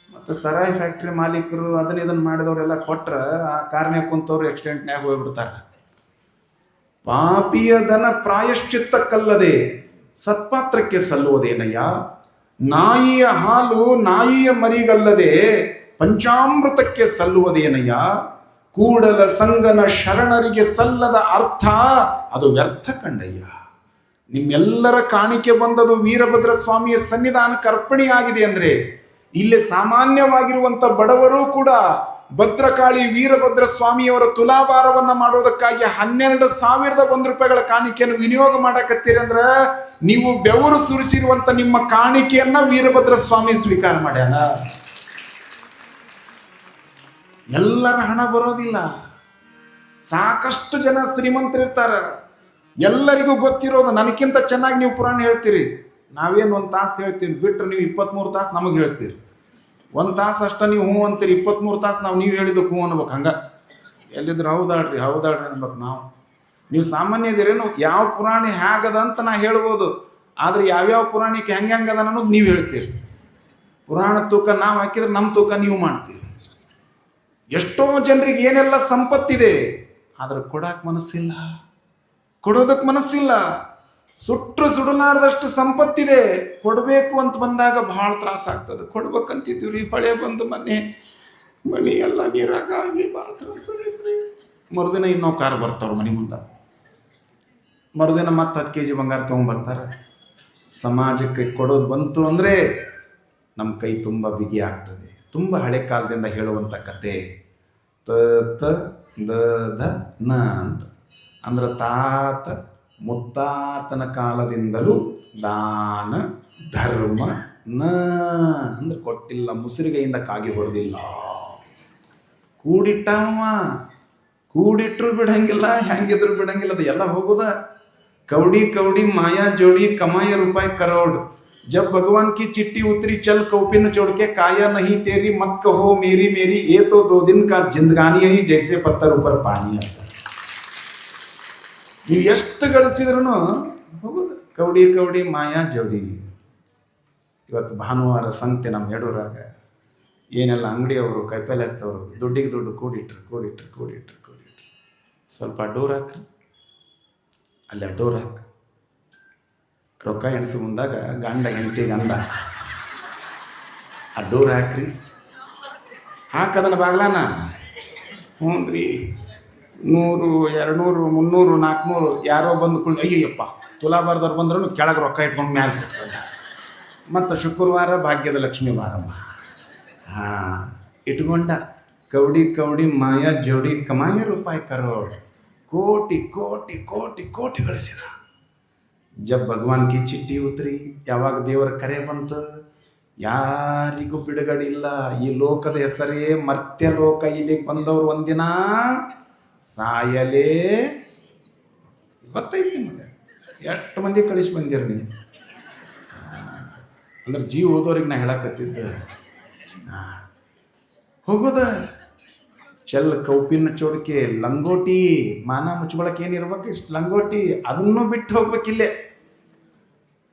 Speaker 1: ಮತ್ತು ಸರಾಯಿ ಫ್ಯಾಕ್ಟ್ರಿ ಮಾಲೀಕರು ಇದನ್ನು ಮಾಡಿದವರೆಲ್ಲ ಕೊಟ್ರೆ ಆ ಕಾರ್ನ್ಯಾಗ ಕುಂತವ್ರು ಆಕ್ಸಿಡೆಂಟ್ನ್ಯಾಗ ಹೋಗ್ಬಿಡ್ತಾರೆ. ಪಾಪಿಯ ದನ ಪ್ರಾಯಶ್ಚಿತ್ತಕ್ಕಲ್ಲದೆ ಸತ್ಪಾತ್ರಕ್ಕೆ ಸಲ್ಲುವುದೇನಯ್ಯ, ನಾಯಿಯ ಹಾಲು ನಾಯಿಯ ಮರಿಗಲ್ಲದೆ ಪಂಚಾಮೃತಕ್ಕೆ ಸಲ್ಲುವುದೇನಯ್ಯ, ಕೂಡಲ ಸಂಗನ ಶರಣರಿಗೆ ಸಲ್ಲದ ಅರ್ಥ ಅದು ವ್ಯರ್ಥ ಕಂಡಯ್ಯ. ನಿಮ್ಮೆಲ್ಲರ ಕಾಣಿಕೆ ಬಂದದು ವೀರಭದ್ರ ಸ್ವಾಮಿಯ ಸನ್ನಿಧಾನಕ್ಕೆ ಅರ್ಪಣೆಯಾಗಿದೆ ಅಂದರೆ ಇಲ್ಲಿ ಸಾಮಾನ್ಯವಾಗಿರುವಂಥ ಬಡವರು ಕೂಡ ಭದ್ರಕಾಳಿ ವೀರಭದ್ರ ಸ್ವಾಮಿಯವರ ತುಲಾಭಾರವನ್ನು ಮಾಡೋದಕ್ಕಾಗಿ 12,001 ರೂಪಾಯಿಗಳ ಕಾಣಿಕೆಯನ್ನು ವಿನಿಯೋಗ ಮಾಡಕತ್ತೀರಿ ಅಂದ್ರೆ ನೀವು ಬೆವರು ಸುರಿಸಿರುವಂಥ ನಿಮ್ಮ ಕಾಣಿಕೆಯನ್ನ ವೀರಭದ್ರ ಸ್ವಾಮಿ ಸ್ವೀಕಾರ ಮಾಡ್ಯಾನ. ಎಲ್ಲರ ಹಣ ಬರೋದಿಲ್ಲ. ಸಾಕಷ್ಟು ಜನ ಶ್ರೀಮಂತರಿರ್ತಾರೆ. ಎಲ್ಲರಿಗೂ ಗೊತ್ತಿರೋದು ನನಗಿಂತ ಚೆನ್ನಾಗಿ ನೀವು ಪುರಾಣ ಹೇಳ್ತೀರಿ. ನಾವೇನು 1 ತಾಸು ಹೇಳ್ತೀವಿ, ಬಿಟ್ಟರೆ ನೀವು 23 ತಾಸು ನಮಗೆ ಹೇಳ್ತೀರಿ. 1 ತಾಸು ಅಷ್ಟ ನೀವು ಹ್ಞೂ ಅಂತೀರಿ, 23 ತಾಸು ನೀವು ಹೇಳಿದ್ದಕ್ಕೆ ಹ್ಞೂ ಅನ್ಬೇಕು. ಹಂಗೆ ಎಲ್ಲಿದ್ರು ಹೌದಾಳ್ರಿ ಅನ್ಬೇಕು ನಾವು. ನೀವು ಸಾಮಾನ್ಯ ಇದೀರೇನು, ಯಾವ ಪುರಾಣ ಹೇಗದ ಅಂತ ನಾ ಹೇಳ್ಬೋದು, ಆದರೆ ಯಾವ್ಯಾವ ಪುರಾಣಕ್ಕೆ ಹೆಂಗದ ಅನ್ನೋದು ನೀವು ಹೇಳ್ತೀರಿ. ಪುರಾಣ ತೂಕ ನಾವು ಹಾಕಿದ್ರೆ ನಮ್ಮ ತೂಕ ನೀವು ಮಾಡ್ತೀರಿ. ಎಷ್ಟೋ ಜನರಿಗೆ ಏನೆಲ್ಲ ಸಂಪತ್ತಿದೆ, ಆದರೆ ಕೊಡೋದಕ್ಕೆ ಮನಸ್ಸಿಲ್ಲ. ಸುಟ್ಟರು ಸುಡಲಾರ್ದಷ್ಟು ಸಂಪತ್ತಿದೆ, ಕೊಡಬೇಕು ಅಂತ ಬಂದಾಗ ಭಾಳ ತ್ರಾಸ ಆಗ್ತದೆ. ಕೊಡ್ಬೇಕಂತಿದ್ದೀವಿ ರೀ, ಹೊಳೆ ಬಂದು ಮನೆ ಎಲ್ಲ ನೀರಾಗಾಗಿ ಭಾಳ ತ್ರಾಸ ಆಗೈತ್ರಿ. ಮರುದಿನ ಇನ್ನೂ ಕಾರ್ ಬರ್ತಾವ್ರು ಮನೆ ಮುಂದೆ, ಮರುದಿನ ಮತ್ತೆ 10 kg ಬಂಗಾರ ತೊಗೊಂಡ್ಬರ್ತಾರೆ. ಸಮಾಜಕ್ಕೆ ಕೊಡೋದು ಬಂತು ಅಂದರೆ ನಮ್ಮ ಕೈ ತುಂಬ ಬಿಗಿ ಆಗ್ತದೆ. ತುಂಬ ಹಳೆ ಕಾಲದಿಂದ ಹೇಳುವಂಥ ಕತೆ ದ ನ ಅಂತ ಅಂದ್ರೆ ತಾತ ಮುತ್ತಾತನ ಕಾಲದಿಂದಲೂ ದಾನ ಧರ್ಮ ನ ಅಂದ್ರೆ ಕೊಟ್ಟಿಲ್ಲ, ಮುಸುರಿಗೆಯಿಂದ ಕಾಗಿ ಹೊಡೆದಿಲ್ಲ. ಕೂಡಿಟ್ರು ಬಿಡಂಗಿಲ್ಲ, ಹೆಂಗಿದ್ರು ಬಿಡಂಗಿಲ್ಲ, ಅದು ಎಲ್ಲ ಹೋಗೋದ. ಕೌಡಿ ಮಾಯಾ ಜೋಡಿ ಕಮಾಯ ರೂಪಾಯಿ ಕರೋಡ್. जब भगवान की चिट्ठी उतरी चल कौपिन जोड़ के काया नहीं तेरी मत कहो मेरी ये तो 2 दिन का जिंदगानी ही जैसे पत्थर ऊपर पानी आता. ನೀವು ಎಷ್ಟು ಗಳಿಸಿದ್ರು ಹೋಗೋದು. ಕೌಡಿ ಮಾಯಾ ಜೋಡಿ. ಇವತ್ತು ಭಾನುವಾರ ಸಂತೆ ನಮ್ಮ ಯಡೂರಾಗ ಏನೆಲ್ಲ ಅಂಗಡಿಯವರು ಕೈಪಲ್ಯಸ್ತವರು ದುಡ್ಡಿಗೆ ದುಡ್ಡು ಕೂಡಿಟ್ರು. ಸ್ವಲ್ಪ ಡೋರ್ ಹಾಕ್ರಿ, ಅಲ್ಲಿ ಡೋರ್ ಹಾಕ. ರೊಕ್ಕ ಎಣಿಸಿ ಮುಂದಾಗ ಗಂಡ ಹೆಂಡತಿಗೆ ಅಂದ, ಆ ಡೋರ್ ಹಾಕ್ರಿ, ಹಾಕದನ್ನ ಬಾಗ್ಲಾನ. ಹ್ಞೂ ರೀ, 100, 200, 300, 400 ಯಾರೋ ಬಂದು ಅಯ್ಯಪ್ಪ ತುಲಾಭಾರದವ್ರು ಬಂದ್ರೂ ಕೆಳಗೆ ರೊಕ್ಕ ಇಟ್ಕೊಂಡು ಮ್ಯಾಲೆ ಕೂತ್ಕೊಂಡ. ಮತ್ತು ಶುಕ್ರವಾರ ಭಾಗ್ಯದ ಲಕ್ಷ್ಮೀ ಬಾರಮ್ಮ ಇಟ್ಕೊಂಡ. कवड़ी कवड़ी माया जोड़ी कमाಯ ರೂಪಾಯಿ ಕರೋಡ್ ಕೋಟಿ ಕೋಟಿ ಕೋಟಿ ಕೋಟಿ ಗಳಿಸಿದ. ಜಬ್ ಭಗವಾನ್ ಕಿ ಚಿಟ್ಟಿ ಉತ್ರಿ, ಯಾವಾಗ ದೇವರ ಕರೆ ಬಂತು, ಯಾರಿಗೂ ಬಿಡುಗಡಿಲ್ಲ. ಈ ಲೋಕದ ಹೆಸರೇ ಮರ್ತ್ಯ ಲೋಕ. ಇಲ್ಲಿಗೆ ಬಂದವರು ಒಂದಿನ ಸಾಯಲೇ. ಗೊತ್ತೈತಿ ನಿಮಗೆ ಎಷ್ಟು ಮಂದಿ ಕಳಿಸಿ ಬಂದಿರ ನೀವು. ಅಂದ್ರೆ ಜೀವ ಹೋದವ್ರಿಗೆ ನಾ ಹೇಳಕತ್ತಿದ್ದೆ. ಹೋಗೋದ ಚಲ್ ಕೌಪಿನ ಚೋಡಿಕೆ ಲಂಗೋಟಿ, ಮಾನ ಮುಚ್ಕೊಳಕ್ಕೆ ಏನಿರ್ಬೇಕು ಇಷ್ಟು ಲಂಗೋಟಿ, ಅದನ್ನು ಬಿಟ್ಟು ಹೋಗ್ಬೇಕಿಲ್ಲೇ.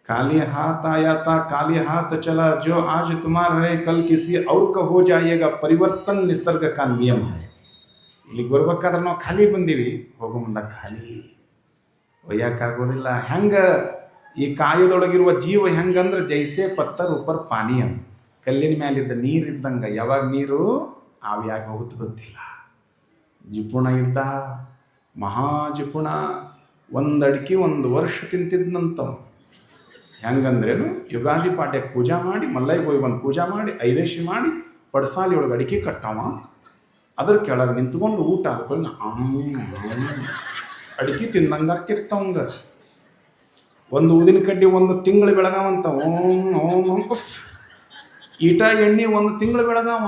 Speaker 1: खाली हाथ आया था खाली हाथ चला, जो आज तुम्हारा है कल किसी और का हो जाएगा, परिवर्तन निसर्ग का नियम है. ಇಲ್ಲಿಗೆ ಬರ್ಬೇಕಾದ್ರೆ ನಾವು ಖಾಲಿ ಬಂದೀವಿ, ಹೋಗೋ ಮುಂದೆ ಖಾಲಿ ಒಯ್ಯಕ್ಕಾಗೋದಿಲ್ಲ. ಹೆಂಗೆ ಈ ಕಾಯದೊಳಗಿರುವ ಜೀವ ಹೆಂಗಂದ್ರೆ ಜೈಸೆ ಪತ್ತರ್ ಉಪರ್ ಪಾನಿ ಅಂತ, ಕಲ್ಲಿನ ಮೇಲಿದ್ದ ನೀರಿದ್ದಂಗೆ. ಯಾವಾಗ ನೀರು ಆವಿಯಾಗಿ ಹೋಗುತ್ತೆ ಗೊತ್ತಿಲ್ಲ. ಜಿಪುಣ ಇದ್ದ, ಮಹಾ ಜಿಪುಣ. ಒಂದು ಅಡಿಕೆ 1 ವರ್ಷ ತಿಂತಿದ್ನಂತ. ಹೆಂಗಂದ್ರೇನು, ಯುಗಾದಿ ಪಾಠ್ಯಕ್ಕೆ ಪೂಜಾ ಮಾಡಿ, ಮಲ್ಲಯ್ಯ ಹೋಗಿ ಬಂದು ಪೂಜಾ ಮಾಡಿ, ಐದೇಶಿ ಮಾಡಿ, ಪಡ್ಸಾಲಿ ಒಳಗೆ ಅಡಿಕೆ ಕಟ್ಟವ, ಅದ್ರ ಕೆಳಗೆ ನಿಂತ್ಕೊಂಡು ಊಟ ಆದ್ಕೊಳ್ಳಿ ಅಡಿಕೆ ತಿಂದಂಗೆ ಆಕಿರ್ತವಂಗ. ಒಂದು ಊದಿನ ಕಡ್ಡಿ 1 ತಿಂಗಳು ಬೆಳಗಾವಂತ. ಓಂ ಓಂ ಈಟ ಎಣ್ಣೆ 1 ತಿಂಗಳು ಬೆಳಗಾವ.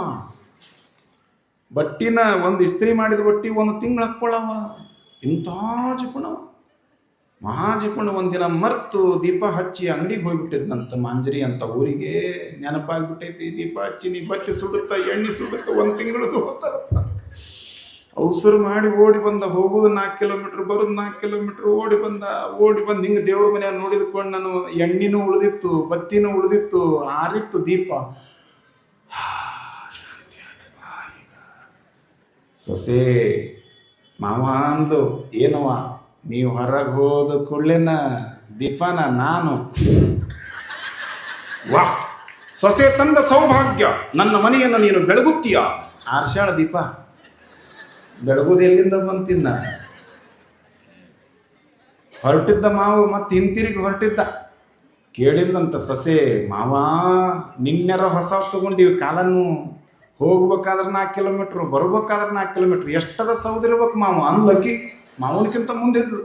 Speaker 1: ಬಟ್ಟಿನ ಒಂದು ಇಸ್ತ್ರಿ ಮಾಡಿದ ಬಟ್ಟಿ 1 ತಿಂಗಳು ಹಾಕ್ಕೊಳ್ಳವ. ಇಂಥ ಜಿಪುಣವ, ಮಹಾಜಿಪುಣ. ಒಂದಿನ ಮರ್ತು ದೀಪ ಹಚ್ಚಿ ಅಂಗಡಿಗೆ ಹೋಗ್ಬಿಟ್ಟಿದ್ನಂತ, ಮಾಂಜರಿ ಅಂತ ಊರಿಗೆ. ನೆನಪಾಗ್ಬಿಟ್ಟೈತಿ, ದೀಪ ಹಚ್ಚಿ ನೀ ಬತ್ತಿ ಸುಡುತ್ತ, ಎಣ್ಣೆ ಸುಡುತ್ತ, 1 ತಿಂಗಳದು ಹೋಗ್ತಾರಪ್ಪ. ಅವಸರು ಮಾಡಿ ಓಡಿ ಬಂದ. ಹೋಗೋದು 4 ಕಿಲೋಮೀಟ್ರ್, ಬರೋದು 4 ಕಿಲೋಮೀಟ್ರ್. ಓಡಿ ಬಂದ ಹಿಂಗೆ ದೇವ್ರ ಮನೆಯಾಗ ನೋಡಿದ್ಕೊಂಡು ನಾನು ಎಣ್ಣಿನೂ ಉಳಿದಿತ್ತು, ಬತ್ತಿನೂ ಉಳಿದಿತ್ತು, ಆರಿತ್ತು ದೀಪ. ಸೊಸೆ ಮಾವ ಅಂದ್ಲು, ಏನವ ನೀವು ಹೊರಗೆ ಹೋದ ಕೂಡಲೇನ ದೀಪನ ನಾನು. ವಾ, ಸೊಸೆ ತಂದ ಸೌಭಾಗ್ಯ, ನನ್ನ ಮನೆಯನ್ನು ನೀನು ಬೆಳಗುತ್ತೀಯ. ಆರ್ಷಾಳ ದೀಪ ಬೆಳಗೋದು ಎಲ್ಲಿಂದ ಬಂತಿನ್ನ. ಹೊರಟಿದ್ದ ಮಾವು ಮತ್ತೆ ಹಿಂತಿರುಗಿ ಹೊರಟಿದ್ದ. ಕೇಳಿಲ್ಲಂತ ಸೊಸೆ, ಮಾವ ನಿನ್ನೆರ ಹೊಸ ತಗೊಂಡಿವಿ, ಕಾಲನ್ನು ಹೋಗ್ಬೇಕಾದ್ರೆ 4 ಕಿಲೋಮೀಟ್ರು, ಬರ್ಬೇಕಾದ್ರೆ 4 ಕಿಲೋಮೀಟ್ರ್, ಎಷ್ಟರ ಸೌದಿರ್ಬೇಕು ಮಾವ ಅಂದ್ಲಕ್ಕಿ. ಮಾವನಕ್ಕಿಂತ ಮುಂದಿದ್ದು.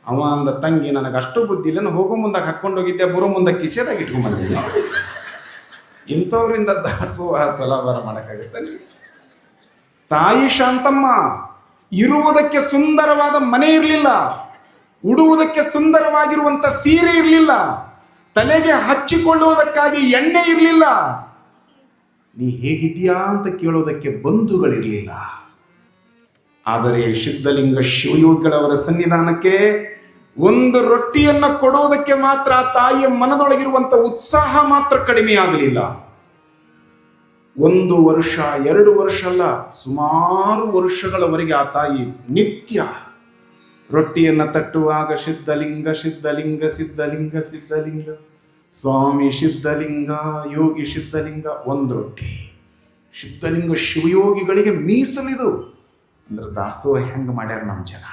Speaker 1: ಅವ ಅಂದ, ತಂಗಿ ನನಗೆ ಅಷ್ಟು ಬುದ್ಧಿ ಇಲ್ಲ, ಹೋಗೋ ಮುಂದಾಗ ಹಾಕ್ಕೊಂಡು ಹೋಗಿದ್ದೆ, ಬರೋ ಮುಂದೆ ಕಿಸೆದಾಗ ಇಟ್ಕೊಂಡ್ಬಂದಿದ್ದೆ. ಇಂಥವ್ರಿಂದ ದಾಸೋಹ ತುಲಾಭಾರ ಮಾಡೋಕ್ಕಾಗುತ್ತೆ? ತಾಯಿ ಶಾಂತಮ್ಮ ಇರುವುದಕ್ಕೆ ಸುಂದರವಾದ ಮನೆ ಇರಲಿಲ್ಲ, ಉಡುವುದಕ್ಕೆ ಸುಂದರವಾಗಿರುವಂಥ ಸೀರೆ ಇರಲಿಲ್ಲ, ತಲೆಗೆ ಹಚ್ಚಿಕೊಳ್ಳುವುದಕ್ಕಾಗಿ ಎಣ್ಣೆ ಇರಲಿಲ್ಲ, ನೀ ಹೇಗಿದೆಯಾ ಅಂತ ಕೇಳೋದಕ್ಕೆ ಬಂಧುಗಳಿರಲಿಲ್ಲ. ಆದರೆ ಸಿದ್ಧಲಿಂಗ ಶಿವಯೋಗಿಗಳವರ ಸನ್ನಿಧಾನಕ್ಕೆ 1 ರೊಟ್ಟಿಯನ್ನು ಕೊಡುವುದಕ್ಕೆ ಮಾತ್ರ ಆ ತಾಯಿಯ ಮನದೊಳಗಿರುವಂಥ ಉತ್ಸಾಹ ಮಾತ್ರ ಕಡಿಮೆಯಾಗಲಿಲ್ಲ. 1 ವರ್ಷ 2 ವರ್ಷ ಅಲ್ಲ, ಸುಮಾರು ವರ್ಷಗಳವರೆಗೆ ಆ ತಾಯಿ ನಿತ್ಯ ರೊಟ್ಟಿಯನ್ನು ತಟ್ಟುವಾಗ ಸಿದ್ಧಲಿಂಗ ಸಿದ್ಧಲಿಂಗ ಸಿದ್ಧಲಿಂಗ ಸಿದ್ಧಲಿಂಗ, ಸ್ವಾಮಿ ಸಿದ್ಧಲಿಂಗ, ಯೋಗಿ ಸಿದ್ಧಲಿಂಗ. 1 ರೊಟ್ಟಿ ಸಿದ್ಧಲಿಂಗ ಶಿವಯೋಗಿಗಳಿಗೆ ಮೀಸಲಿದು. ಅಂದ್ರೆ ದಾಸೋಹ ಹೆಂಗೆ ಮಾಡ್ಯಾರ ನಮ್ಮ ಜನ.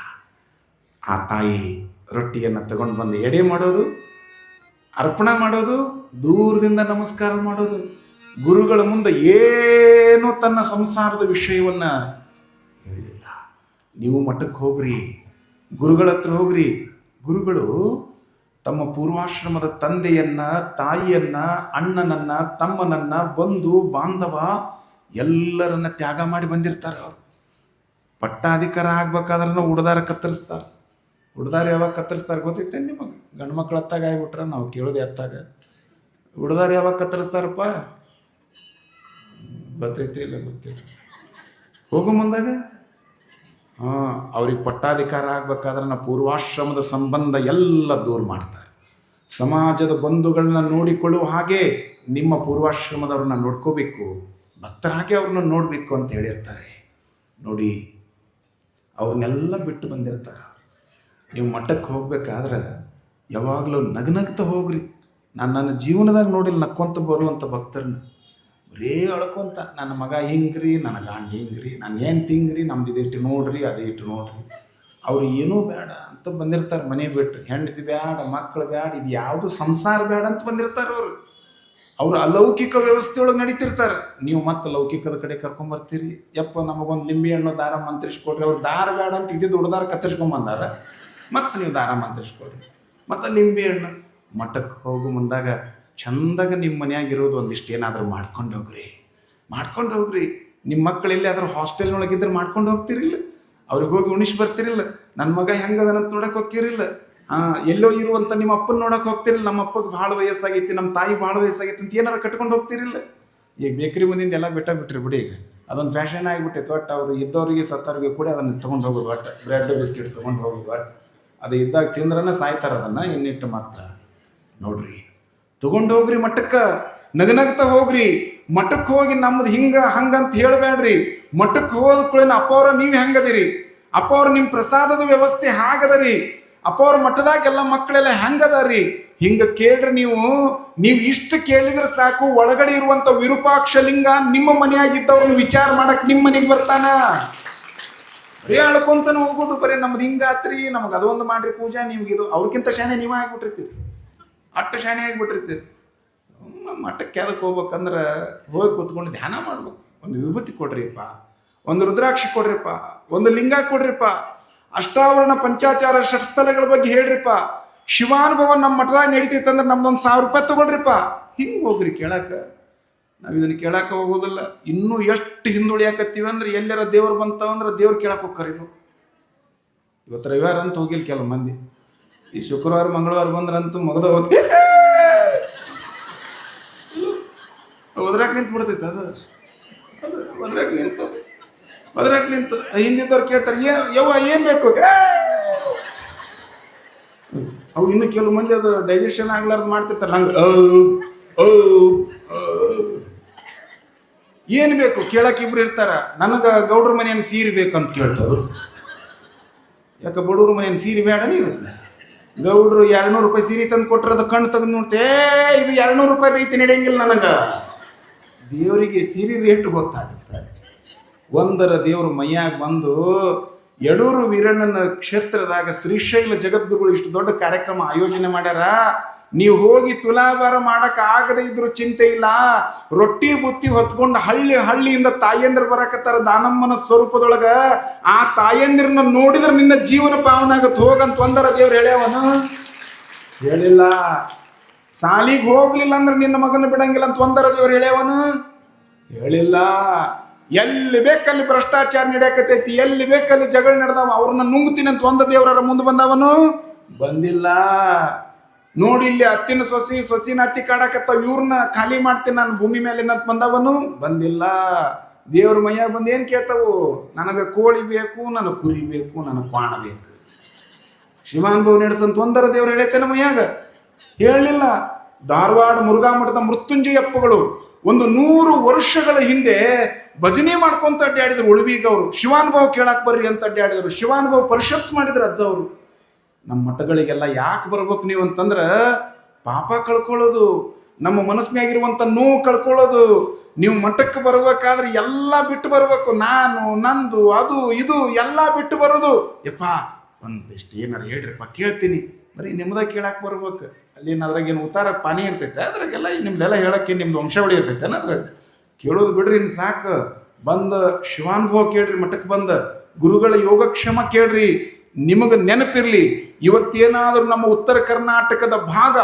Speaker 1: ಆ ತಾಯಿ ರೊಟ್ಟಿಯನ್ನು ತಗೊಂಡು ಬಂದು ಎಡೆ ಮಾಡೋದು, ಅರ್ಪಣೆ ಮಾಡೋದು, ದೂರದಿಂದ ನಮಸ್ಕಾರ ಮಾಡೋದು. ಗುರುಗಳ ಮುಂದೆ ಏನು ತನ್ನ ಸಂಸಾರದ ವಿಷಯವನ್ನು ಹೇಳಿಲ್ಲ. ನೀವು ಮಠಕ್ಕೆ ಹೋಗ್ರಿ, ಗುರುಗಳ ಹತ್ರ ಹೋಗ್ರಿ. ಗುರುಗಳು ತಮ್ಮ ಪೂರ್ವಾಶ್ರಮದ ತಂದೆಯನ್ನ, ತಾಯಿಯನ್ನ, ಅಣ್ಣನನ್ನ, ತಮ್ಮನನ್ನ, ಬಂಧು ಬಾಂಧವ ಎಲ್ಲರನ್ನ ತ್ಯಾಗ ಮಾಡಿ ಬಂದಿರ್ತಾರೆ. ಅವರು ಪಟ್ಟಾಧಿಕಾರ ಆಗ್ಬೇಕಾದ್ರೆ ಉಡ್ದಾರ ಕತ್ತರಿಸ್ತಾರೆ. ಉಡ್ದಾರ ಯಾವಾಗ ಕತ್ತರಿಸ್ತಾರೆ ಗೊತ್ತೈತೆ ನಿಮಗೆ? ಗಂಡು ಮಕ್ಳು ಹತ್ತಾಗ ಆಗ್ಬಿಟ್ರೆ ನಾವು ಕೇಳೋದು ಎತ್ತಾಗ. ಉಡ್ದಾರ ಯಾವಾಗ ಕತ್ತರಿಸ್ತಾರಪ್ಪ ಗೊತ್ತೈತೆ ಇಲ್ಲ ಗೊತ್ತಿಲ್ಲ. ಹೋಗೋ ಮುಂದಾಗ ಅವ್ರಿಗೆ ಪಟ್ಟಾಧಿಕಾರ ಆಗ್ಬೇಕಾದ್ರೆ ನಾವು ಪೂರ್ವಾಶ್ರಮದ ಸಂಬಂಧ ಎಲ್ಲ ದೂರ ಮಾಡ್ತಾರೆ. ಸಮಾಜದ ಬಂಧುಗಳನ್ನ ನೋಡಿಕೊಳ್ಳುವ ಹಾಗೆ ನಿಮ್ಮ ಪೂರ್ವಾಶ್ರಮದವ್ರನ್ನ ನೋಡ್ಕೋಬೇಕು, ಭಕ್ತರಾಗಿ ಅವ್ರನ್ನ ನೋಡಬೇಕು ಅಂತ ಹೇಳಿರ್ತಾರೆ. ನೋಡಿ, ಅವ್ರನ್ನೆಲ್ಲ ಬಿಟ್ಟು ಬಂದಿರ್ತಾರೆ. ನೀವು ಮಠಕ್ಕೆ ಹೋಗ್ಬೇಕಾದ್ರೆ ಯಾವಾಗಲೂ ನಗ್ನಗ್ತಾ ಹೋಗ್ರಿ. ನನ್ನ ಜೀವನದಾಗ ನೋಡಿಲ್ಲ ನಕ್ಕೊಂತ ಬರುವಂಥ ಭಕ್ತರನ್ನ. ಬರೇ ಅಳ್ಕೊಂತ, ನನ್ನ ಮಗ ಹಿಂಗ್ರಿ, ನನ್ನ ಗಂಡ ಹಿಂಗ್ರಿ, ನನ್ನ ಹೆಂಡ್ತಿ ಹಿಂಗ್ರಿ, ನಮ್ದು ಇದಿಟ್ಟು ನೋಡ್ರಿ, ಅದೇ ಇಟ್ಟು ನೋಡ್ರಿ. ಅವ್ರು ಏನೂ ಬೇಡ ಅಂತ ಬಂದಿರ್ತಾರೆ. ಮನೆ ಬಿಟ್ಟು ಹೆಂಡತಿ ಬೇಡ, ಮಕ್ಕಳು ಬೇಡ, ಇದು ಯಾವುದು ಸಂಸಾರ ಬೇಡ ಅಂತ ಬಂದಿರ್ತಾರೆ ಅವರು. ಅವರು ಅಲೌಕಿಕ ವ್ಯವಸ್ಥೆಯೊಳಗೆ ನಡೀತಿರ್ತಾರೆ. ನೀವು ಮತ್ತೆ ಲೌಕಿಕದ ಕಡೆ ಕರ್ಕೊಂಬರ್ತೀರಿ. ಯಪ್ಪ ನಮಗೊಂದು ಲಿಂಬೆ ಹಣ್ಣು ದಾರ ಮಂತ್ರಿಸ್ಕೊಡ್ರಿ. ಅವ್ರು ದಾರ ಬೇಡ ಅಂತ ಇದ್ದಿದ್ದು ದೊಡ್ಡದಾರ ಕತ್ತರಿಸ್ಕೊಂಬಂದಾರ. ಮತ್ತೆ ನೀವು ದಾರ ಮಂತ್ರಿಸ್ಕೊಡ್ರಿ. ಮತ್ತು ಲಿಂಬೆ ಹಣ್ಣು ಮಠಕ್ಕೆ ಹೋಗು ಮುಂದಾಗ ಚಂದಾಗ ನಿಮ್ಮ ಮನ್ಯಾಗಿರೋದು ಒಂದಿಷ್ಟು ಏನಾದರೂ ಮಾಡ್ಕೊಂಡು ಹೋಗ್ರಿ. ನಿಮ್ಮ ಮಕ್ಕಳು ಎಲ್ಲಿ ಆದ್ರೂ ಹಾಸ್ಟೆಲ್ನೊಳಗಿದ್ರೆ ಮಾಡ್ಕೊಂಡು ಹೋಗ್ತಿರಿಲ್ಲ. ಅವ್ರಿಗೆ ಹೋಗಿ ಉಣಿಸಿ ಬರ್ತಿರಿಲ್ಲ. ನನ್ನ ಮಗ ಹೆಂಗದನಂತ ನೋಡಕ್ಕೆ ಹೋಗ್ತಿರಿಲ್ಲ. ಎಲ್ಲೋ ಇರುವಂಥ ನಿಮ್ಮ ಅಪ್ಪನ ನೋಡಕ್ಕೆ ಹೋಗ್ತಿರಿಲ್ಲ. ನಮ್ಮ ಅಪ್ಪಗೆ ಭಾಳ ವಯಸ್ಸಾಗೈತಿ, ನಮ್ಮ ತಾಯಿ ಭಾಳ ವಯಸ್ಸಾಗೈತಿ ಅಂತ ಏನಾರು ಕಟ್ಕೊಂಡು ಹೋಗ್ತಿರಿಲ್ಲ. ಈಗ ಬೇಕ್ರಿ ಮುಂದಿಂದ ಎಲ್ಲ ಬಿಟ್ರಿ ಬಿಡಿ. ಈಗ ಅದೊಂದು ಫ್ಯಾಷನ್ ಆಗಿಬಿಟ್ಟೈತೆ. ಒಟ್ಟು ಅವರು ಇದ್ದವ್ರಿಗೆ ಸತ್ತವ್ರಿಗೆ ಕೂಡ ಅದನ್ನು ತೊಗೊಂಡು ಹೋಗೋದು. ಒಟ್ಟು ಬ್ರೆಡ್ ಬಿಸ್ಕಿಟ್ ತೊಗೊಂಡು ಹೋಗೋದು. ಒಟ್ಟು ಅದು ಇದ್ದಾಗ ತಿಂದ್ರನೇ ಸಾಯ್ತಾರೆ. ಅದನ್ನು ಇನ್ನಿಟ್ಟು ಮತ್ತೆ ನೋಡ್ರಿ, ತೊಗೊಂಡು ಹೋಗ್ರಿ ಮಠಕ್ಕೆ. ನಗನಗ್ತಾ ಹೋಗ್ರಿ. ಮಠಕ್ಕೆ ಹೋಗಿ ನಮ್ಮದು ಹಂಗಂತ ಹೇಳಬೇಡ್ರಿ. ಮಠಕ್ಕೆ ಹೋದ ಕೂಡ ಅಪ್ಪ ಅವ್ರ ನೀವು ಹೆಂಗದಿರಿ, ಅಪ್ಪ ಅವ್ರು ನಿಮ್ಮ ಪ್ರಸಾದದ ವ್ಯವಸ್ಥೆ ಹಾಗದರಿ, ಅಪ್ಪ ಅವ್ರ ಮಠದಾಗೆಲ್ಲ ಮಕ್ಕಳೆಲ್ಲ ಹೆಂಗದಾರಿ, ಹಿಂಗ ಕೇಳ್ರಿ. ನೀವು ಇಷ್ಟು ಕೇಳಿದ್ರೆ ಸಾಕು, ಒಳಗಡೆ ಇರುವಂತ ವಿರೂಪಾಕ್ಷ ಲಿಂಗ ನಿಮ್ಮ ಮನೆಯಾಗಿದ್ದವ್ರನ್ನ ವಿಚಾರ ಮಾಡಕ್ ನಿಮ್ಮ ಮನೆಗೆ ಬರ್ತಾನ. ಬರೀ ಅಳ್ಕೊಂತಾನೆ ಹೋಗೋದು, ಬರೀ ನಮ್ದು ಹಿಂಗಾತ್ರಿ, ನಮಗೆ ಅದೊಂದು ಮಾಡ್ರಿ ಪೂಜಾ, ನಿಮ್ಗಿದು. ಅವ್ರಿಗಿಂತ ಶಾಣೆ ನೀವೇ ಆಗ್ಬಿಟ್ಟಿರ್ತೀರಿ, ಅಷ್ಟು ಶಾಣೆ ಆಗಿಬಿಟ್ಟಿರ್ತೀರಿ. ಮಠಕ್ಕೆ ಅದಕ್ಕೆ ಹೋಗ್ಬೇಕಂದ್ರೆ ಹೋಗಿ ಕೂತ್ಕೊಂಡು ಧ್ಯಾನ ಮಾಡ್ಬೇಕು. ಒಂದು ವಿಭೂತಿ ಕೊಡ್ರಿಪ್ಪ, ಒಂದು ರುದ್ರಾಕ್ಷಿ ಕೊಡ್ರಿಪ್ಪ, ಒಂದು ಲಿಂಗ ಕೊಡ್ರಿಪ್ಪ, ಅಷ್ಟಾವರಣ ಪಂಚಾಚಾರ ಷಟ್ಸ್ಥಳಗಳ ಬಗ್ಗೆ ಹೇಳ್ರಿಪ್ಪ. ಶಿವಾನುಭವ ನಮ್ಮ ಮಠದಾಗ ನಡೀತೈತೆ ಅಂದ್ರೆ ನಮ್ದೊಂದು 1000 ರೂಪಾಯಿ ತಗೊಳ್ರಿಪ್ಪ. ಹಿಂಗೆ ಹೋಗ್ರಿ ಕೇಳಾಕ. ನಾವು ಇದನ್ನು ಕೇಳಾಕ ಹೋಗೋದಿಲ್ಲ. ಇನ್ನೂ ಎಷ್ಟು ಹಿಂದುಳಿಯಾಕತ್ತೀವಿ ಅಂದ್ರೆ ಎಲ್ಲರ ದೇವ್ರು ಬಂತವಂದ್ರೆ ದೇವ್ರು ಕೇಳಕ್ಕೆ ಹೋಗ್ತಾರೆ. ಇವತ್ತು ರವಿವಾರ ಅಂತ ಹೋಗಿಲ್ಲ ಕೆಲವು ಮಂದಿ. ಈ ಶುಕ್ರವಾರ ಮಂಗಳವಾರ ಬಂದ್ರಂತೂ ಮಗದ ಒದ್ರಾಕ್ ನಿಂತು ಬಿಡ್ತೈತೆ. ಅದು ಒದ್ರಾಕ್ ನಿಂತು ಹಿಂದಿದ್ದವ್ರು ಕೇಳ್ತಾರೆ, ಏನು ಬೇಕು. ಅವು ಇನ್ನು ಕೆಲವು ಮಂದಿ ಅದು ಡೈಜೆಷನ್ ಆಗ್ಲಾರ್ದು ಮಾಡ್ತಿರ್ತಾರೆ. ನಂಗೆ ಏನು ಬೇಕು ಕೇಳಕ್ಕೆ ಇಬ್ರು ಇರ್ತಾರ. ನನಗೆ ಗೌಡ್ರ ಮನೆಯನ್ನು ಸೀರೆ ಬೇಕಂತ ಕೇಳ್ತದ್ರು. ಯಾಕೆ ಬಡವ್ರ ಮನೆಯನ್ನು ಸೀರೆ ಬೇಡನೇ ಇದಕ್ಕೆ. ಗೌಡ್ರು 200 ರೂಪಾಯಿ ಸೀರೆ ತಂದು ಕೊಟ್ಟರೆ ಅದು ಕಣ್ಣು ತೆಗೆದು ನೋಡ್ತೇ, ಇದು 200 ರೂಪಾಯಿ ಐತಿ ನಡೆಯಂಗಿಲ್ಲ ನನಗೆ. ದೇವರಿಗೆ ಸೀರೆ ರೇಟ್ ಗೊತ್ತಾಗುತ್ತೆ. ಒಂದರ ದೇವರು ಮೈಯಾಗ ಬಂದು ಯಡೂರು ವೀರಣ್ಣನ ಕ್ಷೇತ್ರದಾಗ ಶ್ರೀಶೈಲ ಜಗದ್ಗುರುಗಳು ಇಷ್ಟು ದೊಡ್ಡ ಕಾರ್ಯಕ್ರಮ ಆಯೋಜನೆ ಮಾಡ್ಯಾರ. ನೀವು ಹೋಗಿ ತುಲಾಭಾರ ಮಾಡಕ್ ಆಗದೆ ಇದ್ರು ಚಿಂತೆ ಇಲ್ಲ. ರೊಟ್ಟಿ ಬುತ್ತಿ ಹೊತ್ಕೊಂಡು ಹಳ್ಳಿಯಿಂದ ತಾಯಂದ್ರ ಬರಕತ್ತಾರ ದಾನಮ್ಮನ ಸ್ವರೂಪದೊಳಗ. ಆ ತಾಯಂದ್ರನ್ನ ನೋಡಿದ್ರೆ ನಿನ್ನ ಜೀವನ ಪಾವನ ಆಗತ್ ಹೋಗಂತ ಒಂದರ ದೇವ್ರು ಹೇಳ್ಯಾವನು ಹೇಳಿಲ್ಲ. ಸಾಲಿಗೆ ಹೋಗ್ಲಿಲ್ಲ ಅಂದ್ರೆ ನಿನ್ನ ಮಗನ ಬಿಡಂಗಿಲ್ಲ ಅಂತ ಒಂದರ ದೇವ್ರು ಹೇಳ್ಯಾವನು ಹೇಳಿಲ್ಲ. ಎಲ್ಲಿ ಬೇಕಲ್ಲಿ ಭ್ರಷ್ಟಾಚಾರ ನಡೆಯಕತೈತಿ, ಎಲ್ಲಿ ಬೇಕಲ್ಲಿ ಜಗಳ ನಡೆದವ, ಅವ್ರನ್ನ ನುಂಗ್ತೀನಿ ಅಂತ ಒಂದ ದೇವರ ಮುಂದೆ ಬಂದವನು ಬಂದಿಲ್ಲ. ನೋಡಿ ಇಲ್ಲಿ ಅತ್ತಿನ ಸೊಸಿನ ಅತ್ತಿ ಕಾಡಕತ್ತಾವ, ಇವ್ರನ್ನ ಖಾಲಿ ಮಾಡ್ತೀನಿ ನಾನು ಭೂಮಿ ಮೇಲಿಂದ ಅಂತ ಬಂದವನು ಬಂದಿಲ್ಲ. ದೇವ್ರ ಮೈಯಾಗ ಬಂದು ಏನು ಕೇಳ್ತಾವು, ನನಗೆ ಕೋಳಿ ಬೇಕು, ನನಗೆ ಕುರಿ ಬೇಕು, ನನಗೆ ಕ್ವಾಣ ಬೇಕು. ಶಿವಾನುಭವ ನಡೆಸಂತ ಒಂದರ ದೇವ್ರು ಹೇಳೈತೇನ ಮೈಯಾಗ ಹೇಳಲಿಲ್ಲ. ಧಾರವಾಡ ಮುರುಘಾ ಮಠದ ಮೃತ್ಯುಂಜಯಪ್ಪಗಳು ಒಂದು 100 ವರ್ಷಗಳ ಹಿಂದೆ ಭಜನೆ ಮಾಡ್ಕೊಂತ ಅಡ್ಡಾಡಿದ್ರು. ಉಳುವಿಗ ಅವರು ಶಿವಾನುಭವ ಕೇಳಾಕ್ ಬರ್ರಿ ಅಂತ ಅಡ್ಡಾಡಿದ್ರು. ಶಿವಾನುಭವ ಪರಿಷತ್ ಮಾಡಿದ್ರು ಅಜ್ಜ ಅವರು. ನಮ್ಮ ಮಠಗಳಿಗೆಲ್ಲ ಯಾಕೆ ಬರ್ಬೇಕು ನೀವು ಅಂತಂದ್ರೆ, ಪಾಪ ಕಳ್ಕೊಳ್ಳೋದು, ನಮ್ಮ ಮನಸ್ಸಿನಾಗಿರುವಂಥ ನೋವು ಕಳ್ಕೊಳ್ಳೋದು. ನೀವು ಮಠಕ್ಕೆ ಬರ್ಬೇಕಾದ್ರೆ ಎಲ್ಲ ಬಿಟ್ಟು ಬರ್ಬೇಕು. ನಾನು ನಂದು ಅದು ಇದು ಎಲ್ಲ ಬಿಟ್ಟು ಬರೋದು. ಯಪ್ಪ ಒಂದಿಷ್ಟು ಏನಾರು ಹೇಳ್ರಿಪ್ಪ ಕೇಳ್ತೀನಿ, ಬರೀ ನಿಮ್ದಾಗ ಕೇಳಾಕ್ ಬರ್ಬೇಕು. ಅಲ್ಲಿ ಅದ್ರಾಗೇನು ಉತ್ತಾರ ಪಾನಿ ಇರ್ತೈತೆ, ಅದ್ರಾಗೆಲ್ಲ ನಿಮ್ದೆಲ್ಲ ಹೇಳಕ್ಕೆ ನಿಮ್ದು ವಂಶಾವಳಿ ಇರ್ತೈತೆ ಅದ್ರಾಗ ಕೇಳೋದು ಬಿಡ್ರಿ. ಇನ್ನು ಸಾಕು. ಬಂದು ಶಿವಾನುಭವ ಕೇಳ್ರಿ, ಮಠಕ್ಕೆ ಬಂದ ಗುರುಗಳ ಯೋಗಕ್ಷೇಮ ಕೇಳ್ರಿ. ನಿಮಗೆ ನೆನಪಿರ್ಲಿ, ಇವತ್ತೇನಾದ್ರೂ ನಮ್ಮ ಉತ್ತರ ಕರ್ನಾಟಕದ ಭಾಗ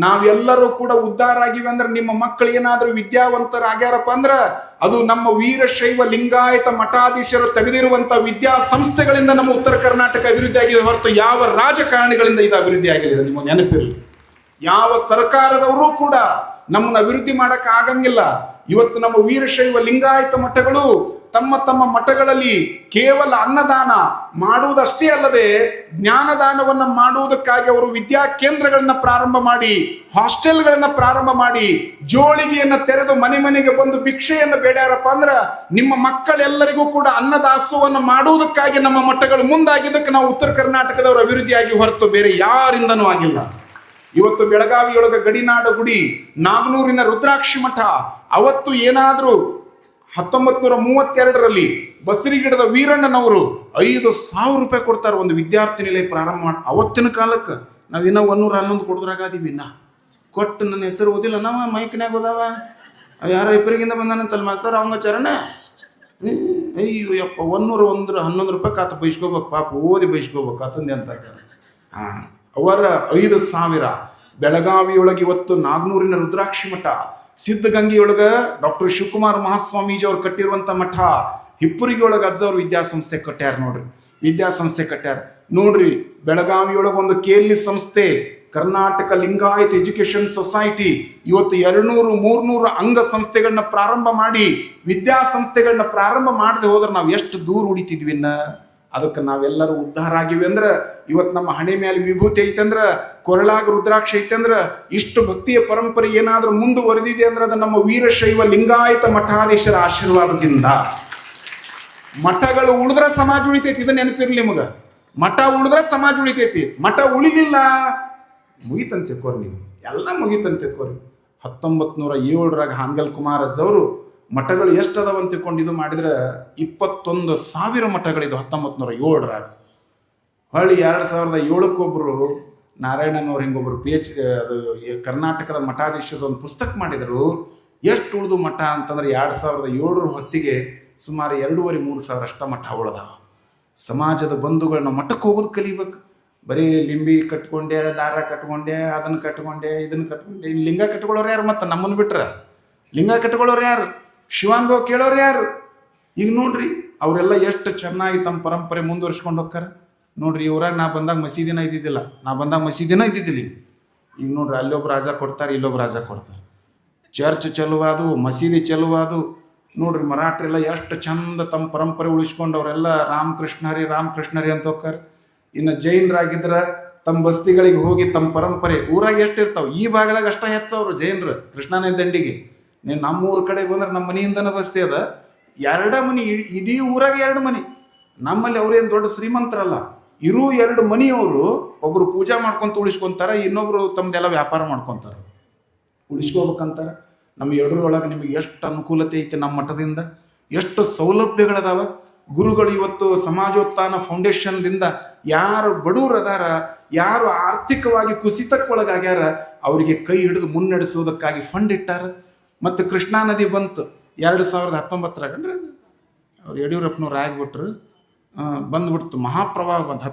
Speaker 1: ನಾವೆಲ್ಲರೂ ಕೂಡ ಉದ್ಧಾರ ಆಗಿವೆ ಅಂದ್ರೆ, ನಿಮ್ಮ ಮಕ್ಕಳು ಏನಾದ್ರೂ ವಿದ್ಯಾವಂತರಾಗ್ಯಾರಪ್ಪ ಅಂದ್ರೆ ಅದು ನಮ್ಮ ವೀರಶೈವ ಲಿಂಗಾಯತ ಮಠಾಧೀಶರು ತೆಗೆದಿರುವಂತ ವಿದ್ಯಾ ಸಂಸ್ಥೆಗಳಿಂದ ನಮ್ಮ ಉತ್ತರ ಕರ್ನಾಟಕ ಅಭಿವೃದ್ಧಿ ಆಗಿದೆ ಹೊರತು ಯಾವ ರಾಜಕಾರಣಿಗಳಿಂದ ಇದು ಅಭಿವೃದ್ಧಿ ಆಗಲಿದೆ. ನಿಮಗೆ ನೆನಪಿರ್ಲಿ, ಯಾವ ಸರ್ಕಾರದವರು ಕೂಡ ನಮ್ಮನ್ನು ಅಭಿವೃದ್ಧಿ ಮಾಡಕ್ ಆಗಂಗಿಲ್ಲ. ಇವತ್ತು ನಮ್ಮ ವೀರಶೈವ ಲಿಂಗಾಯತ ಮಠಗಳು ತಮ್ಮ ಮಠಗಳಲ್ಲಿ ಕೇವಲ ಅನ್ನದಾನ ಮಾಡುವುದಷ್ಟೇ ಅಲ್ಲದೆ ಜ್ಞಾನದಾನವನ್ನು ಮಾಡುವುದಕ್ಕಾಗಿ ಅವರು ವಿದ್ಯಾ ಕೇಂದ್ರಗಳನ್ನ ಪ್ರಾರಂಭ ಮಾಡಿ, ಹಾಸ್ಟೆಲ್ಗಳನ್ನ ಪ್ರಾರಂಭ ಮಾಡಿ, ಜೋಳಿಗೆಯನ್ನು ತೆರೆದು ಮನೆಗೆ ಬಂದು ಭಿಕ್ಷೆಯನ್ನು ಬೇಡ್ಯಾರಪ್ಪ ಅಂದ್ರೆ ನಿಮ್ಮ ಮಕ್ಕಳೆಲ್ಲರಿಗೂ ಕೂಡ ಅನ್ನದಾಸೋಹವನ್ನು ಮಾಡುವುದಕ್ಕಾಗಿ ನಮ್ಮ ಮಠಗಳು ಮುಂದಾಗಿದ್ದಕ್ಕೆ ನಾವು ಉತ್ತರ ಕರ್ನಾಟಕದವರು ಅಭಿವೃದ್ಧಿಯಾಗಿ ಹೊರತು ಬೇರೆ ಯಾರಿಂದನೂ ಆಗಿಲ್ಲ. ಇವತ್ತು ಬೆಳಗಾವಿಯೊಳಗ ಗಡಿನಾಡ ಗುಡಿ, ನಾಗನೂರಿನ ರುದ್ರಾಕ್ಷಿ ಮಠ, ಅವತ್ತು ಏನಾದರೂ 1932ರಲ್ಲಿ ಬಸರಿಗಿಡದ ವೀರಣ್ಣನವರು 5,000 ರೂಪಾಯಿ ಕೊಡ್ತಾರೆ ಒಂದು ವಿದ್ಯಾರ್ಥಿ ನಿಲಯ ಪ್ರಾರಂಭ ಮಾಡಿ. ಅವತ್ತಿನ ಕಾಲಕ್ಕೆ ನಾವಿನ್ನ 111 ಕೊಡೋದ್ರಾಗದೀವಿ. ಕೊಟ್ಟು ನನ್ನ ಹೆಸರು ಓದಿಲ್ಲ ನಾವ ಮೈಕ್ನ್ಯಾಗ ಓದಾವ ಅವು ಯಾರೋ ಇಬ್ಬರಿಗಿಂದ ಬಂದಾನಂತಲ್ಲ ಮಾಸ್ತರ್ ಅವಂಗ ಚರಣ ಅಯ್ಯೋ ಯಪ್ಪ 111 ರೂಪಾಯಿ ಕಾತು ಬೈಸ್ಕೋಬೇಕು ಪಾಪ ಓದಿ ಬೈಸ್ಕೋಬೇಕು ಆತಂದೆ ಅಂತ ಅವರ 5,000 ಬೆಳಗಾವಿಯೊಳಗೆ ಇವತ್ತು ನಾಗ್ನೂರಿನ ರುದ್ರಾಕ್ಷಿ ಮಠ, ಸಿದ್ಧಗಂಗೆಯೊಳಗೆ ಡಾಕ್ಟರ್ ಶಿವಕುಮಾರ ಮಹಾಸ್ವಾಮೀಜಿ ಅವ್ರು ಕಟ್ಟಿರುವಂಥ ಮಠ, ಹಿಪ್ಪುರಿಗೆ ಒಳಗೆ ಅಜ್ಜವ್ರು ವಿದ್ಯಾಸಂಸ್ಥೆ ಕಟ್ಟ್ಯಾರ ನೋಡ್ರಿ, ವಿದ್ಯಾಸಂಸ್ಥೆ ಕಟ್ಟ್ಯಾರ ನೋಡ್ರಿ. ಬೆಳಗಾವಿಯೊಳಗೆ ಒಂದು ಕೇಲಿ ಸಂಸ್ಥೆ, ಕರ್ನಾಟಕ ಲಿಂಗಾಯತ್ ಎಜುಕೇಶನ್ ಸೊಸೈಟಿ, ಇವತ್ತು 200-300 ಅಂಗ ಸಂಸ್ಥೆಗಳನ್ನ ಪ್ರಾರಂಭ ಮಾಡಿ ವಿದ್ಯಾಸಂಸ್ಥೆಗಳನ್ನ ಪ್ರಾರಂಭ ಮಾಡದೆ ಹೋದ್ರೆ ನಾವು ಎಷ್ಟು ದೂರ ಉಳಿತಿದ್ವಿನ್ನ. ಅದಕ್ಕೆ ನಾವೆಲ್ಲರೂ ಉದ್ಧಾರ ಆಗಿವಿ ಅಂದ್ರೆ, ಇವತ್ತು ನಮ್ಮ ಹಣೆ ಮೇಲೆ ವಿಭೂತಿ ಐತಂದ್ರೆ, ಕೊರಳಾಗ ರುದ್ರಾಕ್ಷಿ ಐತಂದ್ರೆ, ಇಷ್ಟು ಭಕ್ತಿಯ ಪರಂಪರೆ ಏನಾದ್ರೂ ಮುಂದುವರೆದಿದೆ ಅಂದ್ರೆ ಅದು ನಮ್ಮ ವೀರಶೈವ ಲಿಂಗಾಯತ ಮಠಾಧೀಶರ ಆಶೀರ್ವಾದದಿಂದ. ಮಠಗಳು ಉಳಿದ್ರೆ ಸಮಾಜ ಉಳಿತೈತಿ, ಇದು ನೆನಪಿರ್ಲಿ ನಿಮಗ. ಮಠ ಉಳಿದ್ರೆ ಸಮಾಜ ಉಳಿತೈತಿ, ಮಠ ಉಳಿಲಿಲ್ಲ ಮುಗಿತಂತೆ ಕೋರಿ, ನೀವು ಎಲ್ಲ ಮುಗಿತಂತೆ ಕೋರಿ. 1907 ಹಾನಗಲ್ ಕುಮಾರ್ ಅಜ್ಜವರು ಮಠಗಳು ಎಷ್ಟು ಅದಾವಂತ ತಿಳ್ಕೊಂಡು ಇದು ಮಾಡಿದ್ರೆ 21,000 ಮಠಗಳಿದು 1907. ಹೊಳ್ಳಿ 2007 ನಾರಾಯಣನವ್ರು ಹಿಂಗೊಬ್ರು PhD ಅದು ಕರ್ನಾಟಕದ ಮಠಾಧೀಶದ ಒಂದು ಪುಸ್ತಕ ಮಾಡಿದರು. ಎಷ್ಟು ಉಳಿದು ಮಠ ಅಂತಂದ್ರೆ 2007 ಹೊತ್ತಿಗೆ ಸುಮಾರು 2,500-3 ಸಾವಿರ ಅಷ್ಟ ಮಠ ಉಳ್ದಾವ. ಸಮಾಜದ ಬಂಧುಗಳನ್ನ ಮಠಕ್ಕೆ ಹೋಗೋದು ಕಲಿಬೇಕು. ಬರೀ ಲಿಂಬಿ ಕಟ್ಕೊಂಡೆ, ದಾರ ಕಟ್ಕೊಂಡೆ, ಅದನ್ನು ಕಟ್ಕೊಂಡೆ, ಇದನ್ನು ಕಟ್ಕೊಂಡೆ. ಲಿಂಗ ಕಟ್ಕೊಳ್ಳೋರು ಯಾರು? ಮತ್ತು ನಮ್ಮನ್ನು ಬಿಟ್ರೆ ಲಿಂಗ ಕಟ್ಕೊಳ್ಳೋರು ಯಾರು? ಶಿವಾನುಭವ ಕೇಳೋರು ಯಾರು? ಈಗ ನೋಡ್ರಿ ಅವರೆಲ್ಲ ಎಷ್ಟು ಚೆನ್ನಾಗಿ ತಮ್ಮ ಪರಂಪರೆ ಮುಂದುವರ್ಸ್ಕೊಂಡು ಹೋಗ್ತಾರೆ ನೋಡ್ರಿ. ಇವರಾಗ ನಾ ಬಂದಾಗ ಮಸೀದಿನ ಇದ್ದಿದ್ದಿಲ್ಲ, ಈಗ ನೋಡ್ರಿ ಅಲ್ಲೊಬ್ಬ ರಾಜ ಕೊಡ್ತಾರೆ, ಇಲ್ಲೊಬ್ಬ ರಾಜ ಕೊಡ್ತಾರೆ. ಚರ್ಚ್ ಚಲುವಾದು, ಮಸೀದಿ ಚಲುವಾದು. ನೋಡ್ರಿ ಮರಾಠರೆಲ್ಲ ಎಷ್ಟು ಚಂದ ತಮ್ಮ ಪರಂಪರೆ ಉಳಿಸ್ಕೊಂಡು ಅವರೆಲ್ಲ ರಾಮಕೃಷ್ಣ ಹರಿ ಅಂತ ಹೋಗ್ತಾರೆ. ಇನ್ನು ಜೈನರಾಗಿದ್ರೆ ತಮ್ಮ ಬಸ್ತಿಗಳಿಗೆ ಹೋಗಿ ತಮ್ಮ ಪರಂಪರೆ ಊರಾಗ ಎಷ್ಟು ಇರ್ತಾವೆ, ಈ ಭಾಗದಾಗ ಅಷ್ಟ ಹೆಚ್ಚವರು ಜೈನರು ಕೃಷ್ಣಾ ನದಿ ದಂಡಿಗೆ. ನೀನು ನಮ್ಮೂರ ಕಡೆ ಬಂದ್ರೆ ನಮ್ಮ ಮನೆಯಿಂದನೇ ಬಸ್ತಿ ಅದ, 2 ಮನೆ, ಇಡೀ ಊರಾಗ 2 ಮನೆ. ನಮ್ಮಲ್ಲಿ ಅವ್ರೇನು ದೊಡ್ಡ ಶ್ರೀಮಂತರಲ್ಲ, ಇರೂ 2 ಮನೆಯವರು ಒಬ್ರು ಪೂಜಾ ಮಾಡ್ಕೊಂತ ಉಳಿಸ್ಕೊಂತಾರೆ, ಇನ್ನೊಬ್ರು ತಮ್ಮದೆಲ್ಲ ವ್ಯಾಪಾರ ಮಾಡ್ಕೊತಾರೆ, ಉಳಿಸ್ಕೋಬೇಕಂತಾರೆ. ನಮ್ಮ ಎಡರೊಳಗೆ ನಿಮಗೆ ಎಷ್ಟು ಅನುಕೂಲತೆ ಐತೆ, ನಮ್ಮ ಮಠದಿಂದ ಎಷ್ಟು ಸೌಲಭ್ಯಗಳದಾವ. ಗುರುಗಳು ಇವತ್ತು ಸಮಾಜೋತ್ಥಾನ ಫೌಂಡೇಶನ್ದಿಂದ ಯಾರು ಬಡವರು ಅದಾರ, ಯಾರು ಆರ್ಥಿಕವಾಗಿ ಕುಸಿತಕ್ಕೊಳಗಾಗ್ಯಾರ, ಅವರಿಗೆ ಕೈ ಹಿಡಿದು ಮುನ್ನಡೆಸೋದಕ್ಕಾಗಿ ಫಂಡ್ ಇಟ್ಟಾರ. ಮತ್ತು ಕೃಷ್ಣಾ ನದಿ ಬಂತು 2019 ಅಂದ್ರೆ ಅವ್ರು ಯಡಿಯೂರಪ್ಪನವ್ರು ಆಗಿಬಿಟ್ರು, ಬಂದ್ಬಿಡ್ತು ಮಹಾಪ್ರವಾಹ ಬಂತು.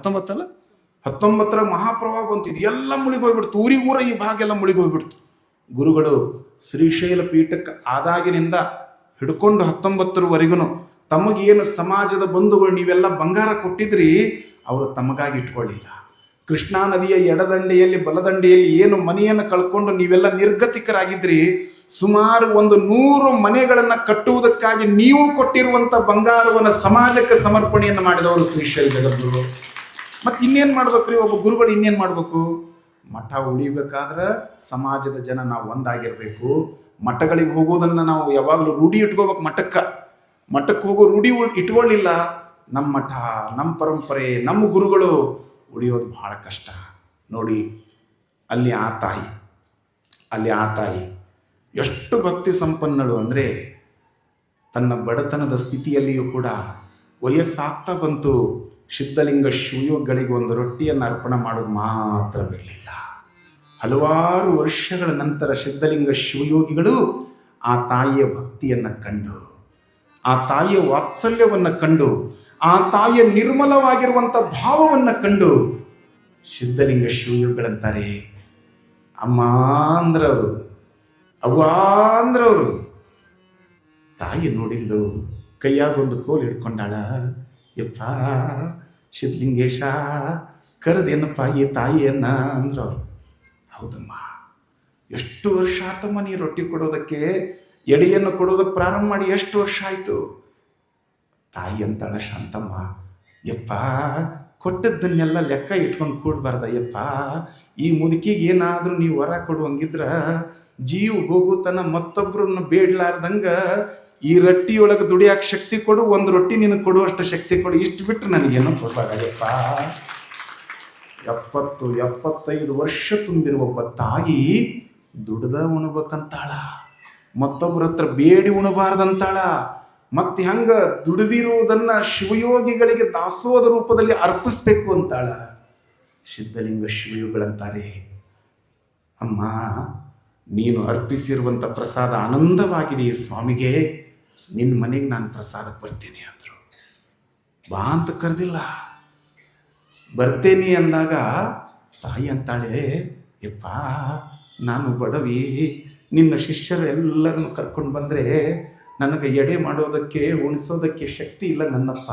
Speaker 1: 19 ಮಹಾಪ್ರವಾಹ ಬಂತು. ಇದು ಎಲ್ಲ ಮುಳುಗೋಗ್ಬಿಡ್ತು, ಊರ ಈ ಭಾಗ ಎಲ್ಲ ಮುಳುಗೋಗ್ಬಿಡ್ತು. ಗುರುಗಳು ಶ್ರೀಶೈಲ ಪೀಠಕ್ಕೆ ಆದಾಗಿನಿಂದ ಹಿಡ್ಕೊಂಡು 19ವರೆಗೂ ತಮಗೇನು ಸಮಾಜದ ಬಂಧುಗಳು ನೀವೆಲ್ಲ ಬಂಗಾರ ಕೊಟ್ಟಿದ್ರಿ, ಅವರು ತಮಗಾಗಿ ಇಟ್ಕೊಳ್ಳಿಲ್ಲ. ಕೃಷ್ಣಾ ನದಿಯ ಎಡದಂಡೆಯಲ್ಲಿ ಬಲದಂಡೆಯಲ್ಲಿ ಏನು ಮನೆಯನ್ನು ಕಳ್ಕೊಂಡು ನೀವೆಲ್ಲ ನಿರ್ಗತಿಕರಾಗಿದ್ರಿ, ಸುಮಾರು 100 ಮನೆಗಳನ್ನು ಕಟ್ಟುವುದಕ್ಕಾಗಿ ನೀವು ಕೊಟ್ಟಿರುವಂಥ ಬಂಗಾರವನ್ನು ಸಮಾಜಕ್ಕೆ ಸಮರ್ಪಣೆಯನ್ನು ಮಾಡಿದವರು ಶ್ರೀಶೈಲ ಜಗದ್ಗುರು. ಮತ್ತು ಇನ್ನೇನು ಮಾಡ್ಬೇಕ್ರಿ ಒಬ್ಬ ಗುರುಗಳು? ಇನ್ನೇನು ಮಾಡಬೇಕು? ಮಠ ಉಳಿಬೇಕಾದ್ರೆ ಸಮಾಜದ ಜನ ನಾವು ಒಂದಾಗಿರಬೇಕು. ಮಠಗಳಿಗೆ ಹೋಗೋದನ್ನು ನಾವು ಯಾವಾಗಲೂ ರೂಢಿ ಇಟ್ಕೋಬೇಕು. ಮಠಕ್ಕೆ ಹೋಗೋ ರೂಢಿ ಇಟ್ಕೊಳ್ಳಿಲ್ಲ, ನಮ್ಮ ಮಠ, ನಮ್ಮ ಪರಂಪರೆ, ನಮ್ಮ ಗುರುಗಳು ಉಳಿಯೋದು ಭಾಳ ಕಷ್ಟ. ನೋಡಿ ಅಲ್ಲಿ ಆ ತಾಯಿ ಎಷ್ಟು ಭಕ್ತಿ ಸಂಪನ್ನಳು ಅಂದರೆ, ತನ್ನ ಬಡತನದ ಸ್ಥಿತಿಯಲ್ಲಿಯೂ ಕೂಡ ವಯಸ್ಸಾಗ್ತಾ ಬಂತು, ಸಿದ್ಧಲಿಂಗ ಶಿವಯೋಗಿಗಳಿಗೆ ಒಂದು ರೊಟ್ಟಿಯನ್ನು ಅರ್ಪಣೆ ಮಾಡೋದು ಮಾತ್ರ ಬಿಡಲಿಲ್ಲ. ಹಲವಾರು ವರ್ಷಗಳ ನಂತರ ಸಿದ್ಧಲಿಂಗ ಶಿವಯೋಗಿಗಳು ಆ ತಾಯಿಯ ಭಕ್ತಿಯನ್ನು ಕಂಡು, ಆ ತಾಯಿಯ ವಾತ್ಸಲ್ಯವನ್ನು ಕಂಡು, ಆ ತಾಯಿಯ ನಿರ್ಮಲವಾಗಿರುವಂಥ ಭಾವವನ್ನು ಕಂಡು ಸಿದ್ಧಲಿಂಗ ಶಿವಯೋಗಿಗಳಂತಾರೆ, ಅಮ್ಮ ಅಂದ್ರವರು, ಅವ್ವ ಅಂದ್ರವರು. ತಾಯಿ ನೋಡಿದ್ದು ಕೈಯಾಗೊಂದು ಕೋಲು ಹಿಡ್ಕೊಂಡಾಳ. ಯಪ್ಪ ಸಿದ್ಧಲಿಂಗೇಶ ಕರೆದೇನಪ್ಪ ಈ ತಾಯಿಯನ್ನ ಅಂದ್ರವ್ರು. ಹೌದಮ್ಮ, ಎಷ್ಟು ವರ್ಷ ಆತಮ್ಮ ನೀ ರೊಟ್ಟಿ ಕೊಡೋದಕ್ಕೆ, ಎಡೆಯನ್ನು ಕೊಡೋದಕ್ಕೆ ಪ್ರಾರಂಭ ಮಾಡಿ ಎಷ್ಟು ವರ್ಷ ಆಯಿತು? ತಾಯಿ ಅಂತಾಳ ಶಾಂತಮ್ಮ, ಯಪ್ಪ ಕೊಟ್ಟದ್ದನ್ನೆಲ್ಲ ಲೆಕ್ಕ ಇಟ್ಕೊಂಡು ಕೂಡಬಾರ್ದ ಯಪ್ಪ. ಈ ಮುದುಕಿಗೆ ಏನಾದರೂ ನೀವು ವರ ಕೊಡುವಂಗಿದ್ರ ಜೀವ ಹೋಗುತ್ತಾನ ಮತ್ತೊಬ್ರನ್ನ ಬೇಡ್ಲಾರ್ದಂಗ ಈ ರೊಟ್ಟಿಯೊಳಗೆ ದುಡಿಯಾಕ ಶಕ್ತಿ ಕೊಡು, ಒಂದು ರೊಟ್ಟಿ ನಿನಗೆ ಕೊಡುವಷ್ಟು ಶಕ್ತಿ ಕೊಡು, ಇಷ್ಟು ಬಿಟ್ಟು ನನಗೇನು ಕೊಡಬಾರಯ್ಯಪ್ಪ. 70-75 ವರ್ಷ ತುಂಬಿರುವ ಒಬ್ಬ ತಾಯಿ ದುಡ್ದ ಉಣಬೇಕಂತಾಳ, ಮತ್ತೊಬ್ಬರ ಹತ್ರ ಬೇಡಿ ಉಣಬಾರ್ದಂತಾಳ. ಮತ್ತೆ ಹಂಗ ದುಡಿದಿರುವುದನ್ನ ಶಿವಯೋಗಿಗಳಿಗೆ ದಾಸೋಹದ ರೂಪದಲ್ಲಿ ಅರ್ಪಿಸ್ಬೇಕು ಅಂತಾಳ. ಸಿದ್ಧಲಿಂಗ ಶಿವಯೋಗಿಗಳಂತಾರೆ, ಅಮ್ಮ ನೀನು ಅರ್ಪಿಸಿರುವಂಥ ಪ್ರಸಾದ ಆನಂದವಾಗಿದೆ ಸ್ವಾಮಿಗೆ, ನಿನ್ನ ಮನೆಗೆ ನಾನು ಪ್ರಸಾದಕ್ಕೆ ಬರ್ತೀನಿ ಅಂದರು. ಬಾ ಅಂತ ಕರೆದಿಲ್ಲ, ಬರ್ತೇನೆ ಅಂದಾಗ ತಾಯಿ ಅಂತಾಳೆ, ಯಪ್ಪ ನಾನು ಬಡವಿ, ನಿನ್ನ ಶಿಷ್ಯರು ಎಲ್ಲರನ್ನು ಕರ್ಕೊಂಡು ಬಂದರೆ ನನಗೆ ಎಡೆ ಮಾಡೋದಕ್ಕೆ ಉಣಿಸೋದಕ್ಕೆ ಶಕ್ತಿ ಇಲ್ಲ ನನ್ನಪ್ಪ,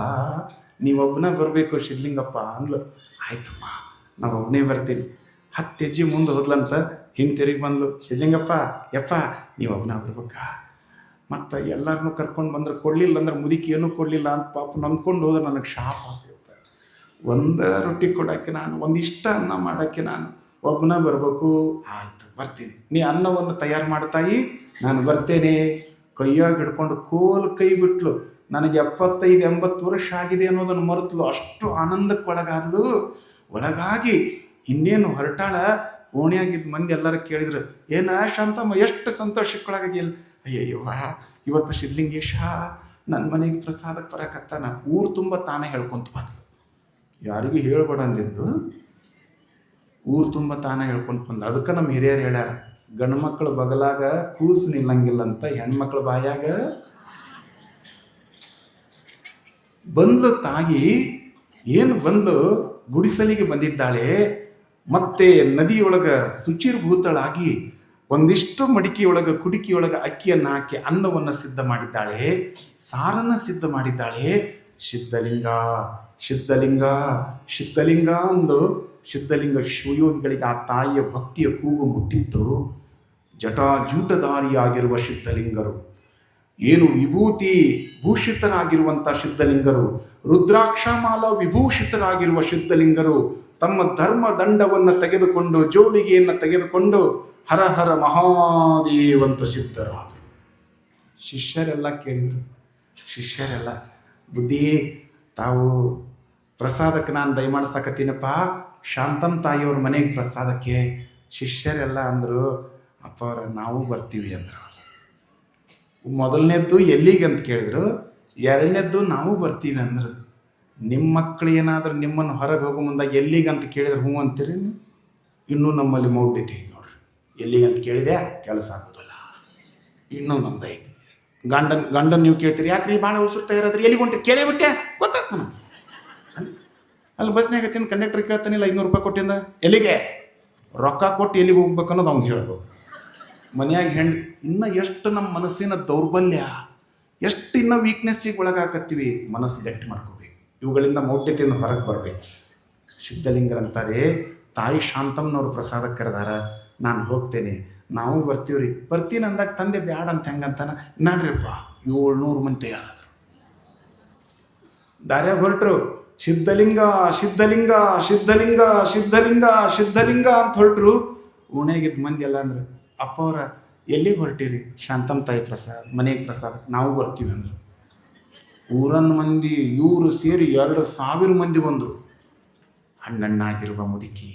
Speaker 1: ನೀವೊಬ್ಬನೇ ಬರಬೇಕು ಶಿದ್ಲಿಂಗಪ್ಪ ಅಂದ್ಲು. ಆಯ್ತಮ್ಮ ನಾವು ಒಬ್ಬನೇ ಬರ್ತೀನಿ. 10 ಹೆಜ್ಜೆ ಮುಂದೆ ಹೋದ್ಲಂತ ಹಿಂಗೆ ತಿರುಗಿ ಬಂದ್ಲು. ಶಿದ್ಲಿಂಗಪ್ಪ ಯಪ್ಪ ನೀವೊಬ್ಬನ ಬರ್ಬೇಕಾ? ಮತ್ತು ಎಲ್ಲರನ್ನೂ ಕರ್ಕೊಂಡು ಬಂದ್ರೆ ಕೊಡಲಿಲ್ಲ ಅಂದ್ರೆ ಮುದುಕಿ ಏನೂ ಕೊಡಲಿಲ್ಲ ಅಂತ ಪಾಪ ನಂಬ್ಕೊಂಡು ಹೋದ್ರೆ ನನಗೆ ಶಾಪ ಆಗ್ಬಿಡುತ್ತೆ. ಒಂದು ರೊಟ್ಟಿ ಕೊಡೋಕ್ಕೆ ನಾನು, ಒಂದಿಷ್ಟ ಅನ್ನ ಮಾಡೋಕ್ಕೆ ನಾನು ಒಬ್ಬನ ಬರಬೇಕು. ಆಯಿತು ಬರ್ತೀನಿ, ನೀ ಅನ್ನವನ್ನು ತಯಾರು ಮಾಡ್ತಾಯಿ, ನಾನು ಬರ್ತೇನೆ. ಕೈಯಾಗಿ ಹಿಡ್ಕೊಂಡು ಕೋಲು ಕೈ ಬಿಟ್ಲು. ನನಗೆ 75-80 ವರ್ಷ ಆಗಿದೆ ಅನ್ನೋದನ್ನು ಮರೆತಲು. ಅಷ್ಟು ಆನಂದಕ್ಕೆ ಒಳಗಾದ್ಲು. ಒಳಗಾಗಿ ಇನ್ನೇನು ಹೊರಟಾಳ. ಓಣಿಯಾಗಿದ್ದ ಮಂದಿ ಎಲ್ಲರೂ ಕೇಳಿದ್ರು, ಏನ ಶಾಂತಮ್ಮ ಎಷ್ಟು ಸಂತೋಷಕ್ಕೊಳಗಾಗಿಲ್ಲ? ಅಯ್ಯಯ್ಯವ್ವ ಇವತ್ತು ಸಿದ್ಧಲಿಂಗೇಶ ನನ್ನ ಮನೆಗೆ ಪ್ರಸಾದಕ್ಕೆ ಬರಕತ್ತಾನ. ಊರು ತುಂಬ ತಾನೇ ಹೇಳ್ಕೊಂತ ಬಂದ್ಲು. ಯಾರಿಗೂ ಹೇಳ್ಬೇಡ ಅಂದಿದ್ದು, ಊರು ತುಂಬ ತಾನೇ ಹೇಳ್ಕೊಂತ ಬಂದ. ಅದಕ್ಕೆ ನಮ್ಮ ಹಿರಿಯರು ಹೇಳ್ಯಾರ, ಗಂಡು ಮಕ್ಕಳು ಬಗಲಾಗ ಕೂಸು ನಿಲ್ಲಂಗಿಲ್ಲ ಅಂತ, ಹೆಣ್ಮಕ್ಳ ಬಾಯಾಗ ಬಂದ್ಲು. ತಾಯಿ ಏನು ಬಂದು ಗುಡಿಸಲಿಗೆ ಬಂದಿದ್ದಾಳೆ. ಮತ್ತೆ ನದಿಯೊಳಗೆ ಶುಚಿರ್ಭೂತಳಾಗಿ ಒಂದಿಷ್ಟು ಮಡಿಕೆಯೊಳಗೆ ಕುಡಿಕೆಯೊಳಗೆ ಅಕ್ಕಿಯನ್ನು ಹಾಕಿ ಅನ್ನವನ್ನು ಸಿದ್ಧ ಮಾಡಿದ್ದಾಳೆ, ಸಾರನ್ನು ಸಿದ್ಧ ಮಾಡಿದ್ದಾಳೆ. ಸಿದ್ಧಲಿಂಗ ಸಿದ್ಧಲಿಂಗ ಸಿದ್ಧಲಿಂಗ ಅಂದು ಸಿದ್ಧಲಿಂಗ ಶಿವಯೋಗಿಗಳಿಗೆ ಆ ತಾಯಿಯ ಭಕ್ತಿಯ ಕೂಗು ಮುಟ್ಟಿದ್ದು. ಜಟಾಜೂಟಧಾರಿಯಾಗಿರುವ ಸಿದ್ಧಲಿಂಗರು, ಏನು ವಿಭೂತಿ ಭೂಷಿತರಾಗಿರುವಂಥ ಸಿದ್ಧಲಿಂಗರು, ರುದ್ರಾಕ್ಷಮಾಲ ವಿಭೂಷಿತರಾಗಿರುವ ಸಿದ್ಧಲಿಂಗರು ತಮ್ಮ ಧರ್ಮ ದಂಡವನ್ನು ತೆಗೆದುಕೊಂಡು, ಜೋಳಿಗೆಯನ್ನು ತೆಗೆದುಕೊಂಡು ಹರ ಹರ ಮಹಾದೇವಂತ ಸಿದ್ಧರಾದರು. ಶಿಷ್ಯರೆಲ್ಲ ಕೇಳಿದರು. ಶಿಷ್ಯರೆಲ್ಲ ಬುದ್ಧಿ ತಾವು ಪ್ರಸಾದಕ್ಕೆ ನಾನು ದಯಮಾಡ್ಸಕತ್ತೀನಪ್ಪ, ಶಾಂತಮ್ ತಾಯಿಯವ್ರ ಮನೆಗೆ ಪ್ರಸಾದಕ್ಕೆ. ಶಿಷ್ಯರೆಲ್ಲ ಅಂದರು, ಅಪ್ಪ ಅವ್ರ ನಾವು ಬರ್ತೀವಿ ಅಂದರು. ಮೊದಲನೇದ್ದು ಎಲ್ಲಿಗೆ ಅಂತ ಕೇಳಿದ್ರು, ಎರಡನೇದ್ದು ನಾವು ಬರ್ತೀವಿ ಅಂದರು. ನಿಮ್ಮ ಮಕ್ಕಳು ಏನಾದರೂ ನಿಮ್ಮನ್ನು ಹೊರಗೆ ಹೋಗೋ ಮುಂದೆ ಎಲ್ಲಿಗೆ ಅಂತ ಕೇಳಿದ್ರೆ ಹ್ಞೂ ಅಂತೀರಿ. ಇನ್ನೂ ನಮ್ಮಲ್ಲಿ ಮೌಢ್ಯತೆ ಐತೆ ನೋಡ್ರಿ. ಎಲ್ಲಿಗೆ ಅಂತ ಕೇಳಿದೆ ಕೆಲಸ ಆಗೋದಿಲ್ಲ. ಇನ್ನೂ ನಮ್ದೈತಿ. ಗಂಡನ್ ನೀವು ಕೇಳ್ತೀರಿ, ಯಾಕ್ರಿ ಭಾಳ ಉಸಿರು ತಯಾರಾದ್ರಿ, ಎಲ್ಲಿಗೆ ಹೊಂಟ್ರಿ ಕೇಳೇ ಬಿಟ್ಟೆ ಗೊತ್ತಾಗ್ತಾನ. ಅಲ್ಲಿ ಬಸ್ನಾಗ ತಿಂದು ಕಂಡಕ್ಟರ್ ಕೇಳ್ತಾನಿಲ್ಲ, 500 ರೂಪಾಯಿ ಕೊಟ್ಟಿಂದ ಎಲ್ಲಿಗೆ ರೊಕ್ಕ ಕೊಟ್ಟು ಎಲ್ಲಿಗೆ ಹೋಗ್ಬೇಕು ಅನ್ನೋದು ಅವ್ನಿಗೆ ಹೇಳ್ಬೇಕು. ಮನೆಯಾಗ ಹೆಂಡತಿ ಇನ್ನೂ ಎಷ್ಟು ನಮ್ಮ ಮನಸ್ಸಿನ ದೌರ್ಬಲ್ಯ, ಎಷ್ಟು ಇನ್ನೂ ವೀಕ್ನೆಸ್ಸಿಗೆ ಒಳಗಾಕತ್ತೀವಿ. ಮನಸ್ಸು ಗಟ್ಟಿ ಮಾಡ್ಕೋಬೇಕು. ಇವುಗಳಿಂದ ಮೌಢ್ಯತೆಯಿಂದ ಹೊರಗೆ ಬರಬೇಕು. ಸಿದ್ಧಲಿಂಗರಂತಾರೆ, ತಾಯಿ ಶಾಂತಮ್ಮನವ್ರು ಪ್ರಸಾದಕ್ಕೆ ಕರೆದಾರ, ನಾನು ಹೋಗ್ತೇನೆ, ನಾವು ಬರ್ತೀವ್ರಿ. ಬರ್ತೀನಿ ಅಂದಾಗ ತಂದೆ ಬ್ಯಾಡ ಅಂತ ಹೆಂಗಂತಾನ, ನಾಡ್ರಿಪ್ಪ 700 ಮಂದಿ ತಯಾರಾದರು. ದಾರ್ಯಾಗ ಹೊರಟರು. ಸಿದ್ಧಲಿಂಗ ಸಿದ್ಧಲಿಂಗ ಸಿದ್ಧಲಿಂಗ ಸಿದ್ಧಲಿಂಗ ಸಿದ್ಧಲಿಂಗ ಅಂತ ಹೊರಟರು. ಓಣ್ಯಾಗಿದ್ದ ಮಂದಿ ಎಲ್ಲ ಅಂದ್ರೆ, ಅಪ್ಪ ಅವ್ರ ಎಲ್ಲಿಗೆ ಹೊರಟಿರಿ? ಶಾಂತಮ್ಮ ತಾಯಿ ಪ್ರಸಾದ ಮನೆಗೆ ಪ್ರಸಾದಕ್ಕೆ ನಾವು ಬರ್ತೀವಿ ಅಂದರು. ಊರನ್ನ ಮಂದಿ ಇವರು ಸೇರಿ 2000 ಮಂದಿ ಬಂದರು. ಹಣ್ಣಣ್ಣಾಗಿರುವ ಮುದುಕಿ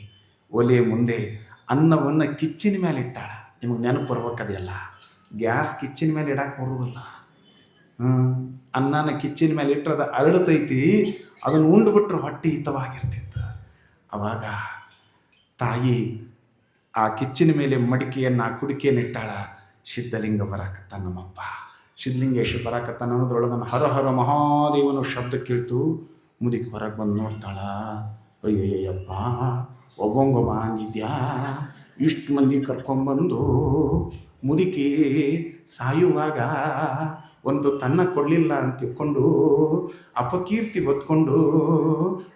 Speaker 1: ಒಲೆ ಮುಂದೆ ಅನ್ನವನ್ನು ಕಿಚ್ಚಿನ ಮೇಲೆ ಇಟ್ಟಾಳ. ನಿಮಗೆ ನೆನಪು ಬರ್ಬೇಕದೆಲ್ಲ. ಗ್ಯಾಸ್ ಕಿಚ್ಚಿನ ಮೇಲೆ ಇಡಕ್ಕೆ ಬರೋದಿಲ್ಲ. ಅನ್ನನ ಕಿಚ್ಚಿನ ಮೇಲೆ ಇಟ್ಟರೆ ಅದು ಅರಳತೈತಿ. ಅದನ್ನು ಉಂಡುಬಿಟ್ರೆ ಹೊಟ್ಟೆ ಹಿತವಾಗಿರ್ತಿತ್ತು. ಅವಾಗ ತಾಯಿ ಆ ಕಿಚ್ಚಿನ ಮೇಲೆ ಮಡಿಕೆಯನ್ನು ಕುಡಿಕೆಯನ್ನು ಇಟ್ಟಾಳ. ಸಿದ್ಧಲಿಂಗ ಬರಾಕತ್ತ, ನಮ್ಮಪ್ಪ ಸಿದ್ಧಲಿಂಗೇಶ ಬರಾಕತ್ತಾನ ಅನ್ನೋದ್ರೊಳಗೆ ಹರ ಹರ ಮಹಾದೇವನ ಶಬ್ದ ಕೇಳ್ತು. ಮುದುಕಿ ಹೊರಗೆ ಬಂದು ನೋಡ್ತಾಳ. ಅಯ್ಯಯ್ಯಪ್ಪ ಒಬ್ಬೊಂಗೊಬ್ಬ ಅಂದಿದ್ಯಾ, ಇಷ್ಟು ಮಂದಿ ಕರ್ಕೊಂಬಂದು ಮುದುಕಿ ಸಾಯುವಾಗ ಒಂದು ತನ್ನ ಕೊಡಲಿಲ್ಲ ಅಂತ ತಿಳ್ಕೊಂಡು ಅಪಕೀರ್ತಿ ಹೊತ್ಕೊಂಡು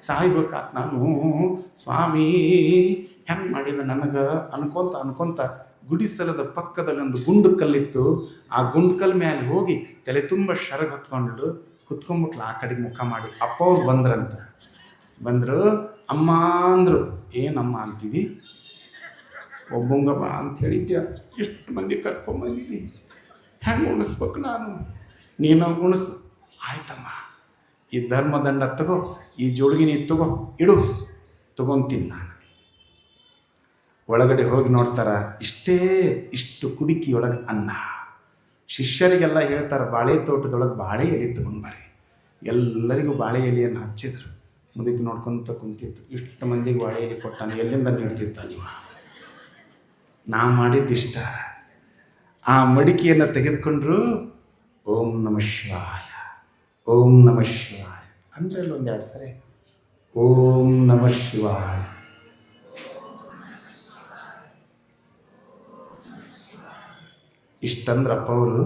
Speaker 1: ಸಾಯ್ಬೇಕಾತ್ ನಾನು. ಸ್ವಾಮಿ ಹೆಂಗೆ ಮಾಡಿದ ನನಗೆ ಅನ್ಕೊಂತ ಗುಡಿಸಲದ ಪಕ್ಕದಲ್ಲಿ ಒಂದು ಗುಂಡು ಕಲ್ಲಿತ್ತು. ಆ ಗುಂಡು ಕಲ್ ಮೇಲೆ ಹೋಗಿ ತಲೆ ತುಂಬ ಶರಗ್ ಹೊತ್ಕೊಂಡು ಕುತ್ಕೊಂಡ್ಬಿಟ್ಲ. ಆ ಕಡೆಗೆ ಮುಖ ಮಾಡಿ ಅಪ್ಪ ಅವ್ರು ಬಂದರು. ಅಮ್ಮ ಅಂದರು. ಏನಮ್ಮ ಅಂತೀವಿ? ಒಬ್ಬಂಗಬ್ಬ ಅಂತ ಹೇಳಿದ್ಯಾ, ಎಷ್ಟು ಮಂದಿ ಕರ್ಕೊಂಬಂದಿದ್ದಿ, ಹೆಂಗೆ ಉಣಿಸ್ಬೇಕು ನಾನು? ನೀನು ಉಣಿಸು. ಆಯ್ತಮ್ಮ, ಈ ಧರ್ಮದಂಡ ತಗೋ, ಈ ಜೋಳಿಗೆ ನೀ ತಗೋ, ಇಡು, ತಗೊಂತೀನಿ ನಾನು. ಒಳಗಡೆ ಹೋಗಿ ನೋಡ್ತಾರ, ಇಷ್ಟು ಕುಡಿಕೆಯೊಳಗೆ ಅನ್ನ. ಶಿಷ್ಯರಿಗೆಲ್ಲ ಹೇಳ್ತಾರೆ, ಬಾಳೆ ತೋಟದೊಳಗೆ ಬಾಳೆ ಎಲೆ ತಗೊಂಡು ಬರ್ರಿ. ಎಲ್ಲರಿಗೂ ಬಾಳೆ ಎಲೆಯನ್ನು ಹಚ್ಚಿದ್ರು. ಮುದುಕಿ ನೋಡ್ಕೊತ ಕುಂತಿತ್ತು. ಇಷ್ಟು ಮಂದಿಗೆ ಬಾಳೆ ಎಲೆ ಕೊಟ್ಟಾನೆ, ಎಲ್ಲಿಂದ ನೀಡ್ತಿದ್ದ ನೀವು? ನಾ ಮಾಡಿದ್ದಿಷ್ಟ ಆ ಮಡಿಕೆಯನ್ನು ತೆಗೆದುಕೊಂಡ್ರು. ಓಂ ನಮಃ ಶಿವಾಯ, ಓಂ ನಮಃ ಶಿವಾಯ ಅಂದ್ರಲ್ಲ ಒಂದೆರಡು ಸರಿ. ಓಂ ನಮಃ ಶಿವಾಯ. ಇಷ್ಟಂದ್ರಪ್ಪ ಅವರು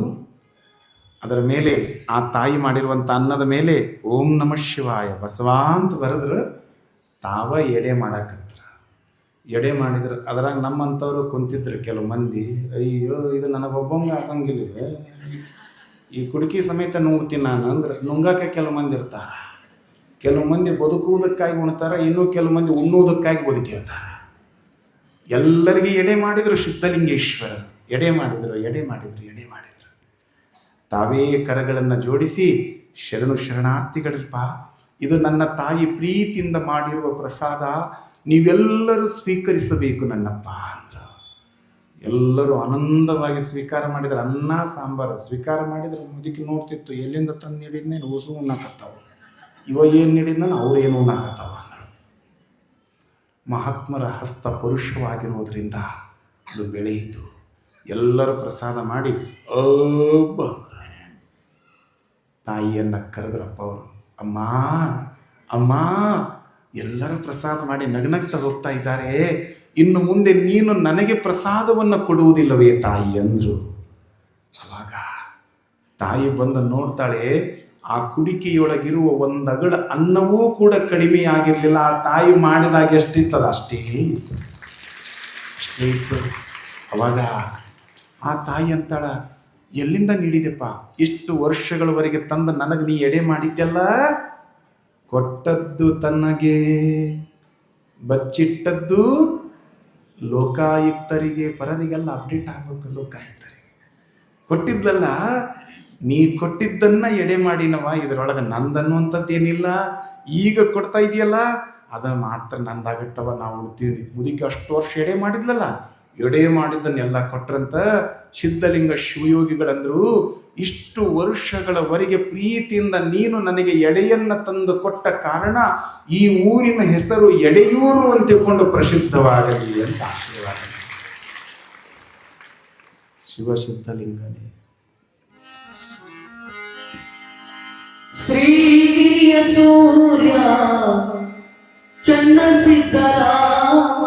Speaker 1: ಅದರ ಮೇಲೆ, ಆ ತಾಯಿ ಮಾಡಿರುವಂಥ ಅನ್ನದ ಮೇಲೆ ಓಂ ನಮಃ ಶಿವಾಯ ಬಸವ ಅಂತ ಬರೆದ್ರು. ತಾವ ಎಡೆ ಮಾಡಾಕತ್ರ. ಎಡೆ ಮಾಡಿದ್ರು. ಅದ್ರಾಗ ನಮ್ಮಂಥವ್ರು ಕುಂತಿದ್ರು ಕೆಲವು ಮಂದಿ. ಅಯ್ಯೋ ಇದು ನನಗೊಬ್ಬಂಗೆ ಆಗಂಗಿಲ್ಲ, ಈ ಕುಡುಕಿ ಸಮೇತ ನುಂಗ್ತೀನಿ ನಾನು ಅಂದ್ರೆ ನುಂಗಾಕ ಕೆಲವು ಮಂದಿ ಇರ್ತಾರೆ. ಕೆಲವು ಮಂದಿ ಬದುಕುವುದಕ್ಕಾಗಿ ಉಣ್ತಾರೆ, ಇನ್ನೂ ಕೆಲವು ಮಂದಿ ಉಣ್ಣುವುದಕ್ಕಾಗಿ ಬದುಕಿರ್ತಾರೆ. ಎಲ್ಲರಿಗೂ ಎಡೆ ಮಾಡಿದರು ಸಿದ್ಧಲಿಂಗೇಶ್ವರರು. ಎಡೆ ಮಾಡಿದರು, ಎಡೆ ಮಾಡಿದರು, ಎಡೆ ಮಾಡಿದರು. ತಾವೇ ಕರಗಳನ್ನು ಜೋಡಿಸಿ ಶರಣು ಶರಣಾರ್ಥಿಗಳಪ್ಪ, ಇದು ನನ್ನ ತಾಯಿ ಪ್ರೀತಿಯಿಂದ ಮಾಡಿರುವ ಪ್ರಸಾದ, ನೀವೆಲ್ಲರೂ ಸ್ವೀಕರಿಸಬೇಕು ನನ್ನಪ್ಪ ಅಂದರು. ಎಲ್ಲರೂ ಆನಂದವಾಗಿ ಸ್ವೀಕಾರ ಮಾಡಿದ್ರು. ಅನ್ನ ಸಾಂಬಾರು ಸ್ವೀಕಾರ ಮಾಡಿದ್ರು. ಮುದುಕಿ ನೋಡ್ತಿತ್ತು, ಎಲ್ಲಿಂದ ತಂದು ನೀಡಿದ್ನೇನು ಹೊಸು ಉಣ್ಣಾಕತ್ತಾವ, ಇವ ಏನು ನೀಡಿದ್ನ ಅವ್ರು ಏನು ಉಣ್ಣಾಕತ್ತಾವ ಅಂದರು. ಮಹಾತ್ಮರ ಹಸ್ತ ಪರುಷವಾಗಿರುವುದರಿಂದ ಅದು ಬೆಳೆಯಿತು. ಎಲ್ಲರೂ ಪ್ರಸಾದ ಮಾಡಿ ತಾಯಿಯನ್ನು ಕರೆದ್ರಪ್ಪ ಅವರು. ಅಮ್ಮ ಅಮ್ಮ, ಎಲ್ಲರೂ ಪ್ರಸಾದ ಮಾಡಿ ನಗನಗ್ತಾ ಹೋಗ್ತಾ ಇದ್ದಾರೆ. ಇನ್ನು ಮುಂದೆ ನೀನು ನನಗೆ ಪ್ರಸಾದವನ್ನು ಕೊಡುವುದಿಲ್ಲವೇ ತಾಯಿ ಅಂದರು. ಅವಾಗ ತಾಯಿ ಬಂದು ನೋಡ್ತಾಳೆ, ಆ ಕುಡಿಕೆಯೊಳಗಿರುವ ಒಂದಗಳ ಅನ್ನವೂ ಕೂಡ ಕಡಿಮೆಯಾಗಿರಲಿಲ್ಲ. ಆ ತಾಯಿ ಮಾಡಿದಾಗ ಎಷ್ಟಿತ್ತದ ಅಷ್ಟೇ ಇತ್ತು, ಅಷ್ಟೇ ಇತ್ತು. ಅವಾಗ ಆ ತಾಯಿ ಅಂತಾಳ, ಎಲ್ಲಿಂದ ನೀಡಿದೆಪ್ಪ, ಇಷ್ಟು ವರ್ಷಗಳವರೆಗೆ ತಂದು ನನಗೆ ನೀ ಎಡೆ ಮಾಡಿದ್ದೆಲ್ಲ, ಕೊಟ್ಟದ್ದು ತನಗೆ, ಬಚ್ಚಿಟ್ಟದ್ದು ಲೋಕಾಯುಕ್ತರಿಗೆ, ಪರರಿಗೆಲ್ಲ ಅಪ್ಡೇಟ್ ಆಗಬೇಕು. ಲೋಕಾಯುಕ್ತರಿಗೆ ಕೊಟ್ಟಿದ್ಲಲ್ಲ, ನೀ ಕೊಟ್ಟಿದ್ದನ್ನು ಎಡೆ ಮಾಡಿನವ, ಇದರೊಳಗೆ ನಂದನ್ನುವಂಥದ್ದು ಏನಿಲ್ಲ. ಈಗ ಕೊಡ್ತಾ ಇದೆಯಲ್ಲ ಅದು ಮಾತ್ರ ನಂದಾಗತ್ತವ, ನಾವು ಉಣ್ತೀವಿ. ಮುದುಕಿ ಅಷ್ಟು ವರ್ಷ ಎಡೆ ಮಾಡಿದ್ಲಲ್ಲ, ಎಡೆ ಮಾಡಿದ್ದನ್ನೆಲ್ಲ ಕೊಟ್ರಂತ. ಸಿದ್ಧಲಿಂಗ ಶಿವಯೋಗಿಗಳಂದ್ರು, ಇಷ್ಟು ವರ್ಷಗಳವರೆಗೆ ಪ್ರೀತಿಯಿಂದ ನೀನು ನನಗೆ ಎಡೆಯನ್ನು ತಂದು ಕೊಟ್ಟ ಕಾರಣ ಈ ಊರಿನ ಹೆಸರು ಎಡೆಯೂರು ಅಂತ ತಿಳ್ಕೊಂಡು ಪ್ರಸಿದ್ಧವಾಗಲಿ ಅಂತ ಆಶೀರ್ವಾದ. ಶಿವಸಿದ್ಧಲಿಂಗನೇ.
Speaker 2: ಶ್ರೀಗಿರಿಯ ಸೂರ್ಯ ಚನ್ನ ಸಿದ್ದರಾಮ,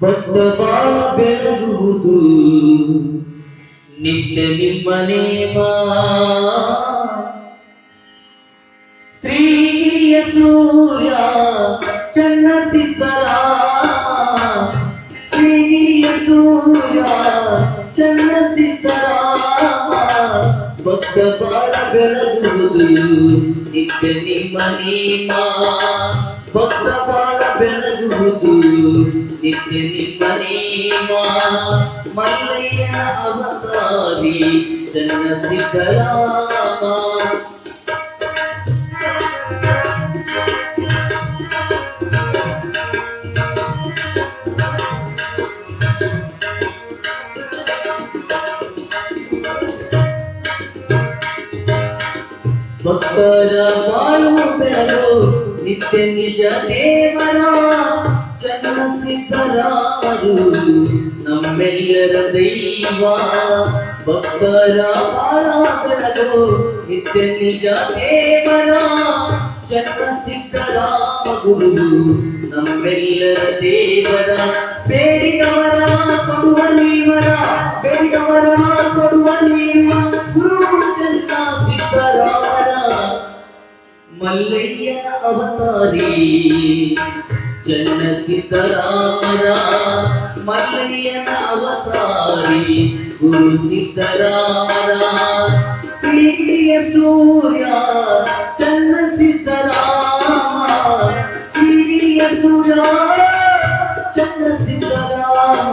Speaker 2: ಬದ್ಧ ಬಾಳ ಬೆಳಗುವುದು ನಿತ್ಯ ನಿಮ್ಮ ನೇಮ. ಶ್ರೀಗಿರಿಯ ಸೂರ್ಯ ಚನ್ನ ಸಿದ್ದರಾಮ, ಶ್ರೀಗಿರಿಯ ಸೂರ್ಯ ಚನ್ನ ಸಿದ್ದರಾಮ, ಬದ್ಧ ಬಾಳ ಬೆಳಗುವುದು ನಿತ್ಯ ನಿಮ್ಮ ನೇಮ. ಭಕ್ತ ಬಾಳ ಬೆಳಗುವುದು ನಿತ್ಯ ನಿಮ್ಮ ನೇಮ. ಮಲ್ಲಯ್ಯನ ಅವತಾರಿ ಚನ್ನ ಸಿದ್ದರಾಮ. ಭಕ್ತರ ಬಾಳು ಬೆಳಗು ನಿತ್ಯ ನಿಜ ದೇವರ ಚನ್ನ ಸಿದ್ದರಾಮರು ನಮ್ಮೆಲ್ಲರ ದೈವ. ಭಕ್ತರ ಬಾಳ ಬೆಳಗು ನಿತ್ಯ ನಿಜ ದೇವರ ಚನ್ನ ಸಿದ್ದರಾಮ ಗುರು ನಮ್ಮೆಲ್ಲರ ದೇವರ. ಬೇಡಿದವರ ಕೊಡುವ ನೀವರ, ಬೇಡಿದವರ ಕೊಡುವ ನೀವ ಗುರು ಚನ್ನ ಸಿದ್ದರಾಮರ. ಮಲ್ಲಯ್ಯನ ಅವತಾರಿ ಚನ್ನ ಸಿದ್ದರಾಮರ, ಮಲ್ಲಯ್ಯನ ಅವತಾರಿ ಗುರು ಸಿದ್ದರಾಮರ. ಶ್ರೀಗಿರಿಯ ಸೂರ್ಯ ಚನ್ನ ಸಿದ್ದರಾಮ, ಶ್ರೀಗಿರಿಯ ಸೂರ್ಯ ಚನ್ನ ಸಿದ್ದರಾಮ,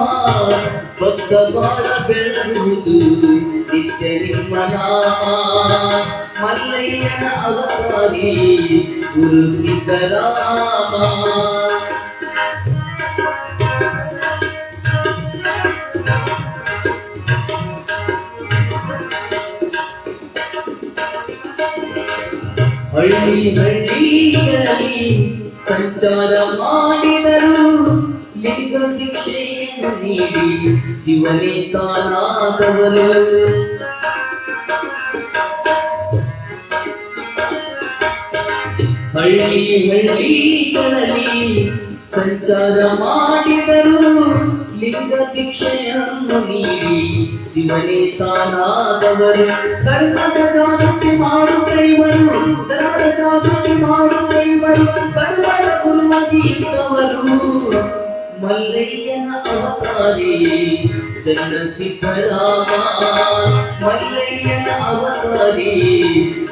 Speaker 2: ಭಕ್ತ ಬಾಳ ಬೆಳಗುವುದು ನಿತ್ಯ ನಿಮ್ಮ ನಾಮ. ಮಲ್ಲಯ್ಯನ ಅವತಾರಿ ಗುರು ಸಿದ್ದರಾಮ. ಹಳ್ಳಿ ಹಳ್ಳಿಗಳಲ್ಲಿ ಸಂಚಾರ ಮಾಡಿದರು, ಲಿಂಗ ದೀಕ್ಷೆಯನ್ನು ನೀಡಿ ಶಿವನೇ ತಾನಾದವರು. ಹಳ್ಳಿಗಳಲ್ಲಿ ಸಂಚಾರ ಮಾಡಿದರು, ಲಿಂಗ ದೀಕ್ಷೆಯನ್ನು ನೀಡಿ ಶಿವನೇ ತಾನಾದವರು. ಧರ್ಮದ ಜಾಗೃತಿ ಮಾಡುತ್ತೈವರು, ಧರ್ಮದ ಜಾಗೃತಿ ಮಾಡುತ್ತೈವರು, ಧರ್ಮದ ಗುರುವಾಗಿ ಇದ್ದವರು. ಮಲ್ಲಯ್ಯನ ಅವತಾರಿ ಚನ್ನ ಸಿದ್ದರಾಮ, ಮಲ್ಲಯ್ಯನ ಅವತಾರಿ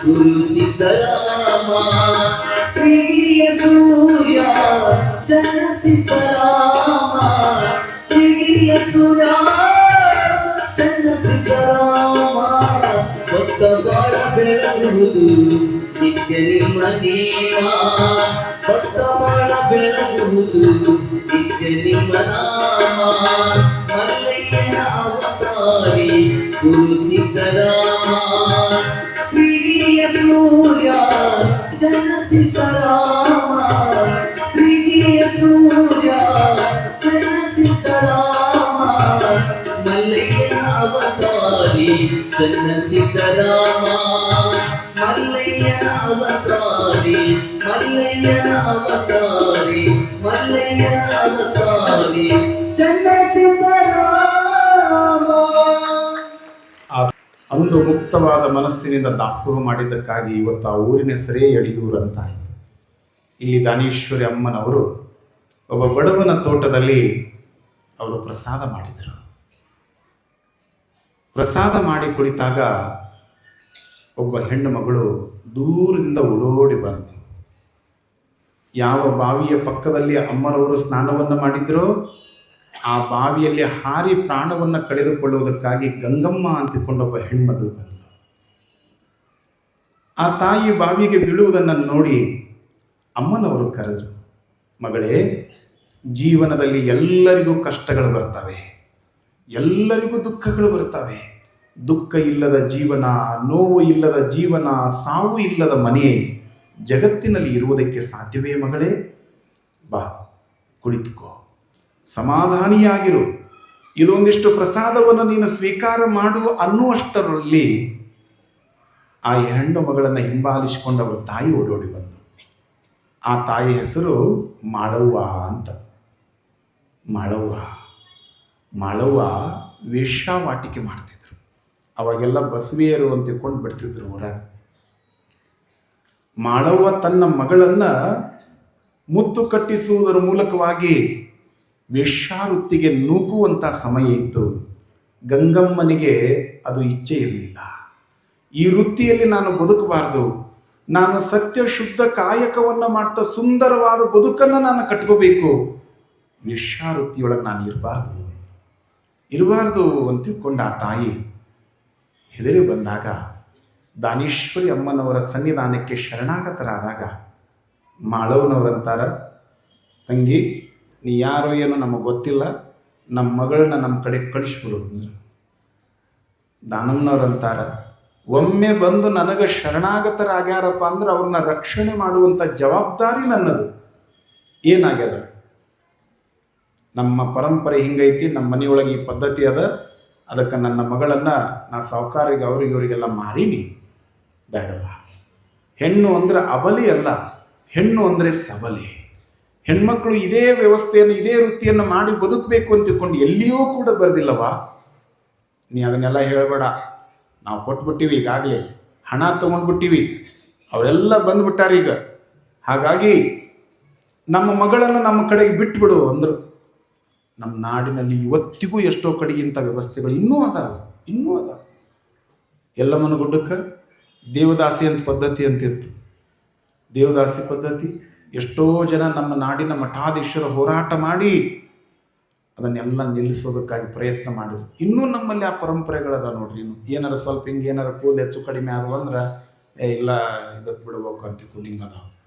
Speaker 2: ಗುರು ಸಿದ್ದರಾಮ. ಶ್ರೀಗಿರಿಯ ಸೂರ್ಯ ಚನ್ನ ಸಿದ್ದರಾಮ, ಶ್ರೀಗಿರಿಯ ಸೂರ್ಯ ಚನ್ನ ಸಿದ್ದರಾಮ. ಭಕ್ತ ಬಾಳ ಬೆಳಗುವುದು ನಿತ್ಯ ನಿಮ್ಮ ನೇಮ, ಭಕ್ತ ಬಾಳ ಬೆಳಗುವುದು ನಿತ್ಯ ನಿಮ್ಮ ನಾಮ. ಮಲ್ಲಯ್ಯನ ಅವತಾರಿ ಗುರು ಸಿದ್ದರಾಮ, ಶ್ರೀಗಿರಿಯ ಸೂರ್ಯ ಚನ್ನ ಸಿದ್ದರಾಮ, ಶ್ರೀಗಿರಿಯ ಸೂರ್ಯ ಚನ್ನ ಸಿದ್ದರಾಮ. ಮಲ್ಲಯ್ಯನ ಅವತಾರಿ ಚನ್ನ ಸಿದ್ದರಾಮ, ಮಲ್ಲಯ್ಯನ ಅವತಾರಿ, ಮಲ್ಲಯ್ಯನ ಅವತಾರಿ, ಮಲ್ಲಯ್ಯನ ಅವತಾರಿ ಚನ್ನ ಸಿದ್ದರಾಮ.
Speaker 1: ಅಂದು ಮುಕ್ತವಾದ ಮನಸ್ಸಿನಿಂದ ದಾಸೋಹ ಮಾಡಿದ್ದಕ್ಕಾಗಿ ಇವತ್ತು ಆ ಊರಿನ ಹೆಸರೇ ಯಡಿಯೂರು ಅಂತ ಆಯಿತು. ಇಲ್ಲಿ ದಾನೇಶ್ವರಿ ಅಮ್ಮನವರು ಒಬ್ಬ ಬಡವನ ತೋಟದಲ್ಲಿ ಅವರು ಪ್ರಸಾದ ಮಾಡಿದರು. ಪ್ರಸಾದ ಮಾಡಿ ಕುಳಿತಾಗ ಒಬ್ಬ ಹೆಣ್ಣು ಮಗಳು ದೂರದಿಂದ ಓಡೋಡಿ ಬಂದು ಯಾವ ಬಾವಿಯ ಪಕ್ಕದಲ್ಲಿ ಅಮ್ಮನವರು ಸ್ನಾನವನ್ನು ಮಾಡಿದ್ರೋ ಆ ಬಾವಿಯಲ್ಲಿ ಹಾರಿ ಪ್ರಾಣವನ್ನು ಕಳೆದುಕೊಳ್ಳುವುದಕ್ಕಾಗಿ ಗಂಗಮ್ಮ ಅಂತಿಕೊಂಡೊಬ್ಬ ಹೆಣ್ಮಗಳು ಬಂದು ಆ ತಾಯಿ ಬಾವಿಗೆ ಬೀಳುವುದನ್ನು ನೋಡಿ ಅಮ್ಮನವರು ಕರೆದರು, ಮಗಳೇ, ಜೀವನದಲ್ಲಿ ಎಲ್ಲರಿಗೂ ಕಷ್ಟಗಳು ಬರ್ತವೆ, ಎಲ್ಲರಿಗೂ ದುಃಖಗಳು ಬರ್ತವೆ. ದುಃಖ ಇಲ್ಲದ ಜೀವನ, ನೋವು ಇಲ್ಲದ ಜೀವನ, ಸಾವು ಇಲ್ಲದ ಮನೆ ಜಗತ್ತಿನಲ್ಲಿ ಇರುವುದಕ್ಕೆ ಸಾಧ್ಯವೇ ಮಗಳೇ? ಬಾ, ಕುಳಿತುಕೋ, ಸಮಾಧಾನಿಯಾಗಿರು, ಇದೊಂದಿಷ್ಟು ಪ್ರಸಾದವನ್ನು ನೀನು ಸ್ವೀಕಾರ ಮಾಡು ಅನ್ನುವಷ್ಟರಲ್ಲಿ ಆ ಹೆಣ್ಣು ಮಗಳನ್ನು ಹಿಂಬಾಲಿಸಿಕೊಂಡು ಅವರ ತಾಯಿ ಓಡೋಡಿ ಬಂದು. ಆ ತಾಯಿ ಹೆಸರು ಮಾಳವ್ವ ಅಂತ. ಮಾಳವ್ವ ವೇಶ್ಯಾವಾಟಿಕೆ ಮಾಡ್ತಿದ್ರು. ಅವಾಗೆಲ್ಲ ಬಸವಿಯರು ಅಂತ ತಿಳ್ಕೊಂಡು ಬಿಡ್ತಿದ್ರು ಊರಾಗ. ಮಾಳವ್ವ ತನ್ನ ಮಗಳನ್ನ ಮುತ್ತು ಕಟ್ಟಿಸುವುದರ ಮೂಲಕವಾಗಿ ವೇಶ್ಯಾವೃತ್ತಿಗೆ ನೂಕುವಂಥ ಸಮಯ ಇತ್ತು. ಗಂಗಮ್ಮನಿಗೆ ಅದು ಇಚ್ಛೆ ಇರಲಿಲ್ಲ. ಈ ವೃತ್ತಿಯಲ್ಲಿ ನಾನು ಬದುಕಬಾರದು, ನಾನು ಸತ್ಯ ಶುದ್ಧ ಕಾಯಕವನ್ನು ಮಾಡ್ತಾ ಸುಂದರವಾದ ಬದುಕನ್ನು ನಾನು ಕಟ್ಕೋಬೇಕು, ವೇಶ್ಯಾವೃತ್ತಿಯೊಳಗೆ ನಾನು ಇರಬಾರ್ದು ಅಂತ ತಿಳ್ಕೊಂಡ ಆ ತಾಯಿ ಹೆದರಿ ಬಂದಾಗ ದಾನೇಶ್ವರಿ ಅಮ್ಮನವರ ಸನ್ನಿಧಾನಕ್ಕೆ ಶರಣಾಗತರಾದಾಗ ಮಾಳವ್ವನವರಂತಾರ, ತಂಗಿ, ನೀ ಯಾರೋ ಏನೋ ನಮಗೆ ಗೊತ್ತಿಲ್ಲ, ನಮ್ಮ ಮಗಳನ್ನ ನಮ್ಮ ಕಡೆ ಕಳಿಸ್ಬಿಡು ಅಂದರು. ದಾನಮ್ಮನವ್ರಂತಾರ, ಒಮ್ಮೆ ಬಂದು ನನಗೆ ಶರಣಾಗತರಾಗ್ಯಾರಪ್ಪ ಅಂದ್ರೆ ಅವ್ರನ್ನ ರಕ್ಷಣೆ ಮಾಡುವಂಥ ಜವಾಬ್ದಾರಿ ನನ್ನದು. ಏನಾಗ್ಯದ, ನಮ್ಮ ಪರಂಪರೆ ಹಿಂಗೈತಿ, ನಮ್ಮ ಮನೆಯೊಳಗೆ ಈ ಪದ್ಧತಿ ಅದ, ಅದಕ್ಕೆ ನನ್ನ ಮಗಳನ್ನು ನಾ ಸಾವುಕಾರಿಗೆ ಅವ್ರಿಗೆ ಇವರಿಗೆಲ್ಲ ಮಾರೀನಿ, ಬೇಡವ. ಹೆಣ್ಣು ಅಂದರೆ ಅಬಲಿ ಅಲ್ಲ, ಹೆಣ್ಣು ಅಂದರೆ ಸಬಲೆ. ಹೆಣ್ಮಕ್ಳು ಇದೇ ವ್ಯವಸ್ಥೆಯನ್ನು, ಇದೇ ವೃತ್ತಿಯನ್ನು ಮಾಡಿ ಬದುಕಬೇಕು ಅಂತ ತಿಳ್ಕೊಂಡು ಎಲ್ಲಿಯೂ ಕೂಡ ಬರೆದಿಲ್ಲವಾ? ನೀ ಅದನ್ನೆಲ್ಲ ಹೇಳಬೇಡ, ನಾವು ಕೊಟ್ಬಿಟ್ಟಿವಿ, ಈಗಾಗಲೇ ಹಣ ತೊಗೊಂಡ್ಬಿಟ್ಟಿವಿ, ಅವರೆಲ್ಲ ಬಂದುಬಿಟ್ಟಾರ ಈಗ, ಹಾಗಾಗಿ ನಮ್ಮ ಮಗಳನ್ನು ನಮ್ಮ ಕಡೆಗೆ ಬಿಟ್ಬಿಡು ಅಂದರು. ನಮ್ಮ ನಾಡಿನಲ್ಲಿ ಇವತ್ತಿಗೂ ಎಷ್ಟೋ ಕಡೆಗಿಂಥ ವ್ಯವಸ್ಥೆಗಳು ಇನ್ನೂ ಅದಾವೆ. ಎಲ್ಲಮ್ಮನ ಗುಡ್ಡಕ್ಕೆ ದೇವದಾಸಿ ಅಂತ ಪದ್ಧತಿ ಅಂತಿತ್ತು. ದೇವದಾಸಿ ಪದ್ಧತಿ ಎಷ್ಟೋ ಜನ ನಮ್ಮ ನಾಡಿನ ಮಠಾಧೀಶರು ಹೋರಾಟ ಮಾಡಿ ಅದನ್ನೆಲ್ಲ ನಿಲ್ಲಿಸೋದಕ್ಕಾಗಿ ಪ್ರಯತ್ನ ಮಾಡಿದ್ರು. ಇನ್ನೂ ನಮ್ಮಲ್ಲಿ ಆ ಪರಂಪರೆಗಳದ ನೋಡ್ರಿ. ಇನ್ನು ಏನಾರು ಸ್ವಲ್ಪ ಹಿಂಗೆ ಏನಾರು ಕೂದಲು ಹೆಚ್ಚು ಕಡಿಮೆ ಆದವು ಅಂದ್ರೆ ಇಲ್ಲ ಇದಕ್ಕೆ ಬಿಡ್ಬೇಕು ಅಂತ ಹಿಂಗದ.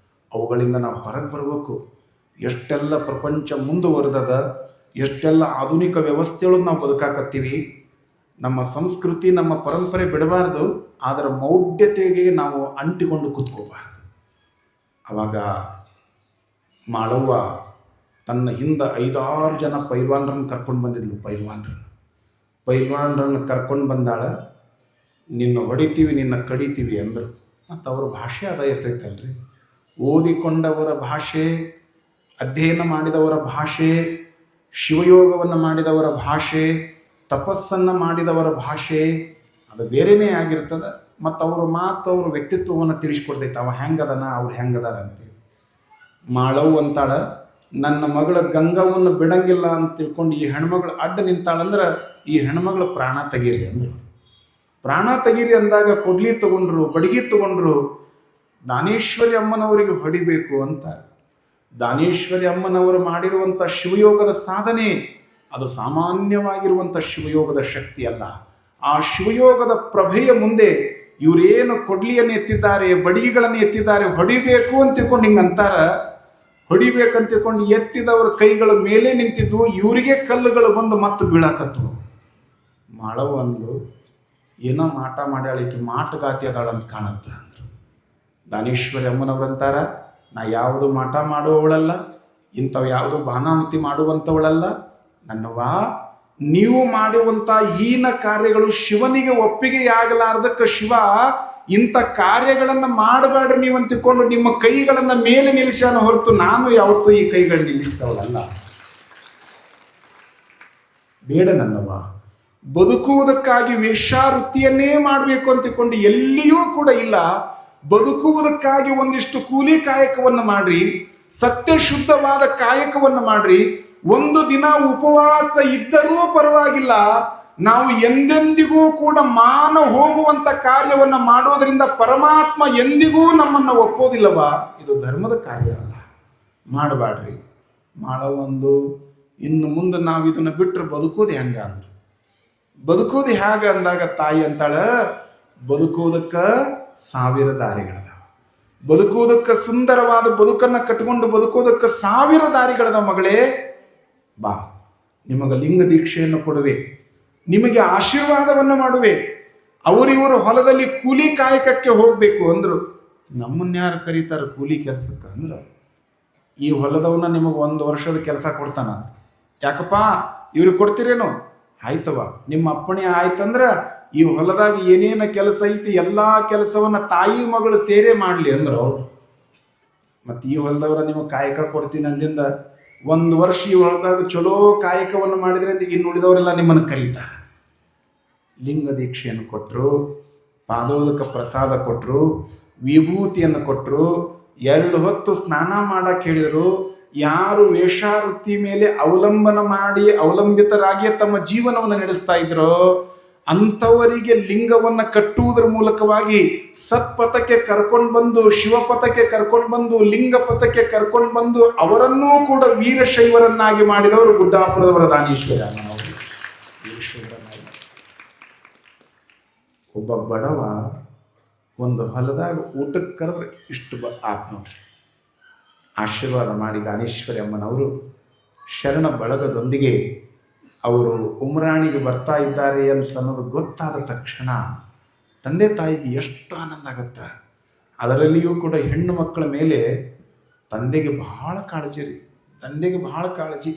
Speaker 1: ಅವುಗಳಿಂದ ನಾವು ಹೊರಗೆ ಬರಬೇಕು. ಎಷ್ಟೆಲ್ಲ ಪ್ರಪಂಚ ಮುಂದುವರೆದದ, ಎಷ್ಟೆಲ್ಲ ಆಧುನಿಕ ವ್ಯವಸ್ಥೆಯೊಳಗೆ ನಾವು ಬದುಕಾಕತ್ತೀವಿ. ನಮ್ಮ ಸಂಸ್ಕೃತಿ, ನಮ್ಮ ಪರಂಪರೆ ಬಿಡಬಾರ್ದು, ಅದರ ಮೌಢ್ಯತೆಗೆ ನಾವು ಅಂಟಿಕೊಂಡು ಕೂತ್ಕೋಬಾರ್ದು. ಆವಾಗ ಮಾಳವ್ವ ತನ್ನ ಹಿಂದೆ 5-6 ಜನ ಪೈಲ್ವಾನ್ರನ್ನು ಕರ್ಕೊಂಡು ಬಂದಿದ್ಲು. ಪೈಲ್ವಾನ್ರನ್ನು ಕರ್ಕೊಂಡು ಬಂದಾಳ. ನಿನ್ನ ಹೊಡಿತೀವಿ, ನಿನ್ನ ಕಡಿತೀವಿ ಅಂದರು. ಮತ್ತು ಅವ್ರ ಭಾಷೆ ಅದ ಇರ್ತೈತಲ್ರಿ. ಓದಿಕೊಂಡವರ ಭಾಷೆ, ಅಧ್ಯಯನ ಮಾಡಿದವರ ಭಾಷೆ, ಶಿವಯೋಗವನ್ನು ಮಾಡಿದವರ ಭಾಷೆ, ತಪಸ್ಸನ್ನು ಮಾಡಿದವರ ಭಾಷೆ ಅದು ಬೇರೆಯೇ ಆಗಿರ್ತದೆ. ಮತ್ತು ಅವ್ರ ಮಾತು, ಅವ್ರ ವ್ಯಕ್ತಿತ್ವವನ್ನು ತಿಳಿಸ್ಕೊಡ್ತೈತೆ. ಅವ ಹೆಂಗದನ, ಅವ್ರು ಹೆಂಗದಾರ ಅಂತೇಳಿ. ಮಾಳವು ಅಂತಾಳ, ನನ್ನ ಮಗಳ ಗಂಗವನ್ನು ಬಿಡಂಗಿಲ್ಲ ಅಂತ ತಿಳ್ಕೊಂಡು ಈ ಹೆಣ್ಮಗಳು ಅಡ್ಡ ನಿಂತಾಳಂದ್ರೆ ಈ ಹೆಣ್ಮಗಳ ಪ್ರಾಣ ತೆಗೀರಿ ಅಂದರು. ಪ್ರಾಣ ತೆಗೀರಿ ಅಂದಾಗ ಕೊಡ್ಲಿ ತಗೊಂಡ್ರು, ಬಡಗಿ ತಗೊಂಡ್ರು. ದಾನೇಶ್ವರಿ ಅಮ್ಮನವರಿಗೆ ಹೊಡಿಬೇಕು ಅಂತ. ದಾನೇಶ್ವರಿ ಅಮ್ಮನವರು ಮಾಡಿರುವಂಥ ಶಿವಯೋಗದ ಸಾಧನೆ ಅದು ಸಾಮಾನ್ಯವಾಗಿರುವಂಥ ಶಿವಯೋಗದ ಶಕ್ತಿ ಅಲ್ಲ. ಆ ಶಿವಯೋಗದ ಪ್ರಭೆಯ ಮುಂದೆ ಇವರೇನು ಕೊಡ್ಲಿಯನ್ನು ಎತ್ತಿದ್ದಾರೆ, ಬಡಿಗಳನ್ನು ಎತ್ತಿದ್ದಾರೆ, ಹೊಡಿಬೇಕು ಅಂತ ತಿಳ್ಕೊಂಡು ಹಿಂಗಂತಾರ. ಹೊಡಿಬೇಕಂತ ತಿಳ್ಕೊಂಡು ಎತ್ತಿದವರ ಕೈಗಳ ಮೇಲೆ ನಿಂತಿದ್ದು, ಇವರಿಗೆ ಕಲ್ಲುಗಳು ಬಂದು ಮತ್ತೆ ಬೀಳಾಕತ್ತು. ಮಾಳವು ಅಂದ್ಲು, ಏನೋ ಮಾಟ ಮಾಡ್ಯಾಳಿಕೆ ಮಾಟಗಾತಿ ಅದಾಳಂತ ಕಾಣುತ್ತೆ ಅಂದರು. ದಾನೇಶ್ವರಿ ಅಮ್ಮನವ್ರಂತಾರ, ನಾ ಯಾವುದು ಮಾಟ ಮಾಡುವವಳಲ್ಲ, ಇಂಥವು ಯಾವುದು ಬಾನಾಮತಿ ಮಾಡುವಂಥವಳಲ್ಲ. ನನ್ನವ್ವ, ನೀವು ಮಾಡುವಂಥ ಹೀನ ಕಾರ್ಯಗಳು ಶಿವನಿಗೆ ಒಪ್ಪಿಗೆಯಾಗಲಾರ್ದಕ್ಕೆ ಶಿವ ಇಂಥ ಕಾರ್ಯಗಳನ್ನು ಮಾಡಬೇಡ್ರಿ ನೀವು ಅಂತ ತಿಳ್ಕೊಂಡು ನಿಮ್ಮ ಕೈಗಳನ್ನು ಮೇಲೆ ನಿಲ್ಲಿಸ್ಯಾನ ಹೊರತು ನಾನು ಯಾವತ್ತೂ ಈ ಕೈಗಳು ನಿಲ್ಲಿಸ್ತವಳಲ್ಲ. ಬೇಡ ನನ್ನವ್ವ, ಬದುಕುವುದಕ್ಕಾಗಿ ವೇಶ್ಯಾವೃತ್ತಿಯನ್ನೇ ಮಾಡಬೇಕು ಅಂತ ತಿಳ್ಕೊಂಡು ಎಲ್ಲಿಯೂ ಕೂಡ ಇಲ್ಲ. ಬದುಕುವುದಕ್ಕಾಗಿ ಒಂದಿಷ್ಟು ಕೂಲಿ ಕಾಯಕವನ್ನು ಮಾಡ್ರಿ, ಸತ್ಯ ಶುದ್ಧವಾದ ಕಾಯಕವನ್ನು ಮಾಡ್ರಿ. ಒಂದು ದಿನ ಉಪವಾಸ ಇದ್ದರೂ ಪರವಾಗಿಲ್ಲ. ನಾವು ಎಂದೆಂದಿಗೂ ಕೂಡ ಮಾನ ಹೋಗುವಂತ ಕಾರ್ಯವನ್ನು ಮಾಡೋದರಿಂದ ಪರಮಾತ್ಮ ಎಂದಿಗೂ ನಮ್ಮನ್ನು ಒಪ್ಪೋದಿಲ್ಲವಾ? ಇದು ಧರ್ಮದ ಕಾರ್ಯ ಅಲ್ಲ, ಮಾಡಬೇಡ್ರಿ. ಮಾಡವೊಂದು ಇನ್ನು ಮುಂದೆ ನಾವು ಇದನ್ನು ಬಿಟ್ಟರೆ ಬದುಕೋದು ಹೆಂಗ ಅಂದ್ರೆ, ಬದುಕೋದು ಹೇಗೆ ಅಂದಾಗ ತಾಯಿ ಅಂತಾಳ, ಬದುಕೋದಕ್ಕೆ 1000 ದಾರಿಗಳದಾವ. ಬದುಕುವುದಕ್ಕೆ ಸುಂದರವಾದ ಬದುಕನ್ನು ಕಟ್ಟಿಕೊಂಡು ಬದುಕೋದಕ್ಕೆ 1000 ದಾರಿಗಳದ. ಮಗಳೇ ಬಾ, ನಿಮಗೆ ಲಿಂಗ ದೀಕ್ಷೆಯನ್ನು ಕೊಡುವೆ, ನಿಮಗೆ ಆಶೀರ್ವಾದವನ್ನು ಮಾಡುವೆ. ಅವರಿವರು ಹೊಲದಲ್ಲಿ ಕೂಲಿ ಕಾಯಕಕ್ಕೆ ಹೋಗಬೇಕು ಅಂದರು. ನಮ್ಮನ್ಯಾರು ಕರೀತಾರೆ ಕೂಲಿ ಕೆಲಸಕ್ಕೆ ಅಂದ್ರೆ, ಈ ಹೊಲದವನ್ನ ನಿಮಗೆ 1 ವರ್ಷದ ಕೆಲಸ ಕೊಡ್ತಾನ. ಯಾಕಪ್ಪ ಇವ್ರಿಗೆ ಕೊಡ್ತೀರೇನು? ಆಯ್ತವ, ನಿಮ್ಮ ಅಪ್ಪಣೆ ಆಯ್ತಂದ್ರೆ ಈ ಹೊಲದಾಗ ಏನೇನು ಕೆಲಸ ಐತಿ ಎಲ್ಲ ಕೆಲಸವನ್ನ ತಾಯಿ ಮಗಳು ಸೇರೇ ಮಾಡಲಿ ಅಂದ್ರು ಅವ್ರು. ಮತ್ತು ಈ ಹೊಲದವ್ರ ನಿಮಗೆ ಕಾಯಕ ಕೊಡ್ತೀನಿ ಅಂದಿಂದ 1 ವರ್ಷ ಈ ಹೊಲದಾಗ ಚಲೋ ಕಾಯಕವನ್ನು ಮಾಡಿದ್ರೆ ಇನ್ನು ಉಳಿದವರೆಲ್ಲ ನಿಮ್ಮನ್ನು ಕರೀತಾರೆ. ಲಿಂಗ ದೀಕ್ಷೆಯನ್ನು ಕೊಟ್ಟರು, ಪಾದೋದಕ ಪ್ರಸಾದ ಕೊಟ್ಟರು, ವಿಭೂತಿಯನ್ನು ಕೊಟ್ಟರು, 2 ಹೊತ್ತು ಸ್ನಾನ ಮಾಡಕ್ಕೆ ಹೇಳಿದರು. ಯಾರು ವೇಷಾವೃತ್ತಿ ಮೇಲೆ ಅವಲಂಬಿತರಾಗಿ ತಮ್ಮ ಜೀವನವನ್ನು ನಡೆಸ್ತಾ ಇದ್ರೋ ಅಂಥವರಿಗೆ ಲಿಂಗವನ್ನು ಕಟ್ಟುವುದರ ಮೂಲಕವಾಗಿ ಸತ್ಪಥಕ್ಕೆ ಕರ್ಕೊಂಡು ಬಂದು, ಶಿವಪಥಕ್ಕೆ ಕರ್ಕೊಂಡು ಬಂದು, ಲಿಂಗ ಪಥಕ್ಕೆ ಕರ್ಕೊಂಡು ಬಂದು ಅವರನ್ನೂ ಕೂಡ ವೀರಶೈವರನ್ನಾಗಿ ಮಾಡಿದವರು ಗುಡ್ಡಾಪುರದವರ ದಾನೇಶ್ವರ. ಒಬ್ಬ ಬಡವ ಒಂದು ಹೊಲದಾಗ ಊಟಕ್ಕೆ ಕರೆದ್ರೆ ಇಷ್ಟು ಆತ್ಮ ಆಶೀರ್ವಾದ ಮಾಡಿ ದಾನೇಶ್ವರಿ ಅಮ್ಮನವರು ಶರಣ ಬಳಗದೊಂದಿಗೆ ಅವರು ಉಮ್ರಾಣಿಗೆ ಬರ್ತಾ ಇದ್ದಾರೆ ಅಂತ ಅನ್ನೋದು ಗೊತ್ತಾದ ತಕ್ಷಣ ತಂದೆ ತಾಯಿಗೆ ಎಷ್ಟು ಆನಂದ ಆಗುತ್ತೆ. ಅದರಲ್ಲಿಯೂ ಕೂಡ ಹೆಣ್ಣು ಮಕ್ಕಳ ಮೇಲೆ ತಂದೆಗೆ ಬಹಳ ಕಾಳಜಿ ರೀ. ತಂದೆಗೆ ಬಹಳ ಕಾಳಜಿ,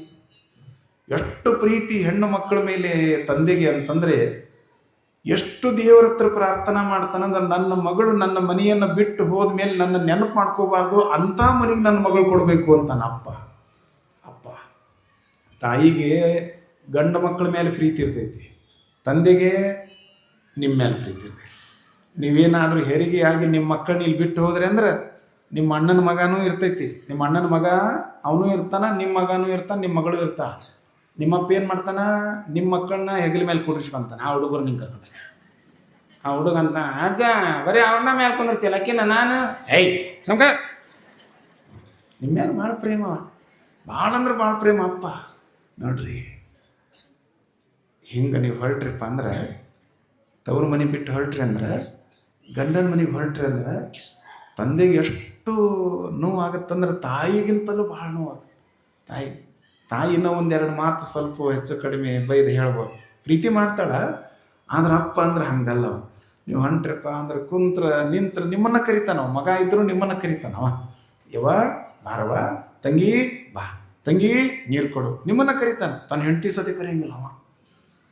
Speaker 1: ಎಷ್ಟು ಪ್ರೀತಿ ಹೆಣ್ಣು ಮಕ್ಕಳ ಮೇಲೆ ತಂದೆಗೆ ಅಂತಂದರೆ, ಎಷ್ಟು ದೇವರ ಹತ್ರ ಪ್ರಾರ್ಥನಾ ಮಾಡ್ತಾನಂದ್ರೆ ನನ್ನ ಮಗಳು ನನ್ನ ಮನೆಯನ್ನು ಬಿಟ್ಟು ಹೋದ್ಮೇಲೆ ನನ್ನ ನೆನಪು ಮಾಡ್ಕೋಬಾರ್ದು, ಅಂಥ ಮನೆಗೆ ನನ್ನ ಮಗಳು ಕೊಡಬೇಕು ಅಂತಾನ ಅಪ್ಪ. ತಾಯಿಗೆ ಗಂಡು ಮಕ್ಕಳ ಮೇಲೆ ಪ್ರೀತಿ ಇರ್ತೈತಿ, ತಂದೆಗೆ ನಿಮ್ಮ ಮೇಲೆ ಪ್ರೀತಿ ಇರ್ತೈತಿ. ನೀವೇನಾದರೂ ಹೆರಿಗೆ ಆಗಿ ನಿಮ್ಮ ಮಕ್ಕಳನ್ನ ಇಲ್ಲಿ ಬಿಟ್ಟು ಹೋದ್ರೆ ಅಂದ್ರೆ ನಿಮ್ಮ ಅಣ್ಣನ ಮಗನೂ ಇರ್ತೈತಿ. ನಿಮ್ಮ ಅಣ್ಣನ ಮಗ ಅವನು ಇರ್ತಾನ, ನಿಮ್ಮ ಮಗನೂ ಇರ್ತಾನೆ, ನಿಮ್ಮ ಮಗಳು ಇರ್ತಾಳ. ನಿಮ್ಮಪ್ಪ ಏನು ಮಾಡ್ತಾನ, ನಿಮ್ಮ ಮಕ್ಕಳನ್ನ ಹೆಗಲ ಮೇಲೆ ಕೂಡಿಸ್ಕೊಂತಾನೆ. ಆ ಹುಡುಗರು ನಿಂಗೆ ಕರ್ಕೊಂಡಾಗ ಆ ಹುಡುಗ ಅಂತ ಅಜ್ಜ ಬರೀ ಅವ್ರನ್ನ ಮೇಲೆ ಕುಂದಿರ್ತಿಲ್ಲ ಅಕ್ಕಿನ ನಾನು ಏಯ್ ಶಂಕರ್ ನಿಮ್ಮ ಮೇಲೆ ಭಾಳ ಪ್ರೇಮ, ಭಾಳ ಅಂದ್ರೆ ಭಾಳ ಪ್ರೇಮ ಅಪ್ಪ. ನೋಡ್ರಿ, ಹಿಂಗೆ ನೀವು ಹೊರಟ್ರಿಪ್ಪ ಅಂದ್ರೆ, ತವ್ರ ಮನೆ ಬಿಟ್ಟು ಹೊರಟ್ರಿ ಅಂದ್ರೆ, ಗಂಡನ ಮನೆಗೆ ಹೊರಟ್ರಿ ಅಂದ್ರೆ ತಂದೆಗೆ ಎಷ್ಟು ನೋವಾಗತ್ತಂದ್ರೆ ತಾಯಿಗಿಂತಲೂ ಭಾಳ ನೋವಾಗುತ್ತೆ. ತಾಯಿನ 1-2 ಮಾತು ಸ್ವಲ್ಪ ಹೆಚ್ಚು ಕಡಿಮೆ ಬೈದು ಹೇಳ್ಬೋದು, ಪ್ರೀತಿ ಮಾಡ್ತಾಳ. ಆದ್ರೆ ಅಪ್ಪ ಅಂದ್ರೆ ಹಂಗಲ್ಲವ. ನೀವು ಹೊಂಟ್ರಪ್ಪ ಅಂದ್ರೆ ಕುಂತ್ರ ನಿಂತ್ರ ನಿಮ್ಮನ್ನು ಕರಿತಾನವ, ಮಗ ಇದ್ದರೂ ನಿಮ್ಮನ್ನು ಕರಿತಾನವ. ಯವ ಬಾರವ ತಂಗಿ ಬಾ, ತಂಗಿ ನೀರು ಕೊಡು, ನಿಮ್ಮನ್ನು ಕರೀತಾನೆ. ತನ್ನ ಹೆಂಡತಿ ಸತಿ ಕರೆಯಂಗಿಲ್ಲ ಅವ,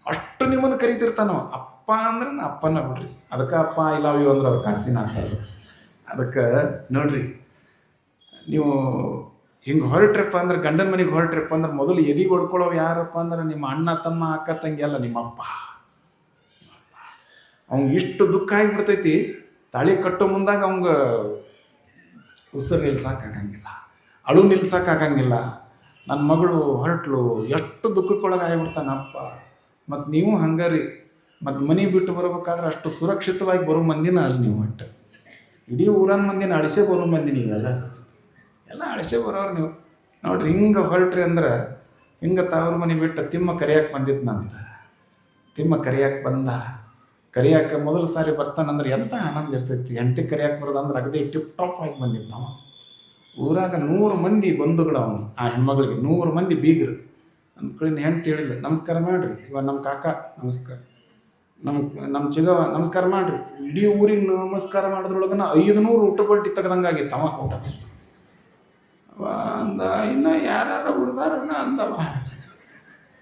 Speaker 1: ಅಷ್ಟು ನಿಮ್ಮನ್ನು ಕರೀತಿರ್ತಾನವ. ಅಪ್ಪ ಅಂದ್ರೆ ನಾ ಅಪ್ಪನ ಬಿಡ್ರಿ, ಅದಕ್ಕೆ ಅಪ್ಪ ಐ ಲವ್ ಯು ಅಂದ್ರೆ ಅವ್ರು ಕಾಸಿನಾಥ. ಅದಕ್ಕೆ ನೋಡ್ರಿ, ನೀವು ಹಿಂಗೆ ಹೊರಟ್ರಪ್ಪ ಅಂದ್ರೆ, ಗಂಡನ ಮನೆಗೆ ಹೊರಟ್ರಪ್ಪ ಅಂದ್ರೆ ಮೊದಲು ಎದಿಗೆ ಹೊಡ್ಕೊಳ್ಳೋ ಯಾರಪ್ಪ ಅಂದ್ರೆ ನಿಮ್ಮ ಅಣ್ಣ ತಮ್ಮ ಅಕ್ಕ ತಂಗಿ ಅಲ್ಲ, ನಿಮ್ಮಪ್ಪ. ಅವ್ನಿಗೆ ಇಷ್ಟು ದುಃಖ ಆಗಿಬಿಡ್ತೈತಿ, ತಾಳಿ ಕಟ್ಟೋ ಮುಂದಾಗ ಅವಂಗ ಉಸಿರು ನಿಲ್ಸೋಕ್ಕಾಗಂಗಿಲ್ಲ, ಅಳು ನಿಲ್ಸೋಕ್ಕಾಗಂಗಿಲ್ಲ. ನನ್ನ ಮಗಳು ಹೊರಟ್ಲು, ಎಷ್ಟು ದುಃಖಕ್ಕೊಳಗೆ ಆಗಿಬಿಡ್ತಾನಪ್ಪ. ಮತ್ತು ನೀವು ಹಂಗಾರಿ, ಮತ್ತು ಮನೆ ಬಿಟ್ಟು ಬರ್ಬೇಕಾದ್ರೆ ಅಷ್ಟು ಸುರಕ್ಷಿತವಾಗಿ ಬರೋ ಮಂದಿನ ಅಲ್ಲಿ ನೀವು ಒಟ್ಟು. ಇಡೀ ಊರನ ಮಂದಿನ ಅಳಿಸೇ ಬರೋ ಮಂದಿ ನೀವೆಲ್ಲ, ಎಲ್ಲ ಅಳಿಸೇ ಬರೋರು ನೀವು. ನೋಡ್ರಿ, ಹಿಂಗೆ ಹೊರಟ್ರಿ ಅಂದ್ರೆ, ಹಿಂಗೆ ತವ್ರ ಮನೆ ಬಿಟ್ಟು ತಿಮ್ಮ ಕರಿಯಾಕೆ ಬಂದಿದ್ನಂತ. ತಿಮ್ಮ ಕರಿಯಾಕೆ ಬಂದ, ಕರಿಯಾಕೆ ಮೊದಲು ಸಾರಿ ಬರ್ತಾನಂದ್ರೆ ಎಂಥ ಆನಂದ ಇರ್ತೈತಿ. ಹೆಂಡತಿ ಕರಿಯಾಕೆ ಬರೋದಂದ್ರೆ ಅಗದಿ ಟಿಪ್ ಟಾಪ್ ಆಗಿ ಬಂದಿದ್ದ ನಾವು. ಊರಾಗ 100 ಮಂದಿ ಬಂಧುಗಳು ಅವನು, ಆ ಹೆಣ್ಮಗಳಿಗೆ 100 ಮಂದಿ ಬೀಗರು. ಅಂದ್ಕೊಳ್ಳಿ ಹೆಂಡ್ತಿ ಹೇಳಿಲ್ಲ, ನಮಸ್ಕಾರ ಮಾಡಿರಿ, ಇವಾಗ ನಮ್ಮ ಕಾಕ ನಮಸ್ಕಾರ, ನಮ್ಮ ಚಿಗವ ನಮಸ್ಕಾರ ಮಾಡಿರಿ. ಇಡೀ ಊರಿಗೆ ನಮಸ್ಕಾರ ಮಾಡೋದ್ರೊಳಗನ 500 ಊಟ ಬಡ್ಡಿ ತೆಗ್ದಂಗಾಗಿತ್ತು. ಅವ ಊಟ ಬಸ್ತು ಅಂದ. ಇನ್ನು ಯಾರು ಉಳ್ದಾರನ ಅಂದವ,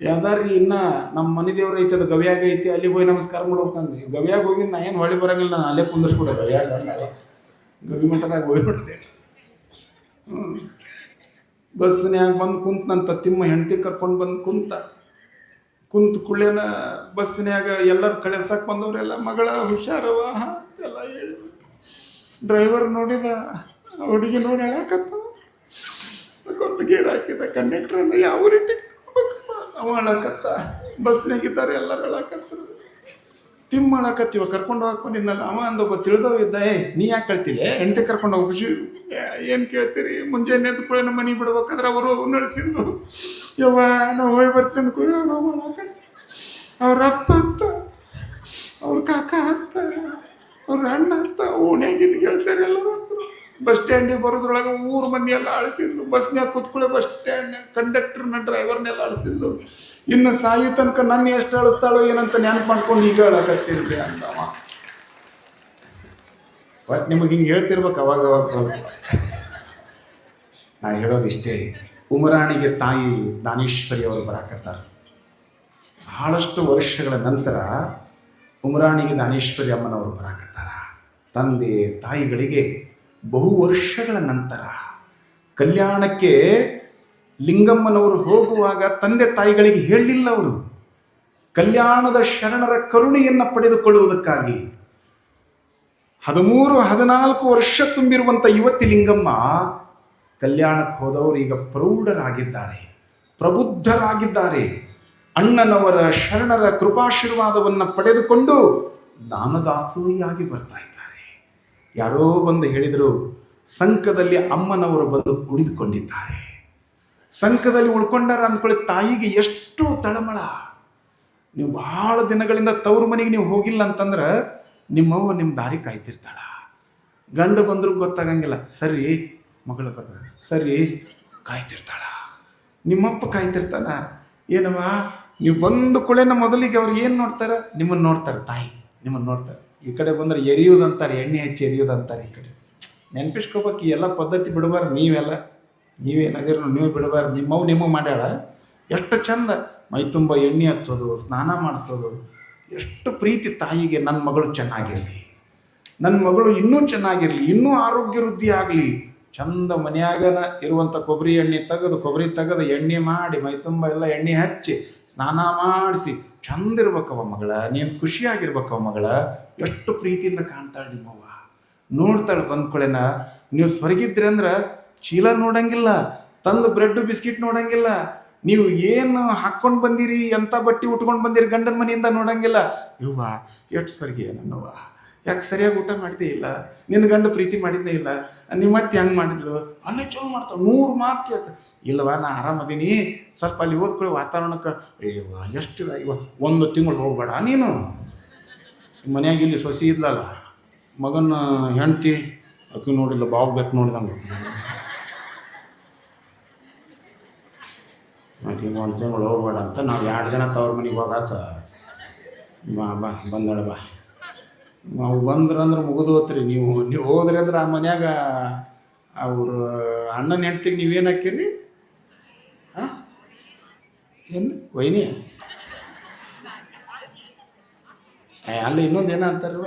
Speaker 1: ಯಾವ್ದಾರಿ ಇನ್ನು ನಮ್ಮ ಮನೆ ದೇವ್ರು ಐತೆ, ಅದು ಗವ್ಯಾಗ ಐತಿ, ಅಲ್ಲಿಗೆ ಹೋಗಿ ನಮಸ್ಕಾರ ಮಾಡ್ಬೇಕಂದು. ಗವ್ಯಾಗ ಹೋಗಿ ನಾ ಏನು ಹೊಳಿ ಬರೋಂಗಿಲ್ಲ, ನಾನು ಅಲ್ಲೇ ಕುಂದಿಸ್ಬಿಡ ಗವ್ಯಾಗ ಅಂದವ. ಗವಿ ಮಠದಾಗ ಹೋಗ್ಬಿಡ್ದೆ. ಬಸ್ನ್ಯಾಗ ಬಂದು ಕುಂತಂತ ತಿಮ್ಮ ಹೆಂಡತಿ ಕರ್ಕೊಂಡು ಬಂದು ಕುಂತ ಕುಳ್ಳೇನ ಬಸ್ನ್ಯಾಗ ಎಲ್ಲರೂ ಕಳಿಸಕ್ಕೆ ಬಂದವರೆಲ್ಲ ಮಗಳ ಹುಷಾರವ ಎಲ್ಲ ಹೇಳಿ. ಡ್ರೈವರ್ ನೋಡಿದ, ಹುಡುಗಿ ನೋಡಿ ಹೇಳಕತ್ತ, ಗೇರ್ ಹಾಕಿದ. ಕಂಡಕ್ಟರ್ ಅಂದ ಯಾವ ರೀತಿ ಅವ ಹೇಳಕತ್ತ, ಬಸ್ನಾಗಿದ್ದಾರೆ ಎಲ್ಲರೂ ಹೇಳಕತ್ತರು. ತಿಮ್ಮ ಹೇಳಕತ್ತೀವ ಕರ್ಕೊಂಡು ಹೋಗಕ್ಕೆ ಬಂದಿದ್ದಲ್ಲ. ಅವ ಅಂದೊಬ್ಬ ತಿಳಿದವ ಇದ್ದ, ನೀ ಯಾಕೆ ಕೇಳ್ತಿಲ್ಲ, ಹೆಂಡತಿ ಕರ್ಕೊಂಡು ಹೋಗಿ ಖುಷಿ ಏನು ಕೇಳ್ತೀರಿ, ಮುಂಜಾನೆ ಎದ್ದು ಕೂಡ ನಮ್ಮ ಮನೆ ಬಿಡ್ಬೇಕಾದ್ರೆ ಅವರು ನಡೆಸಿದ್ದು. ಯವ್ವ ನಾವು ಹೋಗಿ ಬರ್ತೀನಿ ಕೂಡ ನಾವು ಮಾಡಕತ್ತಿ. ಅವ್ರ ಅಪ್ಪ ಅಂತ, ಅವ್ರ ಕಾಕ ಅಂತ, ಅವ್ರ ಅಣ್ಣ ಅಂತ ಓಣ್ಯಾಗಿದ್ದು ಕೇಳ್ತಾರೆ ಎಲ್ಲರೂ. ಬಸ್ ಸ್ಟ್ಯಾಂಡಿಗೆ ಬರೋದ್ರೊಳಗೆ 3 ಮಂದಿ ಎಲ್ಲ ಅಳಿಸಿದ್ರು. ಬಸ್ನ್ಯಾಗ ಕೂತ್ಕೊಳ್ಳೆ ಬಸ್ ಸ್ಟ್ಯಾಂಡ್ ಕಂಡಕ್ಟರ್ನ ಡ್ರೈವರ್ನೆಲ್ಲ ಅಳಿಸಿದ್ರು. ಇನ್ನು ಸಾಯೋ ತನಕ ನನ್ನ ಎಷ್ಟು ಅಳಿಸ್ತಾಳೋ ಏನಂತ ನೆನಪು ಮಾಡ್ಕೊಂಡು ಈಗ ಹೇಳಕತ್ತಿರ್ರಿ ಅಂದವ. ಬಟ್ ನಿಮಗೆ ಹಿಂಗೆ ಹೇಳ್ತಿರ್ಬೇಕು ಅವಾಗ ಸ್ವಲ್ಪ. ನಾ ಹೇಳೋದಿಷ್ಟೇ, ಉಮರಾಣಿಗೆ ತಾಯಿ ದಾನೇಶ್ವರಿ ಅವರು ಬರಾಕತ್ತಾರೆ. ಬಹಳಷ್ಟು ವರ್ಷಗಳ ನಂತರ ಉಮರಾಣಿಗೆ ದಾನೇಶ್ವರಿ ಅಮ್ಮನವರು ಬರಾಕತ್ತಾರ. ತಂದೆ ತಾಯಿಗಳಿಗೆ ಬಹು ವರ್ಷಗಳ ನಂತರ ಕಲ್ಯಾಣಕ್ಕೆ ಲಿಂಗಮ್ಮನವರು ಹೋಗುವಾಗ ತಂದೆ ತಾಯಿಗಳಿಗೆ ಹೇಳಲಿಲ್ಲ. ಅವರು ಕಲ್ಯಾಣದ ಶರಣರ ಕರುಣೆಯನ್ನು ಪಡೆದುಕೊಳ್ಳುವುದಕ್ಕಾಗಿ 13-14 ವರ್ಷ ತುಂಬಿರುವಂಥ ಯುವತಿ ಲಿಂಗಮ್ಮ ಕಲ್ಯಾಣಕ್ಕೆ ಹೋದವರು ಈಗ ಪ್ರೌಢರಾಗಿದ್ದಾರೆ, ಪ್ರಬುದ್ಧರಾಗಿದ್ದಾರೆ. ಅಣ್ಣನವರ ಶರಣರ ಕೃಪಾಶೀರ್ವಾದವನ್ನು ಪಡೆದುಕೊಂಡು ದಾನದಾಸೋಹಿಯಾಗಿ ಬರ್ತಾ ಇದ್ದಾರೆ. ಯಾರೋ ಬಂದು ಹೇಳಿದರು, ಸಂಕದಲ್ಲಿ ಅಮ್ಮನವರು ಬಂದು ಉಳಿದುಕೊಂಡಿದ್ದಾರೆ. ಸಂಕದಲ್ಲಿ ಉಳ್ಕೊಂಡಾರ ಅಂದ್ಕೊಳ್ಳಿ. ತಾಯಿಗೆ ಎಷ್ಟು ತಳಮಳ. ನೀವು ಭಾಳ ದಿನಗಳಿಂದ ತವ್ರ ಮನೆಗೆ ನೀವು ಹೋಗಿಲ್ಲ ಅಂತಂದ್ರೆ ನಿಮ್ಮವ್ವ ನಿಮ್ಮ ದಾರಿ ಕಾಯ್ತಿರ್ತಾಳ. ಗಂಡು ಬಂದರೂ ಗೊತ್ತಾಗಂಗಿಲ್ಲ, ಸರಿ ಮಗಳು ಬರ್ದ ಸರಿ ಕಾಯ್ತಿರ್ತಾಳ. ನಿಮ್ಮಪ್ಪ ಕಾಯ್ತಿರ್ತಾನ. ಏನವ ನೀವು ಬಂದು ಕುಳೆನ ಮೊದಲಿಗೆ ಅವ್ರು ಏನು ನೋಡ್ತಾರೆ, ನಿಮ್ಮನ್ನು ನೋಡ್ತಾರೆ. ತಾಯಿ ನಿಮ್ಮನ್ನು ನೋಡ್ತಾರೆ. ಈ ಕಡೆ ಬಂದರೆ ಎರಿಯೋದಂತಾರೆ, ಎಣ್ಣೆ ಹಚ್ಚಿ ಎರಿಯೋದಂತಾರೆ. ಈ ಕಡೆ ನೆನಪಿಸ್ಕೋಬೇಕು, ಈ ಎಲ್ಲ ಪದ್ಧತಿ ಬಿಡಬಾರ್ದು. ನೀವೇನಾದಿರೋ ನೀವು ಬಿಡಬಾರ್ದು. ನಿಮ್ಮವು ಮಾಡ್ಯಾಳ. ಎಷ್ಟು ಚಂದ ಮೈ ತುಂಬ ಎಣ್ಣೆ ಹಚ್ಚೋದು, ಸ್ನಾನ ಮಾಡಿಸೋದು. ಎಷ್ಟು ಪ್ರೀತಿ ತಾಯಿಗೆ. ನನ್ನ ಮಗಳು ಚೆನ್ನಾಗಿರಲಿ, ನನ್ನ ಮಗಳು ಇನ್ನೂ ಚೆನ್ನಾಗಿರಲಿ, ಇನ್ನೂ ಆರೋಗ್ಯ ವೃದ್ಧಿ ಆಗಲಿ. ಚಂದ ಮನೆಯಾಗನ ಇರುವಂಥ ಕೊಬ್ಬರಿ ತೆಗೆದು ಎಣ್ಣೆ ಮಾಡಿ ಮೈ ತುಂಬ ಎಲ್ಲ ಎಣ್ಣೆ ಹಚ್ಚಿ ಸ್ನಾನ ಮಾಡಿಸಿ ಚಂದ ಇರ್ಬೇಕವ ಮಗಳ. ನೀನು ಖುಷಿಯಾಗಿರ್ಬೇಕವ ಮಗಳ. ಎಷ್ಟು ಪ್ರೀತಿಯಿಂದ ಕಾಣ್ತಾಳೆ ನಿಮ್ಮವ್ವ. ನೋಡ್ತಾಳೆ ಬಂದ್ಕೊಳೆನ. ನೀವು ಸ್ವರ್ಗಿದ್ರಿ ಅಂದ್ರೆ ಚೀಲ ನೋಡಂಗಿಲ್ಲ, ತಂದು ಬ್ರೆಡ್ ಬಿಸ್ಕಿಟ್ ನೋಡಂಗಿಲ್ಲ, ನೀವು ಏನು ಹಾಕ್ಕೊಂಡು ಬಂದಿರಿ, ಎಂಥ ಬಟ್ಟೆ ಉಟ್ಕೊಂಡು ಬಂದಿರಿ ಗಂಡನ ಮನೆಯಿಂದ ನೋಡಂಗಿಲ್ಲ. ಇವ್ವ ಎಷ್ಟು ಸ್ವರ್ಗಿ ನನ್ನವ್ವ, ಯಾಕೆ ಸರಿಯಾಗಿ ಊಟ ಮಾಡಿದ್ದೇ ಇಲ್ಲ, ನಿನ್ನ ಗಂಡ ಪ್ರೀತಿ ಮಾಡಿದ್ದೇ ಇಲ್ಲ, ನಿಮ್ಮ ಮತ್ತೆ ಹೆಂಗೆ ಮಾಡಿದ್ಲು, ಅಲ್ಲೇ ಚಲೋ ಮಾಡ್ತಾವೆ. 100 ಮಾತು ಕೇಳ್ತಾರೆ. ಇಲ್ಲವಾ ನಾ ಆರಾಮದೀನಿ, ಸ್ವಲ್ಪ ಅಲ್ಲಿ ಓದ್ಕೊಳ್ಳಿ ವಾತಾವರಣಕ್ಕೆ. ಅಯ್ಯವ್ವ ಎಷ್ಟಿದ, ಇವ 1 ತಿಂಗಳು ಹೋಗ್ಬೇಡ ನೀನು. ಮನ್ಯಾಗ ಇಲ್ಲಿ ಸೊಸಿ ಇದ್ಲಲ್ಲ, ಮಗನ ಹೆಂಡ್ತಿ ಅಕ್ಕಿ ನೋಡಿಲ್ಲ, ಬಾಗ್ಬೇಕು ನೋಡಿದಂಗೆ. ಆಕೆ 1 ತಿಂಗಳು ಹೋಗ್ಬೇಡ ಅಂತ ನಾವು 2 ದಿನ ತವ್ರ ಮನೆಗೆ ಹೋಗಾಕ ಬಾ ಬಂದಳ ಬಾ. ನಾವು ಬಂದ್ರಂದ್ರೆ ಮುಗಿದು ಹೋತ್ರಿ. ನೀವು ಹೋದ್ರಿ ಅಂದ್ರೆ ಆ ಮನ್ಯಾಗ ಅವ್ರ ಅಣ್ಣನ ಹೆಂಡ್ತಿಗೆ ನೀವೇನು ಹಾಕಿರಿ, ಏನು ವೈನಿ ಅಲ್ಲಿ ಇನ್ನೊಂದು ಏನೋ ಅಂತಾರಲ್ವ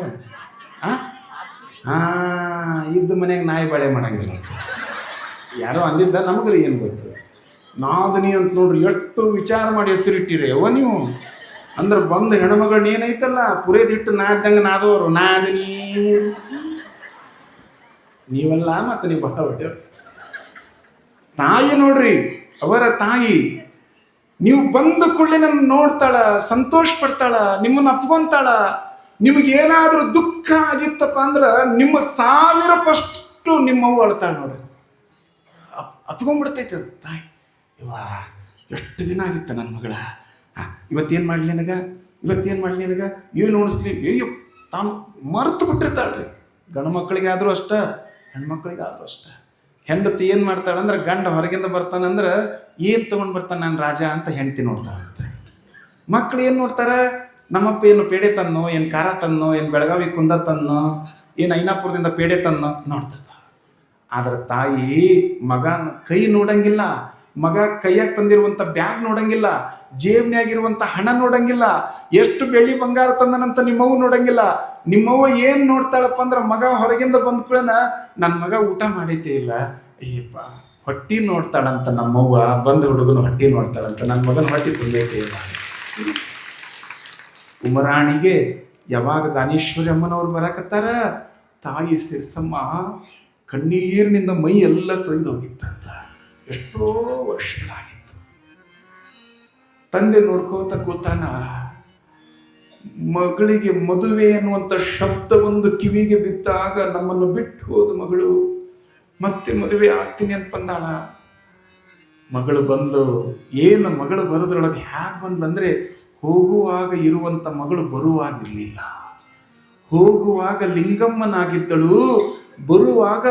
Speaker 1: ಇದ್ದ ಮನೆಗೆ ನಾಯಿ ಬಾಳೆ ಮಾಡಂಗಿಲ್ಲ ಯಾರೋ ಅಂದಿದ್ದ ನಮಗ್ರಿ ಏನು ಗೊತ್ತು. ನಾದನಿ ಅಂತ ನೋಡ್ರಿ ಎಷ್ಟು ವಿಚಾರ ಮಾಡಿ ಹೆಸರಿಟ್ಟಿರಿ ಯವ್ವ ನೀವು. ಅಂದ್ರೆ ಬಂದು ಹೆಣ್ಮಗಳನ್ನ ಏನೈತಲ್ಲ ಪುರೇದಿಟ್ಟು ನಾದ್ದಂಗೆ ನಾದೋರು ನಾದಿನಿ ನೀವೆಲ್ಲ ಮತ್ತೆ ನೀವು ಬಟ್ಟ ಹೊಟ್ಟೆವ್ರು. ತಾಯಿ ನೋಡ್ರಿ, ಅವರ ತಾಯಿ ನೀವು ಬಂದ ಕೂಡಲೇ ನನ್ನ ನೋಡ್ತಾಳ, ಸಂತೋಷ ಪಡ್ತಾಳ, ನಿಮ್ಮನ್ನು ಅಪ್ಕೊಂತಾಳ. ನಿಮಗೇನಾದ್ರೂ ದುಃಖ ಆಗಿತ್ತಪ್ಪ ಅಂದ್ರೆ ನಿಮ್ಮ 1000% ನಿಮ್ಮವ್ವ ಅಳ್ತಾಳ ನೋಡ್ರಿ. ಅಪ್ಕೊಂಡ್ಬಿಡ್ತೈತೆ ಅದು ತಾಯಿ. ಇವಾ ಎಷ್ಟು ದಿನ ಆಗಿತ್ತ ನನ್ನ ಮಗಳ, ಇವತ್ತೇನು ಮಾಡಲಿ ನನಗೆ ಏನು ಉಣಿಸ್ಲಿ, ಅಯ್ಯೋ ತಾನು ಮರೆತು ಬಿಟ್ಟಿರ್ತಾಳ್ರಿ. ಗಂಡು ಮಕ್ಕಳಿಗೆ ಆದರೂ ಅಷ್ಟ, ಹೆಣ್ಮಕ್ಳಿಗೆ ಆದರೂ ಅಷ್ಟ. ಹೆಂಡತಿ ಏನು ಮಾಡ್ತಾಳಂದ್ರೆ ಗಂಡ ಹೊರಗಿಂದ ಬರ್ತಾನಂದ್ರೆ ಏನು ತೊಗೊಂಡು ಬರ್ತಾನೆ ನಾನು ರಾಜ ಅಂತ ಹೆಂಡತಿ ನೋಡ್ತಾಳಂತೆ. ಮಕ್ಳು ಏನು ನೋಡ್ತಾರೆ, ನಮ್ಮಪ್ಪ ಏನು ಪೇಡೆ ತನ್ನೋ, ಏನು ಖಾರ ತನ್ನೋ, ಏನು ಬೆಳಗಾವಿ ಕುಂದ ತನ್ನೋ, ಏನು ಐನಾಪುರದಿಂದ ಪೇಡೆ ತನ್ನೋ ನೋಡ್ತಾರೆ. ಆದ್ರೆ ತಾಯಿ ಮಗನ ಕೈ ನೋಡಂಗಿಲ್ಲ, ಮಗ ಕೈಯಾಗ ತಂದಿರುವಂಥ ಬ್ಯಾಗ್ ನೋಡಂಗಿಲ್ಲ, ಜೇಬ್ನ್ಯಾಗಿರುವಂಥ ಹಣ ನೋಡಂಗಿಲ್ಲ, ಎಷ್ಟು ಬೆಳ್ಳಿ ಬಂಗಾರ ತಂದನಂತ ನಿಮ್ಮವ್ವ ನೋಡಂಗಿಲ್ಲ. ನಿಮ್ಮವ್ವ ಏನು ನೋಡ್ತಾಳಪ್ಪ ಅಂದ್ರೆ ಮಗ ಹೊರಗಿಂದ ಬಂದ ಕೂಡನ ನನ್ನ ಮಗ ಊಟ ಮಾಡೈತೆ ಇಲ್ಲ, ಅಯ್ಯಪ್ಪ ಹೊಟ್ಟಿ ನೋಡ್ತಾಳಂತ ನಮ್ಮವ್ವ. ಬಂದ ಹುಡುಗನ ಹೊಟ್ಟಿ ನೋಡ್ತಾಳಂತ, ನನ್ನ ಮಗನ ಹೊಟ್ಟಿ ತುಂಬೈತೆ ಇಲ್ಲ. ಉಮರಾಣಿಗೆ ಯಾವಾಗ ದಾನೇಶ್ವರಿ ಅಮ್ಮನವ್ರು ಬರಾಕತ್ತಾರ, ತಾಯಿ ಸಿರ್ಸಮ್ಮ ಕಣ್ಣೀರಿನಿಂದ ಮೈ ಎಲ್ಲ ತೊಯ್ದು ಹೋಗಿತ್ತಂತ. ಎಷ್ಟೋ ವರ್ಷಗಳಾಗಿತ್ತು. ತಂದೆ ನೋಡ್ಕೋತ ಕೂತಾನ. ಮಗಳಿಗೆ ಮದುವೆ ಅನ್ನುವಂಥ ಶಬ್ದ ಒಂದು ಕಿವಿಗೆ ಬಿದ್ದಾಗ ನಮ್ಮನ್ನು ಬಿಟ್ಟು ಹೋದ ಮಗಳು ಮತ್ತೆ ಮದುವೆ ಆಗ್ತೀನಿ ಅಂತ ಬಂದಾಳ. ಮಗಳು ಬಂದು ಏನು ಮಗಳು ಬರೋದ್ರೊಳಗೆ ಹ್ಯಾಗೆ ಬಂದ್ಲಂದ್ರೆ, ಹೋಗುವಾಗ ಇರುವಂಥ ಮಗಳು ಬರುವಾಗಿರಲಿಲ್ಲ. ಹೋಗುವಾಗ ಲಿಂಗಮ್ಮನಾಗಿದ್ದಳು, ಬರುವಾಗ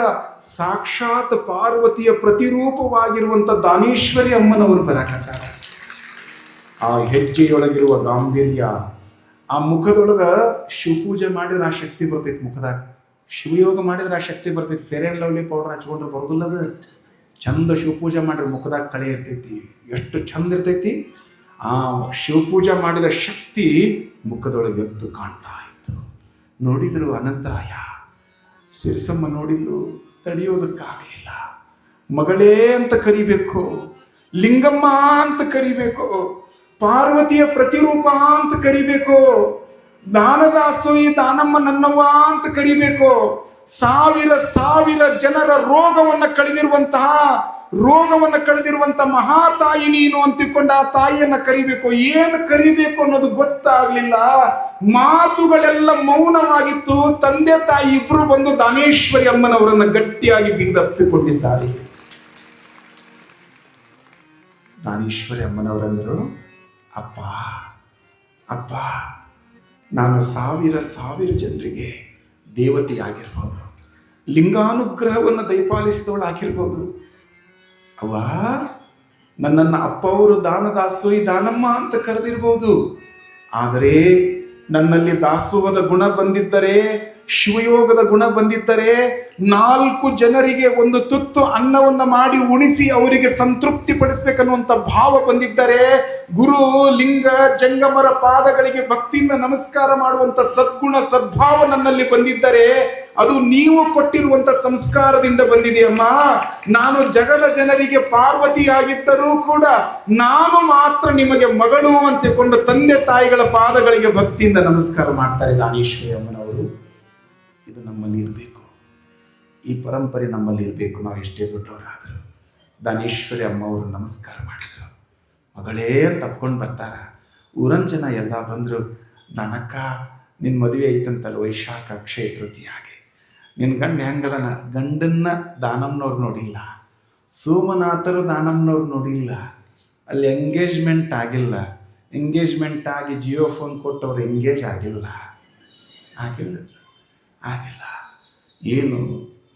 Speaker 1: ಸಾಕ್ಷಾತ್ ಪಾರ್ವತಿಯ ಪ್ರತಿರೂಪವಾಗಿರುವಂಥ ದಾನೇಶ್ವರಿ ಅಮ್ಮನವರು ಬರಾಕತ್ತಾರ. ಆ ಹೆಜ್ಜೆಯೊಳಗಿರುವ ಗಾಂಭೀರ್ಯ, ಆ ಮುಖದೊಳಗ ಶಿವಪೂಜೆ ಮಾಡಿದ್ರೆ ಆ ಶಕ್ತಿ ಬರ್ತೈತಿ. ಮುಖದಾಗ ಶಿವಯೋಗ ಮಾಡಿದ್ರೆ ಆ ಶಕ್ತಿ ಬರ್ತೈತಿ. ಫೇರ್ ಆ್ಯಂಡ್ ಲವ್ಲಿ ಪೌಡರ್ ಹಚ್ಕೊಂಡ್ರೆ ಬರೋದಿಲ್ಲದ. ಚಂದ ಶಿವಪೂಜೆ ಮಾಡ್ರೆ ಮುಖದಾಗ ಕಳೆ ಇರ್ತೈತಿ. ಎಷ್ಟು ಚಂದ ಇರ್ತೈತಿ. ಆ ಶಿವಪೂಜೆ ಮಾಡಿದ ಶಕ್ತಿ ಮುಖದೊಳಗೆ ಎದ್ದು ಕಾಣ್ತಾ ಇತ್ತು. ನೋಡಿದ್ರು ಅನಂತರಾಯ. ಸಿರ್ಸಮ್ಮ ನೋಡಿದ್ಲು, ತಡೆಯೋದಕ್ಕಾಗಲಿಲ್ಲ. ಮಗಳೇ ಅಂತ ಕರಿಬೇಕು, ಲಿಂಗಮ್ಮ ಅಂತ ಕರಿಬೇಕು, ಪಾರ್ವತಿಯ ಪ್ರತಿರೂಪ ಅಂತ ಕರಿಬೇಕು, ದಾನದಾಸೋಯಿ ದಾನಮ್ಮ ನನ್ನವ್ವ ಅಂತ ಕರಿಬೇಕು. 1000 ಜನರ ರೋಗವನ್ನು ಕಳೆದಿರುವಂತಹ ಮಹಾತಾಯಿ ನೀನು ಅಂತಿಕೊಂಡು ಆ ತಾಯಿಯನ್ನ ಕರಿಬೇಕು. ಏನು ಕರಿಬೇಕು ಅನ್ನೋದು ಗೊತ್ತಾಗ್ಲಿಲ್ಲ. ಮಾತುಗಳೆಲ್ಲ ಮೌನವಾಗಿತ್ತು. ತಂದೆ ತಾಯಿ ಇಬ್ರು ಬಂದು ದಾನೇಶ್ವರಿ ಅಮ್ಮನವರನ್ನ ಗಟ್ಟಿಯಾಗಿ ಬಿಗಿದಪ್ಪಿಕೊಂಡಿದ್ದಾರೆ. ದಾನೇಶ್ವರಿ ಅಮ್ಮನವರಂದರು, ಅಪ್ಪ ಅಪ್ಪ, ನಾನು 1000 ಜನರಿಗೆ ದೇವತೆಯಾಗಿರ್ಬೋದು, ಲಿಂಗಾನುಗ್ರಹವನ್ನು ದಯಪಾಲಿಸಿದವಳಾಗಿರ್ಬೋದು. ಅವ್ವ, ನನ್ನನ್ನು ಅಪ್ಪ ಅವರು ದಾನದಾಸೋಯಿ ದಾನಮ್ಮ ಅಂತ ಕರೆದಿರ್ಬೋದು. ಆದರೆ ನನ್ನಲ್ಲಿ ದಾಸೋಹದ ಗುಣ ಬಂದಿದ್ದರೆ, ಶಿವಯೋಗದ ಗುಣ ಬಂದಿದ್ದರೆ, 4 ಜನರಿಗೆ ಒಂದು ತುತ್ತು ಅನ್ನವನ್ನ ಮಾಡಿ ಉಣಿಸಿ ಅವರಿಗೆ ಸಂತೃಪ್ತಿ ಪಡಿಸ್ಬೇಕನ್ನುವಂಥ ಭಾವ ಬಂದಿದ್ದರೆ, ಗುರು ಲಿಂಗ ಜಂಗಮರ ಪಾದಗಳಿಗೆ ಭಕ್ತಿಯಿಂದ ನಮಸ್ಕಾರ ಮಾಡುವಂಥ ಸದ್ಗುಣ ಸದ್ಭಾವ ನನ್ನಲ್ಲಿ ಬಂದಿದ್ದರೆ, ಅದು ನೀವು ಕೊಟ್ಟಿರುವಂಥ ಸಂಸ್ಕಾರದಿಂದ ಬಂದಿದೆಯಮ್ಮ. ನಾನು ಜಗದ ಜನರಿಗೆ ಪಾರ್ವತಿಯಾಗಿದ್ದರೂ ಕೂಡ ನಾನು ಮಾತ್ರ ನಿಮಗೆ ಮಗಳು ಅಂತಿಕೊಂಡು ತಂದೆ ತಾಯಿಗಳ ಪಾದಗಳಿಗೆ ಭಕ್ತಿಯಿಂದ ನಮಸ್ಕಾರ ಮಾಡ್ತಾರೆ ದಾನೇಶ್ವರಿ ಅಮ್ಮನವರು. ಇದು ನಮ್ಮಲ್ಲಿ ಇರಬೇಕು. ಈ ಪರಂಪರೆ ನಮ್ಮಲ್ಲಿ ಇರಬೇಕು. ನಾವು ಎಷ್ಟೇ ದೊಡ್ಡವರಾದರು ದಾನೇಶ್ವರಿ ಅಮ್ಮವರು ನಮಸ್ಕಾರ ಮಾಡಿದ್ರು. ಮಗಳೇ ಅಂತ ತಪ್ಕೊಂಡು ಬರ್ತಾರ. ಊರನ್ ಜನ ಎಲ್ಲ ಬಂದರು, ದನಕ್ಕ ನಿನ್ನ ಮದುವೆ ಐತಂತಲ್ಲ ವೈಶಾಖ ಅಕ್ಷಯ ತೃತೀಯಾಗೆ, ನಿನ್ನ ಗಂಡ ಹೆಂಗದನ? ಗಂಡನ್ನ ದಾನಮ್ಮನವ್ರು ನೋಡಿಲ್ಲ, ಸೋಮನಾಥರು ದಾನಮ್ಮನವ್ರು ನೋಡಿಲ್ಲ. ಅಲ್ಲಿ ಎಂಗೇಜ್ಮೆಂಟ್ ಆಗಿಲ್ಲ. ಎಂಗೇಜ್ಮೆಂಟ್ ಆಗಿ ಜಿಯೋ ಫೋನ್ ಕೊಟ್ಟವ್ರು ಎಂಗೇಜ್ ಆಗಿಲ್ಲ. ಏನು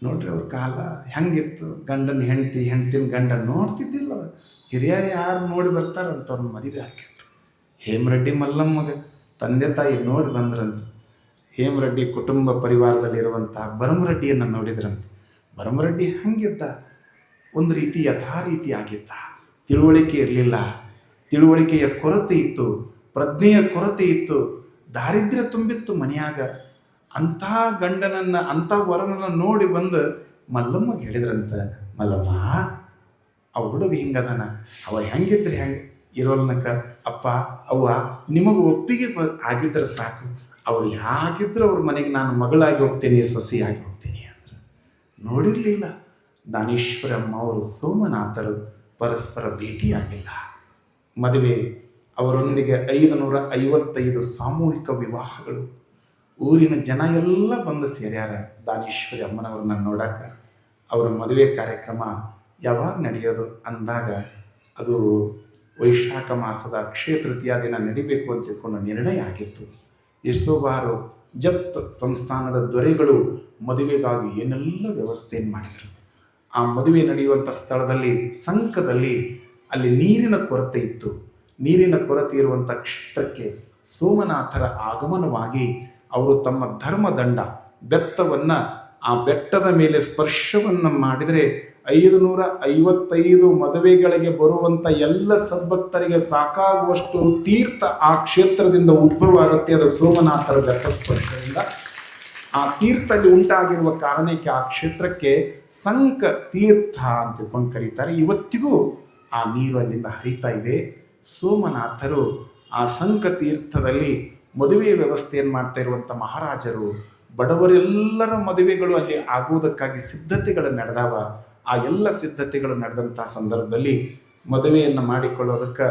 Speaker 1: ನೋಡ್ರಿ ಅವ್ರ ಕಾಲ ಹೆಂಗಿತ್ತು. ಗಂಡನ ಹೆಂಡ್ತಿನ ಗಂಡ ನೋಡ್ತಿದ್ದಿಲ್ಲ. ಹಿರಿಯರು ಯಾರು ನೋಡಿ ಬರ್ತಾರಂತವ್ರನ್ನ ಮದುವೆ ಹಾಕಿದ್ರು. ಹೇಮರೆಡ್ಡಿ ಮಲ್ಲಮ್ಮಗೆ ತಂದೆ ತಾಯಿ ನೋಡಿ ಬಂದ್ರಂತ. ಹೇಮರೆಡ್ಡಿ ಕುಟುಂಬ ಪರಿವಾರದಲ್ಲಿರುವಂಥ ಭರಮರೆಡ್ಡಿಯನ್ನು ನೋಡಿದ್ರಂತ. ಭರಮರೆಡ್ಡಿ ಹಂಗಿದ್ದ, ಒಂದು ರೀತಿ ಯಥಾರೀತಿ ಆಗಿದ್ದ. ತಿಳುವಳಿಕೆ ಇರಲಿಲ್ಲ. ತಿಳುವಳಿಕೆಯ ಕೊರತೆ ಇತ್ತು, ಪ್ರಜ್ಞೆಯ ಕೊರತೆ ಇತ್ತು, ದಾರಿದ್ರ್ಯ ತುಂಬಿತ್ತು ಮನೆಯಾಗ. ಅಂಥ ಗಂಡನನ್ನು, ಅಂಥ ವರನನ್ನು ನೋಡಿ ಬಂದು ಮಲ್ಲಮ್ಮಗೆ ಹೇಳಿದ್ರಂತ, ಮಲ್ಲಮ್ಮ ಅವ ಹುಡುಗ ಹಿಂಗದಾನ, ಅವ ಹೆಂಗಿದ್ರಿ ಹೆಂಗೆ ಇರೋಲ್ನಕ ಅಪ್ಪ ಅವ್ವ ನಿಮಗೆ ಒಪ್ಪಿಗೆ ಆಗಿದ್ರೆ ಸಾಕು, ಅವ್ರು ಯಾಗಿದ್ರು ಅವ್ರ ಮನೆಗೆ ನಾನು ಮಗಳಾಗಿ ಹೋಗ್ತೀನಿ, ಸಸಿಯಾಗಿ ಹೋಗ್ತೀನಿ ಅಂದ್ರೆ. ನೋಡಿರಲಿಲ್ಲ ದಾನೇಶ್ವರಿ ಅಮ್ಮ ಅವರು ಸೋಮನಾಥರು ಪರಸ್ಪರ ಭೇಟಿಯಾಗಿಲ್ಲ. ಮದುವೆ ಅವರೊಂದಿಗೆ 555 ಸಾಮೂಹಿಕ ವಿವಾಹಗಳು. ಊರಿನ ಜನ ಎಲ್ಲ ಬಂದು ಸೇರ್ಯಾರ ದಾನೇಶ್ವರಿ ಅಮ್ಮನವ್ರನ್ನ ನೋಡಕ್ಕೆ. ಅವರ ಮದುವೆ ಕಾರ್ಯಕ್ರಮ ಯಾವಾಗ ನಡೆಯೋದು ಅಂದಾಗ ಅದು ವೈಶಾಖ ಮಾಸದ ಅಕ್ಷಯ ತೃತೀಯ ದಿನ ನಡಿಬೇಕು ಅಂತ ತಿಳ್ಕೊಂಡು ನಿರ್ಣಯ ಆಗಿತ್ತು. ಎಷ್ಟೋ ಬಾರು ಜತ್ ಸಂಸ್ಥಾನದ ದೊರೆಗಳು ಮದುವೆಗಾಗಿ ಏನೆಲ್ಲ ವ್ಯವಸ್ಥೆಯನ್ನು ಮಾಡಿದರು. ಆ ಮದುವೆ ನಡೆಯುವಂಥ ಸ್ಥಳದಲ್ಲಿ ಸಂಕದಲ್ಲಿ ಅಲ್ಲಿ ನೀರಿನ ಕೊರತೆ ಇತ್ತು. ನೀರಿನ ಕೊರತೆ ಇರುವಂಥ ಕ್ಷೇತ್ರಕ್ಕೆ ಸೋಮನಾಥರ ಆಗಮನವಾಗಿ ಅವರು ತಮ್ಮ ಧರ್ಮದಂಡ ಬೆತ್ತವನ್ನು, ಆ ಬೆಟ್ಟದ ಮೇಲೆ ಸ್ಪರ್ಶವನ್ನು ಮಾಡಿದರೆ 555 ಮದುವೆಗಳಿಗೆ ಬರುವಂಥ ಎಲ್ಲ ಸದ್ಭಕ್ತರಿಗೆ ಸಾಕಾಗುವಷ್ಟು ತೀರ್ಥ ಆ ಕ್ಷೇತ್ರದಿಂದ ಉದ್ಭವ ಆಗುತ್ತೆ. ಅದು ಸೋಮನಾಥರ ಬೆಟ್ಟ ಸ್ಪರ್ಶದಿಂದ ಆ ತೀರ್ಥದಲ್ಲಿ ಉಂಟಾಗಿರುವ ಕಾರಣಕ್ಕೆ ಆ ಕ್ಷೇತ್ರಕ್ಕೆ ಸಂಕ ತೀರ್ಥ ಅಂತ ತಿಳ್ಕೊಂಡು ಕರೀತಾರೆ. ಇವತ್ತಿಗೂ ಆ ನೀರು ಅಲ್ಲಿಂದ ಹರಿತಾ ಇದೆ. ಸೋಮನಾಥರು ಆ ಸಂಕ ತೀರ್ಥದಲ್ಲಿ ಮದುವೆ ವ್ಯವಸ್ಥೆಯನ್ನು ಮಾಡ್ತಾ ಇರುವಂಥ ಮಹಾರಾಜರು, ಬಡವರೆಲ್ಲರ ಮದುವೆಗಳು ಅಲ್ಲಿ ಆಗುವುದಕ್ಕಾಗಿ ಸಿದ್ಧತೆಗಳು ನಡೆದಾವ. ಆ ಎಲ್ಲ ಸಿದ್ಧತೆಗಳು ನಡೆದಂಥ ಸಂದರ್ಭದಲ್ಲಿ ಮದುವೆಯನ್ನು ಮಾಡಿಕೊಳ್ಳೋದಕ್ಕೆ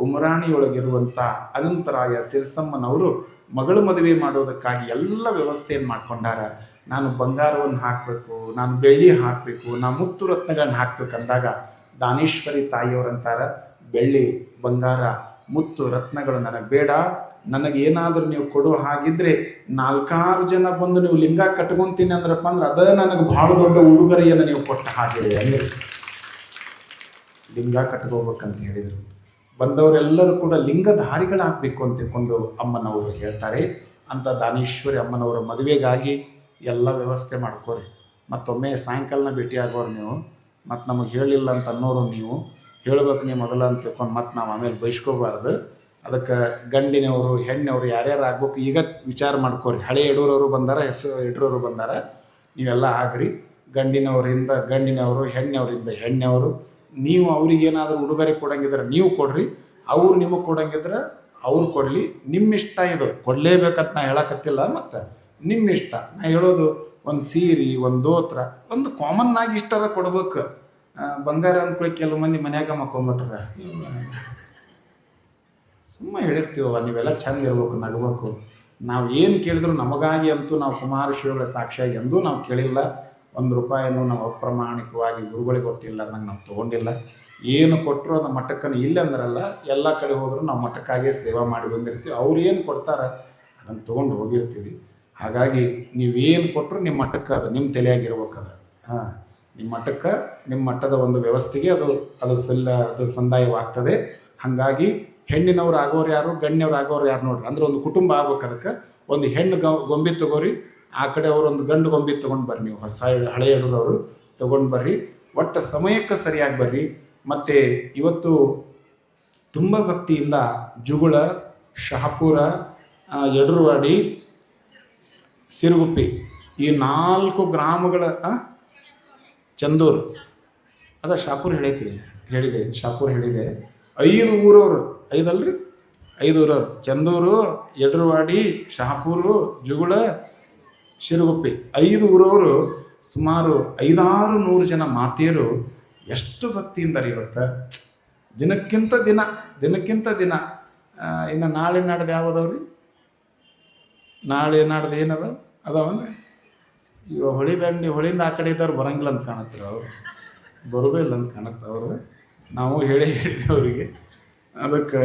Speaker 1: ಉಮರಾಣಿಯೊಳಗಿರುವಂಥ ಅನಂತರಾಯ ಸಿರ್ಸಮ್ಮನವರು ಮಗಳ ಮದುವೆ ಮಾಡೋದಕ್ಕಾಗಿ ಎಲ್ಲ ವ್ಯವಸ್ಥೆಯನ್ನು ಮಾಡ್ಕೊಂಡಾರ. ನಾನು ಬಂಗಾರವನ್ನು ಹಾಕಬೇಕು, ನಾನು ಬೆಳ್ಳಿ ಹಾಕಬೇಕು, ನಾನು ಮುತ್ತು ರತ್ನಗಳನ್ನ ಹಾಕ್ಬೇಕಂದಾಗ ದಾನೇಶ್ವರಿ ತಾಯಿಯವರಂತಾರ, ಬೆಳ್ಳಿ ಬಂಗಾರ ಮುತ್ತು ರತ್ನಗಳು ನನಗೆ ಬೇಡ, ನನಗೇನಾದರೂ ನೀವು ಕೊಡೋ ಹಾಗಿದ್ರೆ 4-6 ಜನ ಬಂದು ನೀವು ಲಿಂಗ ಕಟ್ಕೊತೀನಿ ಅಂದ್ರಪ್ಪ ಅಂದ್ರೆ ಅದ ನನಗೆ ಭಾಳ ದೊಡ್ಡ ಉಡುಗೊರೆಯನ್ನು ನೀವು ಕೊಟ್ಟ ಹಾಗೆ ಅಂದರೆ ಲಿಂಗ ಕಟ್ಕೋಬೇಕಂತ ಹೇಳಿದರು. ಬಂದವರೆಲ್ಲರೂ ಕೂಡ ಲಿಂಗಧಾರಿಗಳಾಗಬೇಕು ಅಂತ ತಿಳ್ಕೊಂಡು ಅಮ್ಮನವರು ಹೇಳ್ತಾರೆ. ಅಂತ ದಾನೇಶ್ವರಿ ಅಮ್ಮನವರ ಮದುವೆಗಾಗಿ ಎಲ್ಲ ವ್ಯವಸ್ಥೆ ಮಾಡ್ಕೋರಿ. ಮತ್ತೊಮ್ಮೆ ಸಾಯಂಕಾಲನ ಭೇಟಿ ಆಗೋರು ನೀವು, ಮತ್ತು ನಮಗೆ ಹೇಳಿಲ್ಲ ಅಂತ ಅನ್ನೋರು ನೀವು ಹೇಳ್ಬೇಕು ನೀವು ಮೊದಲ ಅಂತ ತಿಳ್ಕೊಂಡು ಮತ್ತು ನಾವು ಆಮೇಲೆ ಬೈಸ್ಕೋಬಾರ್ದು. ಅದಕ್ಕೆ ಗಂಡಿನವರು ಹೆಣ್ಣವರು ಯಾರ್ಯಾರು ಆಗ್ಬೇಕು ಈಗ ವಿಚಾರ ಮಾಡ್ಕೋರಿ. ಹಳೆ ಯಡೂರವರು ಬಂದಾರ, ಯಡೂರವರು ಬಂದಾರ, ನೀವೆಲ್ಲ ಆಗ್ರಿ. ಗಂಡಿನವರಿಂದ ಗಂಡಿನವರು, ಹೆಣ್ಣವರಿಂದ ಹೆಣ್ಣವರು. ನೀವು ಅವ್ರಿಗೇನಾದರೂ ಉಡುಗೊರೆ ಕೊಡಂಗಿದ್ರೆ ನೀವು ಕೊಡ್ರಿ, ಅವ್ರು ನಿಮಗೆ ಕೊಡಂಗಿದ್ರೆ ಅವ್ರು ಕೊಡಲಿ. ನಿಮ್ಮಿಷ್ಟ ಇದು, ಕೊಡಲೇಬೇಕಂತ ನಾ ಹೇಳಕತ್ತಿಲ್ಲ. ಮತ್ತು ನಿಮ್ಮಿಷ್ಟ. ನಾ ಹೇಳೋದು ಒಂದು ಸೀರೆ, ಒಂದು ದೋತ್ರ, ಒಂದು ಕಾಮನ್ ಆಗಿ ಇಷ್ಟರ ಕೊಡ್ಬೇಕು. ಬಂಗಾರ ಅಂದ್ಕೊಳ್ಳಿ ಕೆಲವು ಮಂದಿ ಮನ್ಯಾಗ ಮಕ್ಕೊಂಬಿಟ್ರ. ಸುಮ್ಮನೆ ಹೇಳಿರ್ತೀವಲ್ಲ, ನೀವೆಲ್ಲ ಚಂದ ಇರ್ಬೇಕು, ನಗಬೇಕು. ನಾವು ಏನು ಕೇಳಿದ್ರು ನಮಗಾಗಿ ಅಂತೂ ನಾವು ಕುಮಾರಶಿವಗಳ ಸಾಕ್ಷಿಯಾಗಿ ಎಂದೂ ನಾವು ಕೇಳಿಲ್ಲ. ₹1 ನಾವು ಅಪ್ರಾಮಾಣಿಕವಾಗಿ ಗುರುಗಳಿಗೆ ಗೊತ್ತಿಲ್ಲ ನಂಗೆ ನಾವು ತೊಗೊಂಡಿಲ್ಲ. ಏನು ಕೊಟ್ಟರು ಅದು ಮಠಕ್ಕನ್ನು ಇಲ್ಲ ಅಂದ್ರಲ್ಲ, ಎಲ್ಲ ಕಡೆ ಹೋದರೂ ನಾವು ಮಠಕ್ಕಾಗೇ ಸೇವಾ ಮಾಡಿ ಬಂದಿರ್ತೀವಿ. ಅವ್ರು ಏನು ಕೊಡ್ತಾರೆ ಅದನ್ನು ತೊಗೊಂಡು ಹೋಗಿರ್ತೀವಿ. ಹಾಗಾಗಿ ನೀವೇನು ಕೊಟ್ಟರು ನಿಮ್ಮ ಮಠಕ್ಕೆ ಅದು ನಿಮ್ಮ ತಲೆಯಾಗಿರ್ಬೇಕದು. ನಿಮ್ಮ ಮಠಕ್ಕೆ, ನಿಮ್ಮ ಮಠದ ಒಂದು ವ್ಯವಸ್ಥೆಗೆ ಅದು ಸಂದಾಯವಾಗ್ತದೆ. ಹಾಗಾಗಿ ಹೆಣ್ಣಿನವ್ರು ಆಗೋರು ಯಾರು, ಗಣ್ಯವ್ರು ಆಗೋರು ಯಾರು ನೋಡ್ರಿ. ಅಂದ್ರೆ ಒಂದು ಕುಟುಂಬ ಆಗ್ಬೇಕು. ಅದಕ್ಕೆ ಒಂದು ಹೆಣ್ಣು ಗೊಂಬೆ ತೊಗೋರಿ, ಆ ಕಡೆ ಅವರು ಒಂದು ಗಂಡು ಗೊಂಬೆ ತೊಗೊಂಡು ಬರ್ರಿ. ನೀವು ಹೊಸ ಹಳೆ ಎಡೂರವರು ತೊಗೊಂಡು ಬರ್ರಿ. ಒಟ್ಟು ಸಮಯಕ್ಕೆ ಸರಿಯಾಗಿ ಬರ್ರಿ. ಮತ್ತು ಇವತ್ತು ತುಂಬ ಭಕ್ತಿಯಿಂದ ಜುಗುಳ, ಶಹಾಪುರ, ಯಡೂರವಾಡಿ, ಸಿರುಗುಪ್ಪಿ ಈ 4 ಗ್ರಾಮಗಳ ಚಂದೂರು ಅದ ಶಾಪುರ ಹೇಳಿದೆ ಶಾಪುರ ಹೇಳಿದೆ. 5 ಊರವರು, 5 ಅಲ್ರಿ, 5 ಊರವರು: ಚಂದೂರು, ಯಡೂರವಾಡಿ, ಶಹಾಪುರ, ಜುಗುಳ, ಸಿರುಗುಪ್ಪಿ. 5 ಊರವರು ಸುಮಾರು 500-600 ಜನ ಮಾತೆಯರು ಎಷ್ಟು ಭಕ್ತಿಯಿಂದ ಇವತ್ತು. ದಿನಕ್ಕಿಂತ ದಿನ ಇನ್ನು ನಾಳೆ ನಾಡ್ದು ಯಾವುದವ್ರಿ? ನಾಳೆ ನಾಡ್ದು ಏನದ ಅದಾವನ್ರಿ? ಇವಾಗ ಹೊಳಿಂದ ಆ ಕಡೆ ಇದ್ದವ್ರು ಬರೋಂಗಿಲ್ಲ ಅಂತ ಕಾಣತ್ರಿ. ಅವರು ಬರೋದೇ ಇಲ್ಲ ಅಂತ ಕಾಣತ್ತೆ. ಅವರು ನಾವು ಹೇಳಿದ್ವಿ ಅವರಿಗೆ. ಅದಕ್ಕೆ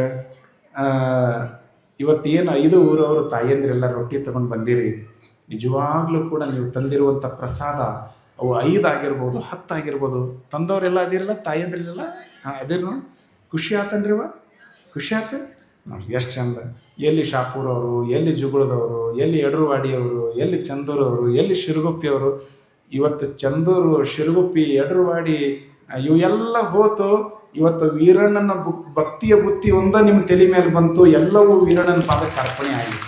Speaker 1: ಇವತ್ತೇನು 5 ಊರವರು ತಾಯಿಯಂದಿರೆಲ್ಲ ರೊಟ್ಟಿ ತೊಗೊಂಡು ಬಂದಿರಿ. ನಿಜವಾಗ್ಲೂ ಕೂಡ ನೀವು ತಂದಿರುವಂಥ ಪ್ರಸಾದ ಅವು 5 ಆಗಿರ್ಬೋದು, 10 ಆಗಿರ್ಬೋದು. ತಂದವರೆಲ್ಲ ಅದಿರಲ್ಲ, ತಾಯಿಯಂದ್ರಿಲ್ಲ. ಅದೇ ನೋಡಿ, ಖುಷಿ ಆತನ್ರಿ. ಖುಷಿ ಆತ ನೋಡಿ, ಎಷ್ಟು ಚಂದ. ಎಲ್ಲಿ ಶಾಪುರವರು, ಎಲ್ಲಿ ಜುಗುಳದವರು, ಎಲ್ಲಿ ಯಡೂರವಾಡಿಯವರು, ಎಲ್ಲಿ ಚಂದೂರವರು, ಎಲ್ಲಿ ಶಿರುಗುಪ್ಪಿಯವರು. ಇವತ್ತು ಚಂದೂರು, ಶಿರುಗುಪ್ಪಿ, ಯಡೂರವಾಡಿ ಇವು ಎಲ್ಲ ಹೋತು. ಇವತ್ತು ವೀರಣ್ಣನ ಭಕ್ತಿಯ ಬುತ್ತಿ ಒಂದ ನಿಮ್ಮ ತಲೆ ಮೇಲೆ ಬಂತು, ಎಲ್ಲವೂ ವೀರಣ್ಣನ ಪಾದಕ್ಕೆ ಅರ್ಪಣೆ ಆಗಿದೆ.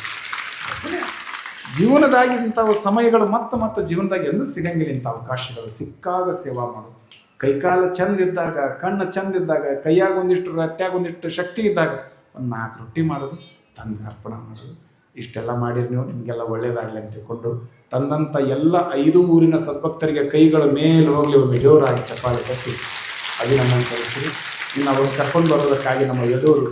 Speaker 1: ಜೀವನದಾಗ ಇಂಥವು ಸಮಯಗಳು ಮತ್ತೆ ಜೀವನದಾಗ ಎಂದೂ ಸಿಗಂಗಿಲ್ಲ. ಇಂಥ ಅವಕಾಶಗಳು ಸಿಕ್ಕಾಗ ಸೇವಾ ಮಾಡೋದು. ಕೈಕಾಲ ಚಂದ ಇದ್ದಾಗ, ಕಣ್ಣು ಚಂದ ಇದ್ದಾಗ, ಕೈಯಾಗ ಒಂದಿಷ್ಟು ರೊಟ್ಟ್ಯಾಗ ಒಂದಿಷ್ಟು ಶಕ್ತಿ ಇದ್ದಾಗ ಒಂದು 4 ರೊಟ್ಟಿ ಮಾಡೋದು, ತಂದು ಅರ್ಪಣೆ ಮಾಡೋದು. ಇಷ್ಟೆಲ್ಲ ಮಾಡಿರಿ ನೀವು, ನಿಮಗೆಲ್ಲ ಒಳ್ಳೇದಾಗಲಿ ಅಂತ ತಿಳ್ಕೊಂಡು ತಂದಂಥ ಎಲ್ಲ 5 ಊರಿನ ಸದ್ಭಕ್ತರಿಗೆ ಕೈಗಳ ಮೇಲೆ ಹೋಗಲಿ ಒಮ್ಮೆ ಜೋರಾಗಿ ಚಪ್ಪಾಳೆ ಕಟ್ಟಿ ಅಭಿನಂದನೆ ಸಲ್ಲಿಸಿರಿ. ಇನ್ನು ಅವ್ರು ಕರ್ಕೊಂಡು ಬರೋದಕ್ಕಾಗಿ ನಮ್ಮ ಯಡೂರು,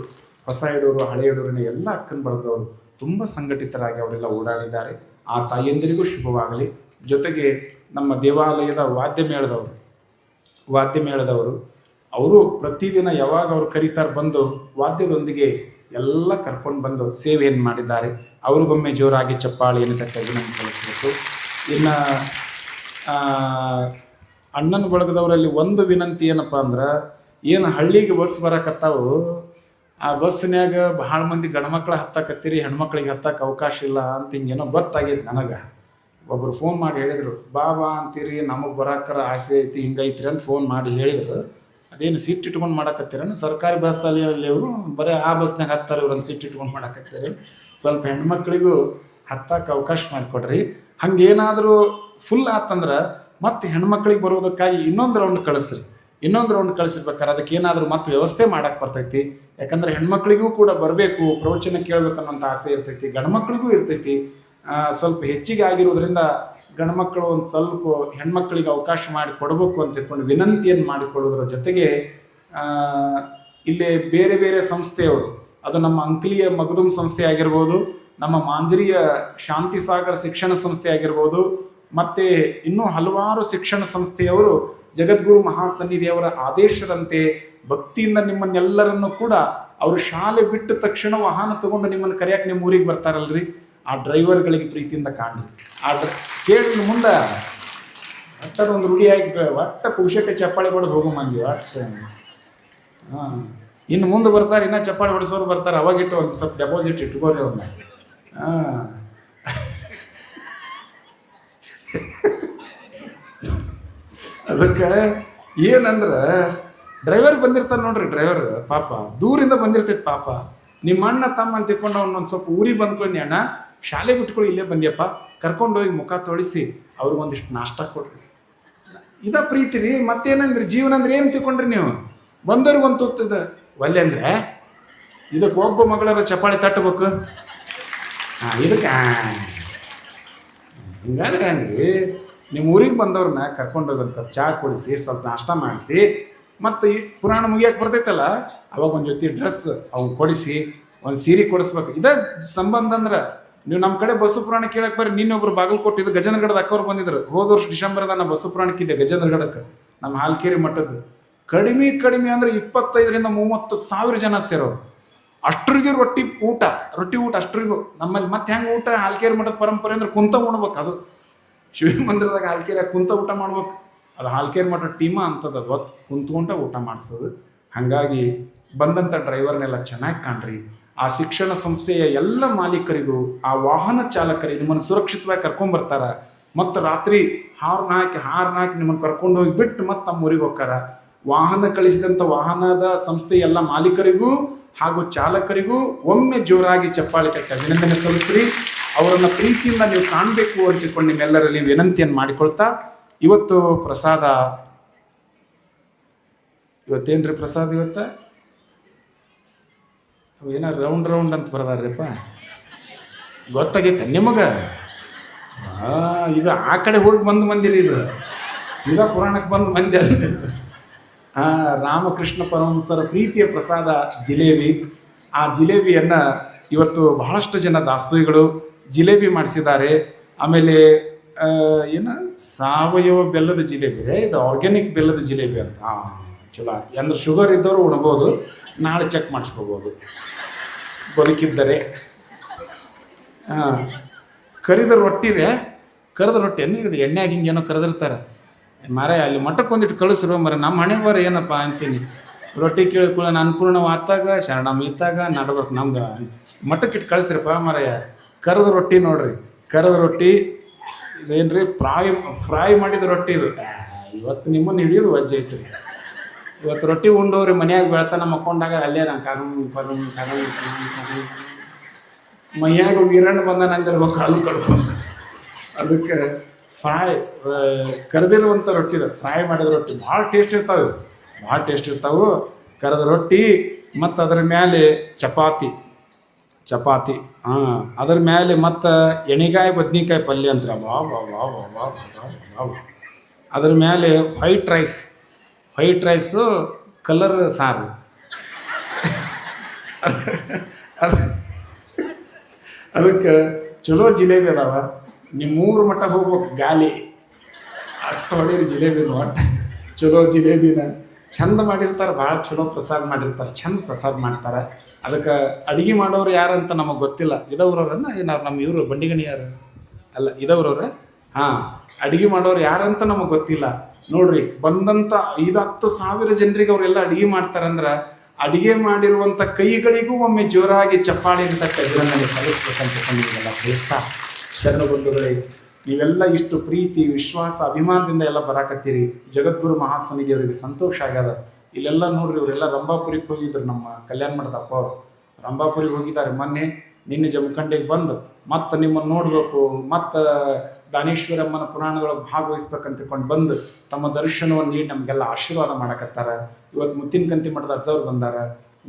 Speaker 1: ಹೊಸ ಯಡೂರು, ಹಳೆ ಯಡೂರಿನ ಎಲ್ಲ ಅಕ್ಕನ ಬರೆದವರು ತುಂಬ ಸಂಘಟಿತರಾಗಿ ಅವರೆಲ್ಲ ಓಡಾಡಿದ್ದಾರೆ. ಆ ತಾಯಿಯಂದಿರಿಗೂ ಶುಭವಾಗಲಿ. ಜೊತೆಗೆ ನಮ್ಮ ದೇವಾಲಯದ ವಾದ್ಯ ಮೇಳದವರು ಅವರು ಪ್ರತಿದಿನ ಯಾವಾಗ ಅವರು ಕರೀತಾರೆ ಬಂದು ವಾದ್ಯದೊಂದಿಗೆ ಎಲ್ಲ ಕರ್ಕೊಂಡು ಬಂದು ಸೇವೆಯನ್ನು ಮಾಡಿದ್ದಾರೆ. ಅವ್ರಿಗೊಮ್ಮೆ ಜೋರಾಗಿ ಚಪ್ಪಾಳೆಯನ್ನು ತಟ್ಟಿ ಅಭಿನಂದನೆ ಸಲ್ಲಿಸಬೇಕು. ಇನ್ನು ಅಣ್ಣನ ಬಳಗದವರಲ್ಲಿ ಒಂದು ವಿನಂತಿ ಏನಪ್ಪ ಅಂದ್ರೆ, ಏನು ಹಳ್ಳಿಗೆ ಬಸ್ ಬರಕತ್ತಾವು, ಆ ಬಸ್ನ್ಯಾಗ ಭಾಳ ಮಂದಿ ಗಂಡ್ಮಕ್ಳು ಹತ್ತಕತ್ತೀರಿ, ಹೆಣ್ಮಕ್ಳಿಗೆ ಹತ್ತಕ್ಕೆ ಅವಕಾಶ ಇಲ್ಲ ಅಂತ ಹಿಂಗೇನೋ ಗೊತ್ತಾಗೈತೆ ನನಗೆ. ಒಬ್ಬರು ಫೋನ್ ಮಾಡಿ ಹೇಳಿದರು, ಬಾ ಅಂತೀರಿ, ನಮಗೆ ಬರೋಕ್ಕರ ಆಸೆ ಐತಿ, ಹಿಂಗೈತ್ರಿ ಅಂತ ಫೋನ್ ಮಾಡಿ ಹೇಳಿದ್ರು. ಅದೇನು ಸೀಟ್ ಇಟ್ಕೊಂಡು ಮಾಡಕತ್ತೀರ? ಸರ್ಕಾರಿ ಬಸ್ಸಲ್ಲಿ ಇವರು ಬರೀ ಆ ಬಸ್ನಾಗ ಹತ್ತಾರೆ, ಇವ್ರನ್ನ ಸೀಟ್ ಇಟ್ಕೊಂಡು ಮಾಡಕತ್ತೀರಿ. ಸ್ವಲ್ಪ ಹೆಣ್ಮಕ್ಳಿಗೂ ಹತ್ತಕ್ಕೆ ಅವಕಾಶ ಮಾಡಿಕೊಡ್ರಿ. ಹಂಗೇನಾದರೂ ಫುಲ್ ಆತಂದ್ರೆ ಮತ್ತೆ ಹೆಣ್ಮಕ್ಳಿಗೆ ಬರೋದಕ್ಕಾಗಿ ಇನ್ನೊಂದು ರೌಂಡ್ ಕಳಿಸಿರ್ಬೇಕಾರೆ ಅದಕ್ಕೆ ಏನಾದರೂ ಮತ್ತೆ ವ್ಯವಸ್ಥೆ ಮಾಡಕ್ಕೆ ಬರ್ತೈತಿ. ಯಾಕಂದರೆ ಹೆಣ್ಮಕ್ಳಿಗೂ ಕೂಡ ಬರಬೇಕು, ಪ್ರವಚನ ಕೇಳಬೇಕನ್ನೋಂಥ ಆಸೆ ಇರ್ತೈತಿ, ಗಂಡ್ಮಕ್ಳಿಗೂ ಇರ್ತೈತಿ. ಸ್ವಲ್ಪ ಹೆಚ್ಚಿಗೆ ಆಗಿರೋದ್ರಿಂದ ಗಂಡ್ಮಕ್ಳು ಒಂದು ಸ್ವಲ್ಪ ಹೆಣ್ಮಕ್ಳಿಗೆ ಅವಕಾಶ ಮಾಡಿ ಕೊಡಬೇಕು ಅಂತ ತಿಳ್ಕೊಂಡು ವಿನಂತಿಯನ್ನು ಮಾಡಿಕೊಳ್ಳೋದ್ರ ಜೊತೆಗೆ ಇಲ್ಲೇ ಬೇರೆ ಬೇರೆ ಸಂಸ್ಥೆಯವರು, ಅದು ನಮ್ಮ ಅಂಕ್ಲಿಯ ಮಗದುಮ್ ಸಂಸ್ಥೆ ಆಗಿರ್ಬೋದು, ನಮ್ಮ ಮಾಂಜರಿಯ ಶಾಂತಿ ಸಾಗರ ಶಿಕ್ಷಣ ಸಂಸ್ಥೆ ಆಗಿರ್ಬೋದು, ಮತ್ತು ಇನ್ನೂ ಹಲವಾರು ಶಿಕ್ಷಣ ಸಂಸ್ಥೆಯವರು ಜಗದ್ಗುರು ಮಹಾಸನ್ನಿಧಿಯವರ ಆದೇಶದಂತೆ ಭಕ್ತಿಯಿಂದ ನಿಮ್ಮನ್ನೆಲ್ಲರನ್ನು ಕೂಡ ಅವರು ಶಾಲೆ ಬಿಟ್ಟ ತಕ್ಷಣ ವಾಹನ ತಗೊಂಡು ನಿಮ್ಮನ್ನು ಕರೆಯಕ್ಕೆ ನಿಮ್ಮ ಊರಿಗೆ ಬರ್ತಾರಲ್ರಿ, ಆ ಡ್ರೈವರ್ಗಳಿಗೆ ಪ್ರೀತಿಯಿಂದ ಕಾಣ್ರಿ. ಕೇಳಿ ಮುಂದೆ ಒಟ್ಟದೊಂದು ರೂಢಿಯಾಗಿ ಪುಕ್ಷಟೆ ಚಪ್ಪಾಳೆ ಹೊಡೆದು ಹೋಗೋ ಮಂದಿ ಇನ್ನು ಮುಂದೆ ಬರ್ತಾರೆ, ಇನ್ನೂ ಚಪ್ಪಾಳೆ ಹೊಡೆಸೋರು ಬರ್ತಾರೆ. ಅವಾಗಿಟ್ಟು ಒಂದು ಸ್ವಲ್ಪ ಡೆಪಾಸಿಟ್ ಇಟ್ಕೋರಿ ಅವ್ರನ್ನ. ಅದಕ್ಕೆ ಏನಂದ್ರೆ ಡ್ರೈವರ್ ಬಂದಿರ್ತಾನೆ ನೋಡ್ರಿ, ಡ್ರೈವರ್ ಪಾಪ ದೂರಿಂದ ಬಂದಿರ್ತೈತೆ ಪಾಪ. ನಿಮ್ಮ ಅಣ್ಣ ತಮ್ಮ ಅಂತ ತಿಳ್ಕೊಂಡು ಅವ್ನೊಂದು ಸ್ವಲ್ಪ ಊರಿಗೆ ಬಂದ್ಕೊಂಡು, ಅಣ್ಣ ಶಾಲೆ ಬಿಟ್ಕೊಳ್ಳಿ, ಇಲ್ಲೇ ಬಂದ್ಯಪ್ಪ, ಕರ್ಕೊಂಡೋಗಿ ಮುಖ ತೊಳಿಸಿ ಅವ್ರಿಗೊಂದಿಷ್ಟು ನಾಷ್ಟ ಕೊಡ್ರಿ. ಇದ ಪ್ರೀತಿ ರೀ. ಮತ್ತೇನಂದ್ರಿ ಜೀವನ ಅಂದ್ರೆ ಏನು ತಿಳ್ಕೊಂಡ್ರಿ ನೀವು? ಬಂದವ್ರಿಗೊಂದು ತುತ್ತದ ಒಲ್ಲೆ ಅಂದರೆ ಇದಕ್ಕೆ ಒಬ್ಬ ಮಗಳರ ಚಪ್ಪಾಳೆ ತಟ್ಟಬೇಕು. ಇದಕ್ಕೆ ಹಿಂಗಾದ್ರೆ ಹಂಗ್ರಿ, ನಿಮ್ಮ ಊರಿಗೆ ಬಂದವ್ರನ್ನ ಕರ್ಕೊಂಡೋಗಿ ಒಂದು ಕಪ್ ಚಹಾ ಕೊಡಿಸಿ, ಸ್ವಲ್ಪ ನಾಷ್ಟ ಮಾಡಿಸಿ, ಮತ್ತು ಈ ಪುರಾಣ ಮುಗಿಯಕ್ಕೆ ಬರ್ತೈತಲ್ಲ ಅವಾಗ ಒಂದು ಜೊತೆ ಡ್ರೆಸ್ ಅವ್ನು ಕೊಡಿಸಿ, ಒಂದು ಸೀರೆ ಕೊಡಿಸ್ಬೇಕು. ಇದೇ ಸಂಬಂಧ ಅಂದ್ರೆ ನೀವು ನಮ್ಮ ಕಡೆ ಬಸು ಪುರಾಣ ಕೇಳಕ್ಕೆ ಬರ್ರಿ. ನಿನ್ನೊಬ್ರು ಬಾಗಲಕೋಟೆ ಗಜೇಂದ್ರಗಡದ ಅಕ್ಕವ್ರು ಬಂದಿದ್ರು. ಹೋದ ವರ್ಷ ಡಿಸೆಂಬರ್ದಾಗ ನಾನು ಬಸು ಪುರಾಣಕ್ಕಿದ್ದೆ ಗಜೇಂದ್ರಗಡಕ್ಕೆ, ನಮ್ಮ ಹಾಲ್ಕೇರಿ ಮಠದ್ದು. ಕಡಿಮೆ ಅಂದರೆ 25,000 to 30,000 ಜನ ಸೇರೋರು. ಅಷ್ಟರಿಗೂ ರೊಟ್ಟಿ ಊಟ ಅಷ್ಟರಿಗೂ. ನಮ್ಮಲ್ಲಿ ಮತ್ತೆ ಹೆಂಗೆ ಊಟ? ಹಾಲ್ಕೇರಿ ಮಠದ ಪರಂಪರೆ ಅಂದ್ರೆ ಕುಂತ ಉಣ್ಬೇಕು. ಅದು ಶಿವ ಮಂದಿರದಾಗ ಹಾಲ್ಕೇರಿಯಾಗ ಕುಂತ ಊಟ ಮಾಡ್ಬೇಕು. ಅದು ಹಾಲ್ಕೇರಿ ಮಠದ ಟೀಮ ಅಂತದ್ದು, ಅದು ಹೊತ್ತು ಕುಂತ್ಕೊಂಡ ಊಟ ಮಾಡಿಸೋದು. ಹಾಗಾಗಿ ಬಂದಂಥ ಡ್ರೈವರ್ನೆಲ್ಲ ಚೆನ್ನಾಗಿ ಕಾಣ್ರಿ. ಆ ಶಿಕ್ಷಣ ಸಂಸ್ಥೆಯ ಎಲ್ಲ ಮಾಲೀಕರಿಗೂ, ಆ ವಾಹನ ಚಾಲಕರಿಗೆ ನಿಮ್ಮನ್ನು ಸುರಕ್ಷಿತವಾಗಿ ಕರ್ಕೊಂಬರ್ತಾರ. ಮತ್ತು ರಾತ್ರಿ ಹಾರ್ನ್ ಹಾಕಿ ನಿಮ್ಮನ್ನು ಕರ್ಕೊಂಡು ಹೋಗಿ ಬಿಟ್ಟು ಮತ್ತೆ ನಮ್ಮ ಊರಿಗೆ ಹೋಗ್ತಾರ. ವಾಹನ ಕಳಿಸಿದಂಥ ವಾಹನದ ಸಂಸ್ಥೆಯ ಎಲ್ಲ ಮಾಲೀಕರಿಗೂ ಹಾಗೂ ಚಾಲಕರಿಗೂ ಒಮ್ಮೆ ಜೋರಾಗಿ ಚಪ್ಪಾಳೆ ತಟ್ಟಿ ಅಭಿನಂದನೆ ಸಲ್ಲಿಸ್ರಿ. ಅವರನ್ನು ಪ್ರೀತಿಯಿಂದ ನೀವು ಕಾಣಬೇಕು ಅಂತ ತಿಳ್ಕೊಂಡು ನಿಮ್ಮೆಲ್ಲರಲ್ಲಿ ವಿನಂತಿಯನ್ನು ಮಾಡಿಕೊಳ್ತಾ, ಇವತ್ತು ಪ್ರಸಾದ ಇವತ್ತೇನ್ರಿ ಪ್ರಸಾದ? ಏನೋ ರೌಂಡ್ ಅಂತ ಬರದಾರ್ರಿಪ್ಪ, ಗೊತ್ತಾಗೈತೆ ನಿಮಗೆ? ಇದು ಆ ಕಡೆ ಹೋಗಿ ಬಂದಿರಿ, ಇದು ಸೀದಾ ಪುರಾಣಕ್ಕೆ ಬಂದು ಮಂದಿ ಅಲ್ಲ. ರಾಮಕೃಷ್ಣ ಪರಮಹಂಸರ ಪ್ರೀತಿಯ ಪ್ರಸಾದ ಜಿಲೇಬಿ. ಆ ಜಿಲೇಬಿಯನ್ನು ಇವತ್ತು ಬಹಳಷ್ಟು ಜನ ದಾಸೋಹಿಗಳು ಜಿಲೇಬಿ ಮಾಡಿಸಿದ್ದಾರೆ. ಆಮೇಲೆ ಏನು ಸಾವಯವ ಬೆಲ್ಲದ ಜಿಲೇಬಿ ರೀ, ಇದು ಆರ್ಗ್ಯಾನಿಕ್ ಬೆಲ್ಲದ ಜಿಲೇಬಿ ಅಂತ. ಚಲೋ ಆಯ್ತು ಅಂದ್ರೆ ಶುಗರ್ ಇದ್ದವರು ಉಣ್ಬೋದು, ನಾಳೆ ಚೆಕ್ ಮಾಡಿಸ್ಕೋಬೋದು ಬದುಕಿದ್ದರೆ. ಕರಿದ ರೊಟ್ಟಿ ಏನು ಇದು ಎಣ್ಣೆಯಾಗಿ ಹಿಂಗೇನೋ ಕರೆದಿರ್ತಾರೆ ಮಾರೇ. ಅಲ್ಲಿ ಮಠಕ್ಕೆ ಒಂದಿಟ್ಟು ಕಳಿಸ್ರು ಮರ, ನಮ್ಮ ಹಣೆ ಬರ ಏನಪ್ಪ ಅಂತೀನಿ. ರೊಟ್ಟಿ ಕೇಳಿಕೊಳ್ಳ ಅನ್ಪೂರ್ಣ ಆತಾಗ ಶರಣಮ್ಮ ಇತ್ತಾಗ ನಡ್ಬೇಕು ನಮ್ದು. ಮಠಕ್ಕೆ ಇಟ್ಟು ಕಳಿಸ್ರಪ್ಪ ಮರಯ್ಯ. ಕರೆದ ರೊಟ್ಟಿ ನೋಡ್ರಿ, ಕರೆದ ರೊಟ್ಟಿ ಇದೇನು ರೀ, ಫ್ರೈ ಮಾಡಿದ ರೊಟ್ಟಿ ಇದು. ಇವತ್ತು ನಿಮ್ಮನ್ನು ಹಿಡಿಯೋದು ವಜ್ಜೆ ಐತ್ರಿ. ಇವತ್ತು ರೊಟ್ಟಿ ಉಂಡವ್ರಿ ಮನ್ಯಾಗ ಬೆಳ್ತಾನ ಮಕ್ಕೊಂಡಾಗ ಅಲ್ಲೇ ನಾ ಮೈಯಾಗ ವೀರಣ್ಣ ಬಂದಾನ ಅಂದಿರ್ಬೇಕು ಕಾಲು ಕಡ್ಕೊಂಡು. ಅದಕ್ಕೆ ಫ್ರೈ ಕರೆದಿರುವಂಥ ರೊಟ್ಟಿ ಇದೆ, ಫ್ರೈ ಮಾಡಿದ ರೊಟ್ಟಿ ಭಾಳ ಟೇಸ್ಟ್ ಇರ್ತಾವೆ, ಭಾಳ ಟೇಸ್ಟ್ ಇರ್ತಾವೆ. ಕರೆದ ರೊಟ್ಟಿ ಮತ್ತು ಅದ್ರ ಮೇಲೆ ಚಪಾತಿ, ಅದ್ರ ಮೇಲೆ ಮತ್ತು ಎಣಿಗಾಯಿ ಬದ್ನಿಕಾಯಿ ಪಲ್ಯ ಅಂತ ಅದ್ರ ಮೇಲೆ ವೈಟ್ ರೈಸು ಕಲರ್ ಸಾರು. ಅದಕ್ಕೆ ಚಲೋ ಜಿಲೇಬಿ ಅದಾವ. ನಿಮ್ಮೂರು ಮಟ್ಟ ಹೋಗ್ಬೇಕು ಗಾಲಿ ಅಷ್ಟು ಹೊಡೀರಿ ಜಿಲೇಬಿನ. ಒಟ್ಟು ಚಲೋ ಜಿಲೇಬಿನ ಚಂದ ಮಾಡಿರ್ತಾರೆ, ಭಾಳ ಚಲೋ ಪ್ರಸಾದ ಮಾಡಿರ್ತಾರೆ, ಚಂದ ಪ್ರಸಾದ ಮಾಡ್ತಾರೆ. ಅದಕ್ಕೆ ಅಡುಗೆ ಮಾಡೋರು ಯಾರಂತ ನಮಗೆ ಗೊತ್ತಿಲ್ಲ. ಇದವ್ರವ್ರನ್ನ ಏನಾರು ನಮ್ಮ ಇವರು ಬಂಡಿಗಣಿ ಯಾರು ಅಲ್ಲ ಇದವ್ರವ್ರ ಅಡುಗೆ ಮಾಡೋರು ಯಾರಂತ ನಮಗೆ ಗೊತ್ತಿಲ್ಲ. ನೋಡ್ರಿ, ಬಂದಂಥ 5-10 ಸಾವಿರ ಜನರಿಗೆ ಅವರೆಲ್ಲ ಅಡುಗೆ ಮಾಡ್ತಾರಂದ್ರೆ ಅಡುಗೆ ಮಾಡಿರುವಂಥ ಕೈಗಳಿಗೂ ಒಮ್ಮೆ ಜೋರಾಗಿ ಚಪ್ಪಾಳಿ ಅಂತ ಕೈಗಳನ್ನು ಸಲ್ಲಿಸ್ಬೇಕಂತ ನೀವೆಲ್ಲ ಬಯಸ್ತಾ ಶರಣ ಬಂಧುಗಳೇ, ನೀವೆಲ್ಲ ಇಷ್ಟು ಪ್ರೀತಿ ವಿಶ್ವಾಸ ಅಭಿಮಾನದಿಂದ ಎಲ್ಲ ಬರಾಕತ್ತೀರಿ. ಜಗದ್ಗುರು ಮಹಾಸನ್ನಿಧಿಯವರಿಗೆ ಸಂತೋಷ ಆಗ್ಯದ. ಇಲ್ಲೆಲ್ಲ ನೋಡ್ರಿ, ಇವರೆಲ್ಲ ರಂಭಾಪುರಿಗೆ ಹೋಗಿದ್ರು. ನಮ್ಮ ಕಲ್ಯಾಣ ಮಠದ ಅಪ್ಪ ಅವರು ರಂಭಾಪುರಿಗೆ ಹೋಗಿದ್ದಾರೆ. ನಿನ್ನೆ ಜಮಖಂಡಿಗೆ ಬಂದು ಮತ್ತು ನಿಮ್ಮನ್ನು ನೋಡಬೇಕು, ಮತ್ತು ದಾನೇಶ್ವರಮ್ಮನ ಪುರಾಣದೊಳಗೆ ಭಾಗವಹಿಸ್ಬೇಕಂತಕೊಂಡು ಬಂದು ತಮ್ಮ ದರ್ಶನವನ್ನು ನೀಡಿ ನಮಗೆಲ್ಲ ಆಶೀರ್ವಾದ ಮಾಡಕತ್ತಾರ. ಇವತ್ತು ಮುತ್ತಿನಕಂತಿ ಮಠದ ಅಜ್ಜವ್ರು ಬಂದಾರ.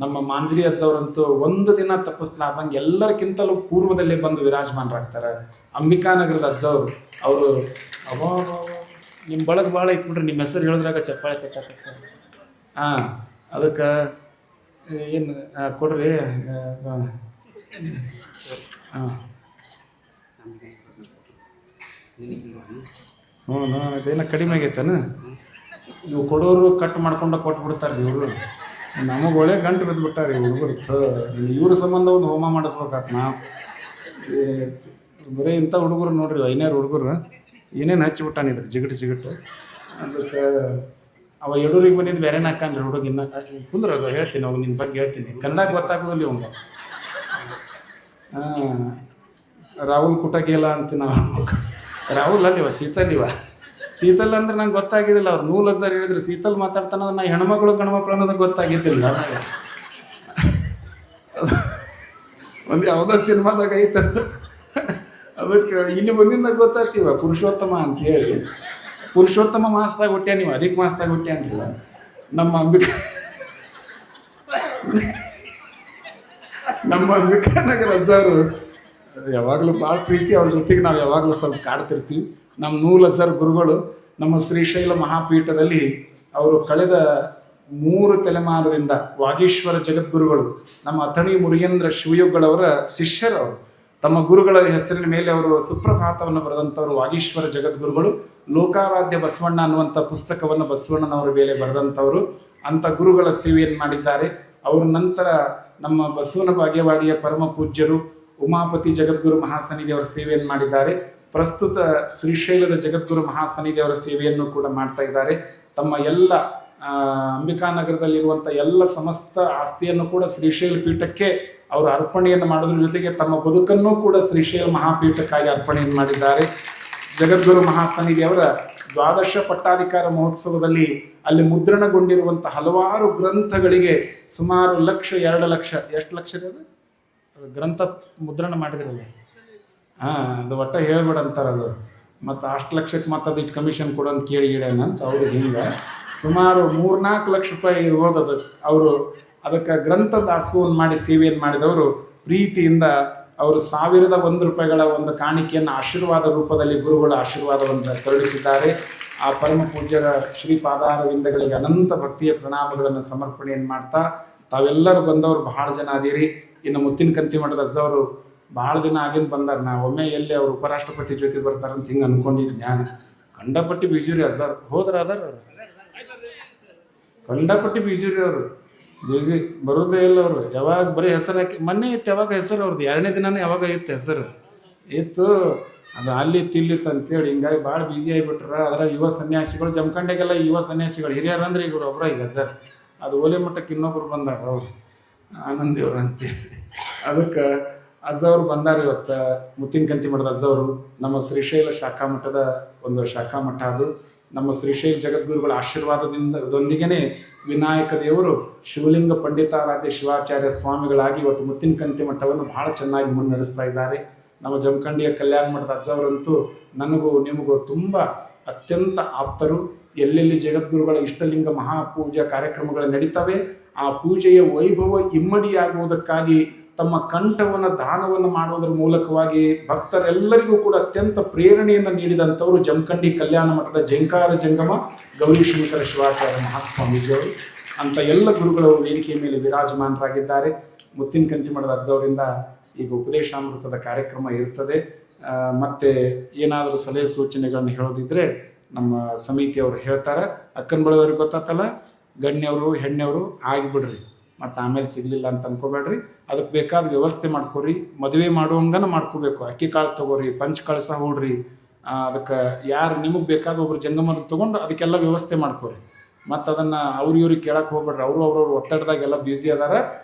Speaker 1: ನಮ್ಮ ಮಾಂಜ್ರಿ ಅಜ್ಜವ್ರಂತೂ ಒಂದು ದಿನ ತಪ್ಪಿಸ್ಲಾರ್ದಂಗೆ ಎಲ್ಲರಿಗಿಂತಲೂ ಪೂರ್ವದಲ್ಲೇ ಬಂದು ವಿರಾಜಮಾನರಾಗ್ತಾರೆ. ಅಂಬಿಕಾನಗರದ ಅಜ್ಜವ್ರು ಅವರು ನಿಮ್ಮ ಬಳಗ ಭಾಳ ಐತೆ ಬಿಡ್ರಿ, ನಿಮ್ಮ ಹೆಸರು ಹೇಳಿದ್ರಾಗ ಚಪ್ಪಾಳೆ ತಟ್ಟಾಕತ್ತಾರೆ. ಅದಕ್ಕೆ ಏನು ಕೊಡ್ರಿ. ಅದೇನ ಕಡಿಮೆ ಆಗೈತೇನ? ಇವು ಕೊಡೋರು ಕಟ್ ಮಾಡ್ಕೊಂಡು ಕೊಟ್ಬಿಡ್ತಾರೆ ಇವರು. ನಮಗೆ ಒಳ್ಳೆ ಗಂಟು ಬಿದ್ದುಬಿಟ್ಟಾರೆ ಹುಡುಗರು. ಇವ್ರ ಸಂಬಂಧ ಒಂದು ಹೋಮ ಮಾಡಿಸ್ಬೇಕಾತ್ ನಾವು. ಬರೀ ಇಂಥ ಹುಡುಗರು ನೋಡ್ರಿ, 5 ಹುಡುಗರು ಏನೇನು ಹಚ್ಚಿಬಿಟ್ಟಾನ ಇದಕ್ಕೆ ಜಿಗಟು. ಅದಕ್ಕೆ ಅವ ಯಡೂರಿಗೆ ಬಂದಿದ್ದು ಬೇರೆನೇ ಹಾಕಂದ್ರಿ ಹುಡುಗಿನ. ಕುಂದ್ರ ಹೇಳ್ತೀನಿ, ಅವಾಗ ನಿನ್ನ ಬಗ್ಗೆ ಹೇಳ್ತೀನಿ. ಕನ್ನಡ ಗೊತ್ತಾಗೋದಿಲ್ಲ ಇವಂಗೆ. ರಾಹುಲ್ ಕುಟಗಿಲ್ಲ ಅಂತ ನಾವು ರಾಹುಲ್ ಅಲ್ಲಿವ ಶೀತಲ್ ಅಂದ್ರೆ ನಂಗೆ ಗೊತ್ತಾಗಿದ್ದಿಲ್ಲ. ಅವ್ರು 100,000 ಹೇಳಿದ್ರು ಶೀತಲ್ ಮಾತಾಡ್ತಾನ. ನಾ ಹೆಣ್ಮಕ್ಳು ಗಂಡ್ಮಕ್ಳು ಅನ್ನೋದು ಗೊತ್ತಾಗಿದ್ದಿಲ್ಲ. ಒಂದು ಯಾವುದೋ ಸಿನಿಮಾದಾಗ ಐತ. ಅದಕ್ಕೆ ಇಲ್ಲಿ ಬಂದಿಂದ ಗೊತ್ತಾಗ್ತೀವ ಪುರುಷೋತ್ತಮ ಅಂತ ಹೇಳಿ. ಪುರುಷೋತ್ತಮ ಮಾಸದಾಗ ಹುಟ್ಟ್ಯಾ, ನೀವು ಅಧಿಕ ಮಾಸದಾಗ ಹುಟ್ಟ್ಯಾನ್ರಿಲ್ಲ. ನಮ್ಮ ಅಂಬಿಕಾನಗರ ಅಜ್ಜವರು ಯಾವಾಗಲೂ ಭಾಳ ಪ್ರೀತಿ. ಅವ್ರ ಜೊತೆಗೆ ನಾವು ಯಾವಾಗಲೂ ಸ್ವಲ್ಪ ಕಾಡ್ತಿರ್ತೀವಿ. ನಮ್ಮ 100,000 ಗುರುಗಳು ನಮ್ಮ ಶ್ರೀಶೈಲ ಮಹಾಪೀಠದಲ್ಲಿ ಅವರು ಕಳೆದ 3 ತಲೆಮಾರದಿಂದ ವಾಗೀಶ್ವರ ಜಗದ್ಗುರುಗಳು ನಮ್ಮ ಅಥಣಿ ಮುರುಗೇಂದ್ರ ಶಿವಯೋಗಿಗಳವರ ಶಿಷ್ಯರವರು. ತಮ್ಮ ಗುರುಗಳ ಹೆಸರಿನ ಮೇಲೆ ಅವರು ಸುಪ್ರಭಾತವನ್ನು ಬರೆದಂಥವ್ರು ವಾಗೀಶ್ವರ ಜಗದ್ಗುರುಗಳು. ಲೋಕಾರಾಧ್ಯ ಬಸವಣ್ಣ ಅನ್ನುವಂಥ ಪುಸ್ತಕವನ್ನು ಬಸವಣ್ಣನವರ ಮೇಲೆ ಬರೆದಂಥವರು. ಅಂಥ ಗುರುಗಳ ಸೇವೆಯನ್ನು ಮಾಡಿದ್ದಾರೆ. ಅವ್ರ ನಂತರ ನಮ್ಮ ಬಸವನ ಬಾಗೇವಾಡಿಯ ಪರಮ ಪೂಜ್ಯರು ಉಮಾಪತಿ ಜಗದ್ಗುರು ಮಹಾಸನ್ನಿಧಿಯವರ ಸೇವೆಯನ್ನು ಮಾಡಿದ್ದಾರೆ. ಪ್ರಸ್ತುತ ಶ್ರೀಶೈಲದ ಜಗದ್ಗುರು ಮಹಾಸನ್ನಿಧಿಯವರ ಸೇವೆಯನ್ನು ಕೂಡ ಮಾಡ್ತಾ ಇದ್ದಾರೆ. ತಮ್ಮ ಎಲ್ಲ ಅಂಬಿಕಾನಗರದಲ್ಲಿರುವಂಥ ಎಲ್ಲ ಸಮಸ್ತ ಆಸ್ತಿಯನ್ನು ಕೂಡ ಶ್ರೀಶೈಲ ಪೀಠಕ್ಕೆ ಅವರು ಅರ್ಪಣೆಯನ್ನು ಮಾಡೋದ್ರ ಜೊತೆಗೆ ತಮ್ಮ ಬದುಕನ್ನು ಕೂಡ ಶ್ರೀಶೈಲ ಮಹಾಪೀಠಕ್ಕಾಗಿ ಅರ್ಪಣೆಯನ್ನು ಮಾಡಿದ್ದಾರೆ. ಜಗದ್ಗುರು ಮಹಾಸನ್ನಿಧಿಯವರ 12 ಪಟ್ಟಾಧಿಕಾರ ಮಹೋತ್ಸವದಲ್ಲಿ ಅಲ್ಲಿ ಮುದ್ರಣಗೊಂಡಿರುವಂಥ ಹಲವಾರು ಗ್ರಂಥಗಳಿಗೆ ಸುಮಾರು 1,00,000 2 ಲಕ್ಷ ಎಷ್ಟು ಲಕ್ಷ ಅದು ಗ್ರಂಥ ಮುದ್ರಣ ಮಾಡಿದ್ರಲ್ಲ. ಅದು ಒಟ್ಟ ಹೇಳ್ಬೇಡ ಅಂತಾರೆ. ಅದು ಮತ್ತು ಅಷ್ಟು ಲಕ್ಷಕ್ಕೆ ಮತ್ತು ಅದಕ್ಕೆ ಕಮಿಷನ್ ಕೊಡೋಂತ ಕೇಳಿಗಿಡೇನಂತ ಅವರು. ಹಿಂಗೆ ಸುಮಾರು 3-4 ಲಕ್ಷ ರೂಪಾಯಿ ಇರ್ಬೋದು ಅದು. ಅವರು ಅದಕ್ಕೆ ಗ್ರಂಥ ದಾಸೋಹವನ್ನು ಮಾಡಿ ಸೇವೆಯನ್ನು ಮಾಡಿದವರು ಪ್ರೀತಿಯಿಂದ ಅವರು 1,001 ರೂಪಾಯಿಗಳ ಒಂದು ಕಾಣಿಕೆಯನ್ನು ಆಶೀರ್ವಾದ ರೂಪದಲ್ಲಿ ಗುರುಗಳ ಆಶೀರ್ವಾದವನ್ನು ಕರುಣಿಸಿದ್ದಾರೆ. ಆ ಪರಮ ಪೂಜ್ಯರ ಶ್ರೀಪಾದಾರವಿಂದಗಳಿಗೆ ಅನಂತ ಭಕ್ತಿಯ ಪ್ರಣಾಮಗಳನ್ನು ಸಮರ್ಪಣೆಯನ್ನು ಮಾಡ್ತಾ, ತಾವೆಲ್ಲರೂ ಬಂದವರು ಬಹಳ ಜನ ಅದೀರಿ. ಇನ್ನು ಮುತ್ತಿನಕಂತಿ ಮಠದ ಅಜ್ಜವರು ಭಾಳ ದಿನ ಆಗಿಂದ ಬಂದಾರ. ನಾ ಒಮ್ಮೆ ಎಲ್ಲಿ ಅವರು ಉಪರಾಷ್ಟ್ರಪತಿ ಜೊತೆ ಬರ್ತಾರಂತ ಹಿಂಗೆ ಅಂದ್ಕೊಂಡಿದ್ದು. ಜ್ಞಾನ ಕಂಡಪಟ್ಟಿ ಬಿಜೂರಿ ಅಜ್ಜಾರು ಹೋದ್ರ ಅದಾರ. ಅವರು ಕಂಡಪಟ್ಟಿ ಬಿಜೂರಿ ಅವರು ಬಿಜಿ ಬರೋದೇ ಇಲ್ಲ. ಅವರು ಯಾವಾಗ ಬರೀ ಹೆಸರು ಹಾಕಿ ಮೊನ್ನೆ ಇತ್ತು. ಯಾವಾಗ ಹೆಸರು ಅವ್ರದ್ದು 2ನೇ ದಿನನೇ ಯಾವಾಗ ಇತ್ತು ಹೆಸರು ಇತ್ತು. ಅದು ಅಲ್ಲಿತ್ತು ಇಲ್ಲಿತ್ತು ಅಂತೇಳಿ ಹಿಂಗಾಗಿ ಭಾಳ ಬ್ಯುಸಿ ಆಗಿಬಿಟ್ರ. ಅದರ ಯುವ ಸನ್ಯಾಸಿಗಳು ಜಮಖಂಡಿಗೆಲ್ಲ ಯುವ ಸನ್ಯಾಸಿಗಳು ಹಿರಿಯರು ಅಂದ್ರೆ ಈಗ ಒಬ್ಬರ ಈಗ ಅಜ್ಜಾರ್. ಅದು ಓಲೆ ಮಠಕ್ಕೆ ಇನ್ನೊಬ್ರು ಬಂದಾರ, ಅವ್ರು ಆನಂದಿಯವರು ಅಂತೇಳಿ. ಅದಕ್ಕೆ ಅಜ್ಜವ್ರು ಬಂದಾರ ಇವತ್ತು. ಮುತ್ತಿನಕಂತಿ ಮಠದ ಅಜ್ಜವರು ನಮ್ಮ ಶ್ರೀಶೈಲ ಶಾಖಾ ಮಠದ ಒಂದು ಶಾಖಾ ಮಠ. ಅದು ನಮ್ಮ ಶ್ರೀಶೈಲ ಜಗದ್ಗುರುಗಳ ದೊಂದಿಗೆ ವಿನಾಯಕ ದೇವರು ಶಿವಲಿಂಗ ಪಂಡಿತಾರಾಧ್ಯ ಶಿವಾಚಾರ್ಯ ಸ್ವಾಮಿಗಳಾಗಿ ಇವತ್ತು ಮುತ್ತಿನಕಂತಿ ಮಠವನ್ನು ಬಹಳ ಚೆನ್ನಾಗಿ ಮುನ್ನಡೆಸ್ತಾ ಇದ್ದಾರೆ. ನಮ್ಮ ಜಮಖಂಡಿಯ ಕಲ್ಯಾಣ ಮಠದ ಅಜ್ಜವರಂತೂ ನನಗೂ ನಿಮಗೂ ತುಂಬ ಅತ್ಯಂತ ಆಪ್ತರು. ಎಲ್ಲೆಲ್ಲಿ ಜಗದ್ಗುರುಗಳ ಇಷ್ಟಲಿಂಗ ಮಹಾಪೂಜಾ ಕಾರ್ಯಕ್ರಮಗಳು ನಡೀತವೆ, ಆ ಪೂಜೆಯ ವೈಭವ ಇಮ್ಮಡಿಯಾಗುವುದಕ್ಕಾಗಿ ತಮ್ಮ ಕಂಠವನ್ನು ದಾನವನ್ನು ಮಾಡುವುದರ ಮೂಲಕವಾಗಿ ಭಕ್ತರೆಲ್ಲರಿಗೂ ಕೂಡ ಅತ್ಯಂತ ಪ್ರೇರಣೆಯನ್ನು ನೀಡಿದಂಥವರು ಜಮಖಂಡಿ ಕಲ್ಯಾಣ ಮಠದ ಜಂಕಾರ ಜಂಗಮ ಗೌರೀಶಂಕರ ಶಿವಾಚಾರ್ಯ ಮಹಾಸ್ವಾಮೀಜಿಯವರು. ಅಂತ ಎಲ್ಲ ಗುರುಗಳು ವೇದಿಕೆ ಮೇಲೆ ವಿರಾಜಮಾನರಾಗಿದ್ದಾರೆ. ಮುತ್ತಿನಕಂತಿ ಮಠದ ಅಜ್ಜವರಿಂದ ಈಗ ಉಪದೇಶಾಮೃತದ ಕಾರ್ಯಕ್ರಮ ಇರ್ತದೆ. ಮತ್ತು ಏನಾದರೂ ಸಲಹೆ ಸೂಚನೆಗಳನ್ನು ಹೇಳೋದಿದ್ರೆ ನಮ್ಮ ಸಮಿತಿಯವರು ಹೇಳ್ತಾರೆ. ಅಕ್ಕನ ಬಳದವ್ರಿಗೆ ಗೊತ್ತಾತಲ್ಲ, ಗಣ್ಯವರು ಹೆಣ್ಣವರು ಆಗಿಬಿಡ್ರಿ, ಮತ್ತು ಆಮೇಲೆ ಸಿಗಲಿಲ್ಲ ಅಂತ ಅನ್ಕೋಬೇಡ್ರಿ. ಅದಕ್ಕೆ ಬೇಕಾದ ವ್ಯವಸ್ಥೆ ಮಾಡ್ಕೊರಿ. ಮದುವೆ ಮಾಡುವಂಗನ ಮಾಡ್ಕೋಬೇಕು. ಅಕ್ಕಿ ಕಾಳು ತೊಗೋರಿ, ಪಂಚ ಕಳಸ ಹೂಡ್ರಿ. ಅದಕ್ಕೆ ಯಾರು ನಿಮಗೆ ಬೇಕಾದ ಒಬ್ರು ಜಂಗಮನ ತೊಗೊಂಡು ಅದಕ್ಕೆಲ್ಲ ವ್ಯವಸ್ಥೆ ಮಾಡ್ಕೊರಿ. ಮತ್ತು ಅದನ್ನು ಇವ್ರಿಗೆ ಕೇಳಕ್ಕೆ ಹೋಗ್ಬೇಡ್ರಿ. ಅವ್ರವ್ರ ಒತ್ತಡದಾಗೆಲ್ಲ ಬ್ಯುಸಿ ಅದಾರ.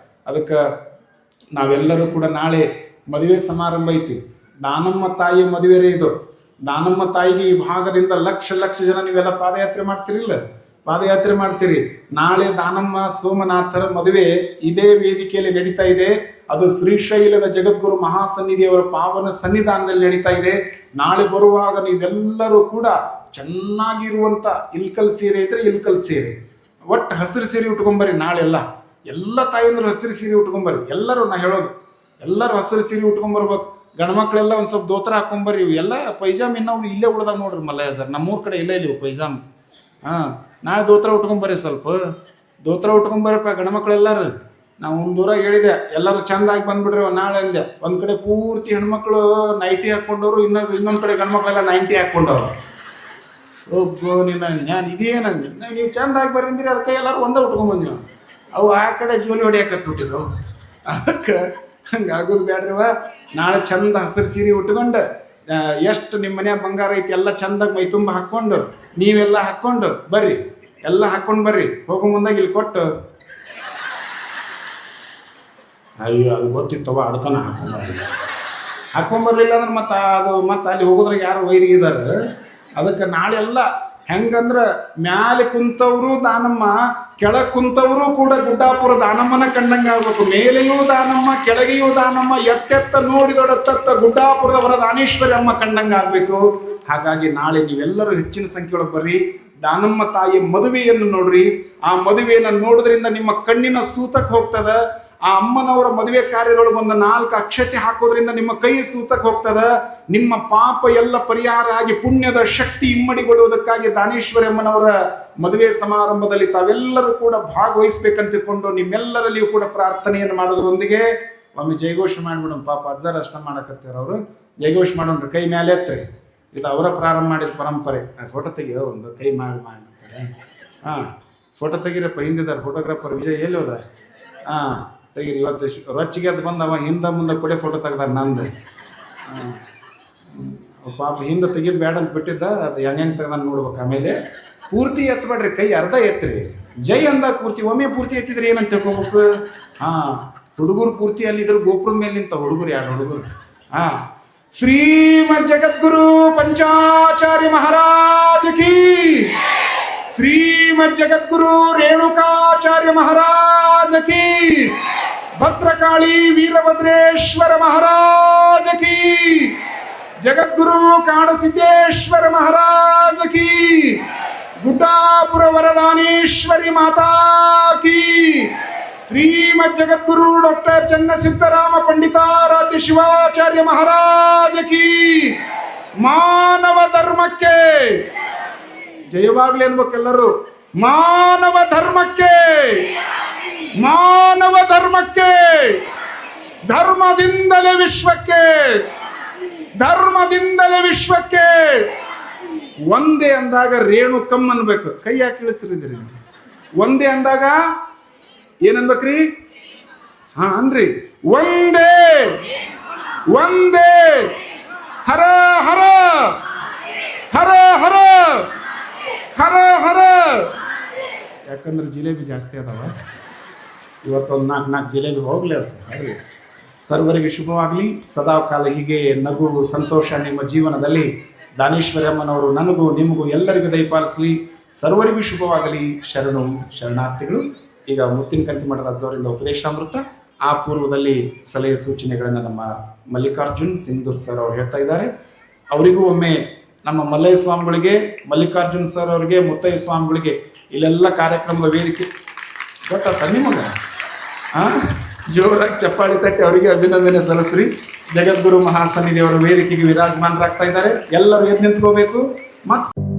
Speaker 1: ಅದಕ್ಕೆ ನಾವೆಲ್ಲರೂ ಕೂಡ ನಾಳೆ ಮದುವೆ ಸಮಾರಂಭ ಐತಿ. ದಾನಮ್ಮ ತಾಯಿ ಮದುವೆರೇ ಇದು. ದಾನಮ್ಮ ತಾಯಿಗೆ ಈ ಭಾಗದಿಂದ ಲಕ್ಷ ಲಕ್ಷ ಜನ ನೀವೆಲ್ಲ ಪಾದಯಾತ್ರೆ ಮಾಡ್ತೀರಿಲ್ಲ, ಪಾದಯಾತ್ರೆ ಮಾಡ್ತೀರಿ. ನಾಳೆ ದಾನಮ್ಮ ಸೋಮನಾಥರ ಮದುವೆ ಇದೇ ವೇದಿಕೆಯಲ್ಲಿ ನಡೀತಾ ಇದೆ. ಅದು ಶ್ರೀಶೈಲದ ಜಗದ್ಗುರು ಮಹಾಸನ್ನಿಧಿಯವರ ಪಾವನ ಸನ್ನಿಧಾನದಲ್ಲಿ ನಡೀತಾ ಇದೆ. ನಾಳೆ ಬರುವಾಗ ನೀವೆಲ್ಲರೂ ಕೂಡ ಚೆನ್ನಾಗಿರುವಂಥ ಇಲ್ಕಲ್ ಸೀರೆ ಇದ್ರೆ ಇಲ್ಕಲ್ ಸೀರೆ, ಒಟ್ಟು ಹಸಿರು ಸೀರೆ ಉಟ್ಕೊಂಬರ್ರಿ. ನಾಳೆಲ್ಲ ಎಲ್ಲ ತಾಯಂದ್ರು ಹಸಿರು ಸೀರೆ ಉಟ್ಕೊಂಬರ್ರಿ. ಎಲ್ಲರೂ ನಾ ಹೇಳೋದು, ಎಲ್ಲರೂ ಹಸಿರು ಸೀರೆ ಉಟ್ಕೊಂಬರ್ಬೇಕು. ಗಂಡ್ಮಕ್ಳೆಲ್ಲ ಒಂದು ಸ್ವಲ್ಪ ದೋತ್ರ ಹಾಕೊಂಬರ್ರಿ. ಇವು ಎಲ್ಲ ಪೈಜಾಮ್ ಇನ್ನೊಬ್ರು ಇಲ್ಲೇ ಉಳ್ದಾಗ ನೋಡ್ರಿ ಮಲ್ಲಯ್ಯ ಸರ್, ನಮ್ಮೂರ ಕಡೆ ಇಲ್ಲೇ ಇವು ಪೈಜಾಮ್. ನಾಳೆ ದೋತ್ರ ಉಟ್ಕೊಂಬರ್ರಿ, ಸ್ವಲ್ಪ ದೋತ್ರ ಉಟ್ಕೊಂಬರಪ್ಪ ಗಂಡ್ಮಕ್ಳೆಲ್ಲರೂ. ನಾವು ಒಂದೂರಾಗ ಹೇಳಿದೆ, ಎಲ್ಲರೂ ಚೆಂದಾಗಿ ಬಂದ್ಬಿಡ್ರಿ ನಾಳೆ ಅಂದೆ. ಒಂದು ಕಡೆ ಪೂರ್ತಿ ಹೆಣ್ಮಕ್ಳು ನೈಟಿ ಹಾಕ್ಕೊಂಡವ್ರು, ಇನ್ನೊಂದು ಕಡೆ ಗಂಡ್ಮಕ್ಳೆಲ್ಲ ನೈಂಟಿ ಹಾಕ್ಕೊಂಡವ್ರು. ಒಬ್ಬ ನಾನು ಇದೇನಂದೆ, ನೀವು ಚೆಂದಾಗಿ ಬರೀಂದಿರಿ, ಅದಕ್ಕೆ ಎಲ್ಲರೂ ಒಂದೇ ಉಟ್ಕೊಂಬಂದಿವಿ. ಅವು ಆ ಕಡೆ ಜೋಲಿ ಹೊಡಿಯಾಕತ್ಬಿಟ್ಟಿದ್ದವು. ಅದಕ್ಕೆ ಹಂಗಾಗೋದು ಬೇಡ್ರಿವ. ನಾಳೆ ಚಂದ ಹಸಿರು ಸೀರೆ ಉಟ್ಕೊಂಡು, ಎಷ್ಟು ನಿಮ್ಮ ಮನ್ಯಾಗ ಬಂಗಾರ ಐತಿ ಎಲ್ಲ ಚಂದಾಗಿ ಮೈ ತುಂಬ ಹಾಕ್ಕೊಂಡು, ನೀವೆಲ್ಲ ಹಾಕ್ಕೊಂಡು ಬರ್ರಿ, ಎಲ್ಲ ಹಾಕ್ಕೊಂಡು ಬರ್ರಿ. ಹೋಗೋ ಮುಂದಾಗ ಇಲ್ಲಿ ಕೊಟ್ಟು, ಅಯ್ಯೋ ಅದು ಗೊತ್ತಿತ್ತವ ಅದಕ್ಕನ ಹಾಕ್ಕೊಂಬರ್ಲಿಲ್ಲ ಅಂದ್ರೆ ಮತ್ತೆ ಅಲ್ಲಿ ಹೋಗೋದ್ರಾಗ ಯಾರು ವೈದಿಗಿದ್ದಾರೆ. ಅದಕ್ಕೆ ನಾಳೆಲ್ಲ ಹೆಂಗಂದ್ರೆ ಮ್ಯಾಲೆ ಕುಂತವರು ದಾನಮ್ಮ, ಕೆಳಗೆ ಕುಂತವರು ಕೂಡ ಗುಡ್ಡಾಪುರ ದಾನಮ್ಮನ ಕಂಡಂಗೆ ಆಗ್ಬೇಕು. ಮೇಲೆಯೂ ದಾನಮ್ಮ, ಕೆಳಗೆಯೂ ದಾನಮ್ಮ, ಎತ್ತೆತ್ತ ನೋಡಿದೊಡತ್ತ ಗುಡ್ಡಾಪುರದವರ ದಾನೇಶ್ವರಿ ಅಮ್ಮ ಕಂಡಂಗೆ ಆಗಬೇಕು. ಹಾಗಾಗಿ ನಾಳೆ ನೀವೆಲ್ಲರೂ ಹೆಚ್ಚಿನ ಸಂಖ್ಯೆಯೊಳಗೆ ಬರ್ರಿ. ದಾನಮ್ಮ ತಾಯಿ ಮದುವೆಯನ್ನು ನೋಡ್ರಿ. ಆ ಮದುವೆಯನ್ನು ನೋಡೋದ್ರಿಂದ ನಿಮ್ಮ ಕಣ್ಣಿನ ಸೂತಕ್ಕೆ ಹೋಗ್ತದ. ಆ ಅಮ್ಮನವರ ಮದುವೆ ಕಾರ್ಯದೊಳಗೆ ಒಂದು 4 ಅಕ್ಷತೆ ಹಾಕೋದ್ರಿಂದ ನಿಮ್ಮ ಕೈ ಸೂತಕ್ಕೆ ಹೋಗ್ತದ. ನಿಮ್ಮ ಪಾಪ ಎಲ್ಲ ಪರಿಹಾರ ಆಗಿ ಪುಣ್ಯದ ಶಕ್ತಿ ಇಮ್ಮಡಿಗೊಳ್ಳುವುದಕ್ಕಾಗಿ ದಾನೇಶ್ವರಿ ಅಮ್ಮನವರ ಮದುವೆ ಸಮಾರಂಭದಲ್ಲಿ ತಾವೆಲ್ಲರೂ ಕೂಡ ಭಾಗವಹಿಸ್ಬೇಕಂತಿಕೊಂಡು ನಿಮ್ಮೆಲ್ಲರಲ್ಲಿಯೂ ಕೂಡ ಪ್ರಾರ್ಥನೆಯನ್ನು ಮಾಡೋದ್ರೊಂದಿಗೆ ಒಮ್ಮೆ ಜಯಘೋಷ ಮಾಡಿಬಿಡೋಣ. ಪಾಪ ಅಜ್ಜಾರ ಅಷ್ಟ ಮಾಡಕತ್ತಾರ ಅವರು. ಜಯಘೋಷ ಮಾಡೋಣ್ರಿ, ಕೈ ಮೇಲೆ ಎತ್ರಿ. ಇದು ಅವರ ಪ್ರಾರಂಭ ಮಾಡಿದ ಪರಂಪರೆ. ಫೋಟೋ ತೆಗಿಯೋ, ಒಂದು ಕೈ ಮಾಡ್ತಾರೆ. ಫೋಟೋ ತೆಗಿರಪ್ಪ. ಹಿಂದಿದ್ದಾರೆ ಫೋಟೋಗ್ರಾಫರ್ ವಿಜಯ್, ಎಲ್ಲಿ ಹೋದ? ತೆಗೀರಿ. ಇವತ್ತು ರೊಚ್ಚಿಗೆ ಅದು ಬಂದವ ಹಿಂದೆ ಮುಂದೆ ಕೊಡೆ ಫೋಟೋ ತೆಗ್ದಾರ ನಂದು. ಪಾಪ ಹಿಂದೆ ತೆಗಿದು ಬೇಡ ಅಂತ ಬಿಟ್ಟಿದ್ದ. ಅದು ಹೆಂಗೆ ತೆಗ್ದಾನ ನೋಡ್ಬೇಕು. ಆಮೇಲೆ ಪೂರ್ತಿ ಎತ್ತಬೇಡ್ರಿ, ಕೈ ಅರ್ಧ ಎತ್ತಿರಿ. ಜೈ ಅಂದಾಗ ಪೂರ್ತಿ, ಒಮ್ಮೆ ಪೂರ್ತಿ ಎತ್ತಿದ್ರೆ ಏನಂತ ತಿಳ್ಕೊಬೇಕು. ಹುಡುಗರು ಪೂರ್ತಿ ಅಲ್ಲಿದ್ರು ಗೋಪುರದ ಮೇಲೆ ನಿಂತ ಹುಡುಗರು, 2 ಹುಡುಗರು. ಶ್ರೀಮದ್ ಜಗದ್ಗುರು ಪಂಚಾಚಾರ್ಯ ಮಹಾರಾಜ್ ಕಿ, ಶ್ರೀಮದ್ ಜಗದ್ಗುರು ರೇಣುಕಾಚಾರ್ಯ ಮಹಾರಾಜ್ ಕಿ, ಭದ್ರಕಾಳಿ ವೀರಭದ್ರೇಶ್ವರ ಮಹಾರಾಜ ಕಿ, ಜಗದ್ಗುರು ಕಾಡಸಿದ್ದೇಶ್ವರ ಮಹಾರಾಜ ಕಿ, ಗುಡ್ಡಾಪುರ ವರದಾನೇಶ್ವರಿ ಮಾತಾ ಕಿ, ಶ್ರೀಮದ್ ಜಗದ್ಗುರು ಡಾಕ್ಟರ್ ಚನ್ನಸಿದ್ದರಾಮ ಪಂಡಿತಾರಾಧ್ಯ ಶಿವಾಚಾರ್ಯ ಮಹಾರಾಜ ಕಿ. ಮಾನವ ಧರ್ಮಕ್ಕೆ ಜಯವಾಗ್ಲಿ ಅನ್ಬೇಕೆಲ್ಲರೂ. ಮಾನವ ಧರ್ಮಕ್ಕೆ, ಮಾನವ ಧರ್ಮಕ್ಕೆ, ಧರ್ಮದಿಂದಲೇ ವಿಶ್ವಕ್ಕೆ, ಧರ್ಮದಿಂದಲೇ ವಿಶ್ವಕ್ಕೆ. ಒಂದೇ ಅಂದಾಗ ರೇಣುಕಮ್ಮ ಅನ್ಬೇಕು. ಕೈ ಯಾಕೆ ಇಳಿಸ್ರಿದ್ರಿ? ಒಂದೇ ಅಂದಾಗ ಏನನ್ಬೇಕ್ರಿ? ಅನ್ರಿ. ಒಂದೇ ಒಂದೇ ಹರ ಹರ ಹರ ಹರ ಹರ ಹರ. ಯಾಕಂದ್ರೆ ಜಿಲೇಬಿ ಜಾಸ್ತಿ ಅದಾವ ಇವತ್ತೊಂದು 4 ಜಿಲೇಬಿ ಹೋಗ್ಲಿ ಅಂತ ಹೇಳ್ರಿ. ಸರ್ವರಿಗೆ ಶುಭವಾಗಲಿ. ಸದಾ ಕಾಲ ಹೀಗೆ ನಗು ಸಂತೋಷ ನಿಮ್ಮ ಜೀವನದಲ್ಲಿ ದಾನೇಶ್ವರಿ ಅಮ್ಮನವರು ನನಗೂ ನಿಮಗೂ ಎಲ್ಲರಿಗೂ ದಯಪಾಲಿಸಲಿ. ಸರ್ವರಿಗೂ ಶುಭವಾಗಲಿ. ಶರಣು ಶರಣಾರ್ಥಿಗಳು. ಈಗ ಮುತ್ತಿನ ಕಂತಿ ಮಠದ ಅಜ್ಜವರಿಂದ ಉಪದೇಶಾಮೃತ, ಆ ಪೂರ್ವದಲ್ಲಿ ಸಲಹೆ ಸೂಚನೆಗಳನ್ನು ನಮ್ಮ ಮಲ್ಲಿಕಾರ್ಜುನ್ ಸಿಂಧೂರ್ ಸರ್ ಅವರು ಹೇಳ್ತಾ ಇದ್ದಾರೆ. ಅವರಿಗೂ ಒಮ್ಮೆ ನಮ್ಮ ಮಲ್ಲಯ್ಯ ಸ್ವಾಮಿಗಳಿಗೆ, ಮಲ್ಲಿಕಾರ್ಜುನ್ ಸರ್ ಅವರಿಗೆ, ಮುತ್ತಯ್ಯ ಸ್ವಾಮಿಗಳಿಗೆ ಇಲ್ಲೆಲ್ಲ ಕಾರ್ಯಕ್ರಮದ ವೇದಿಕೆ ಗೊತ್ತಾಗ್ತ ನಿಮಗೆ ಜೋರಾಗಿ ಚಪ್ಪಾಳಿ ತಟ್ಟಿ ಅವರಿಗೆ ಅಭಿನಂದನೆ ಸಲ್ಲಿಸ್ರಿ. ಜಗದ್ಗುರು ಮಹಾಸನ್ನಿಧಿಯವರ ವೇದಿಕೆಗೆ ವಿರಾಜಮಾನರಾಗ್ತಾ ಇದ್ದಾರೆ. ಎಲ್ಲರೂ ಎದ್ದು ನಿಂತ್ಕೋಬೇಕು. ಮತ್ತು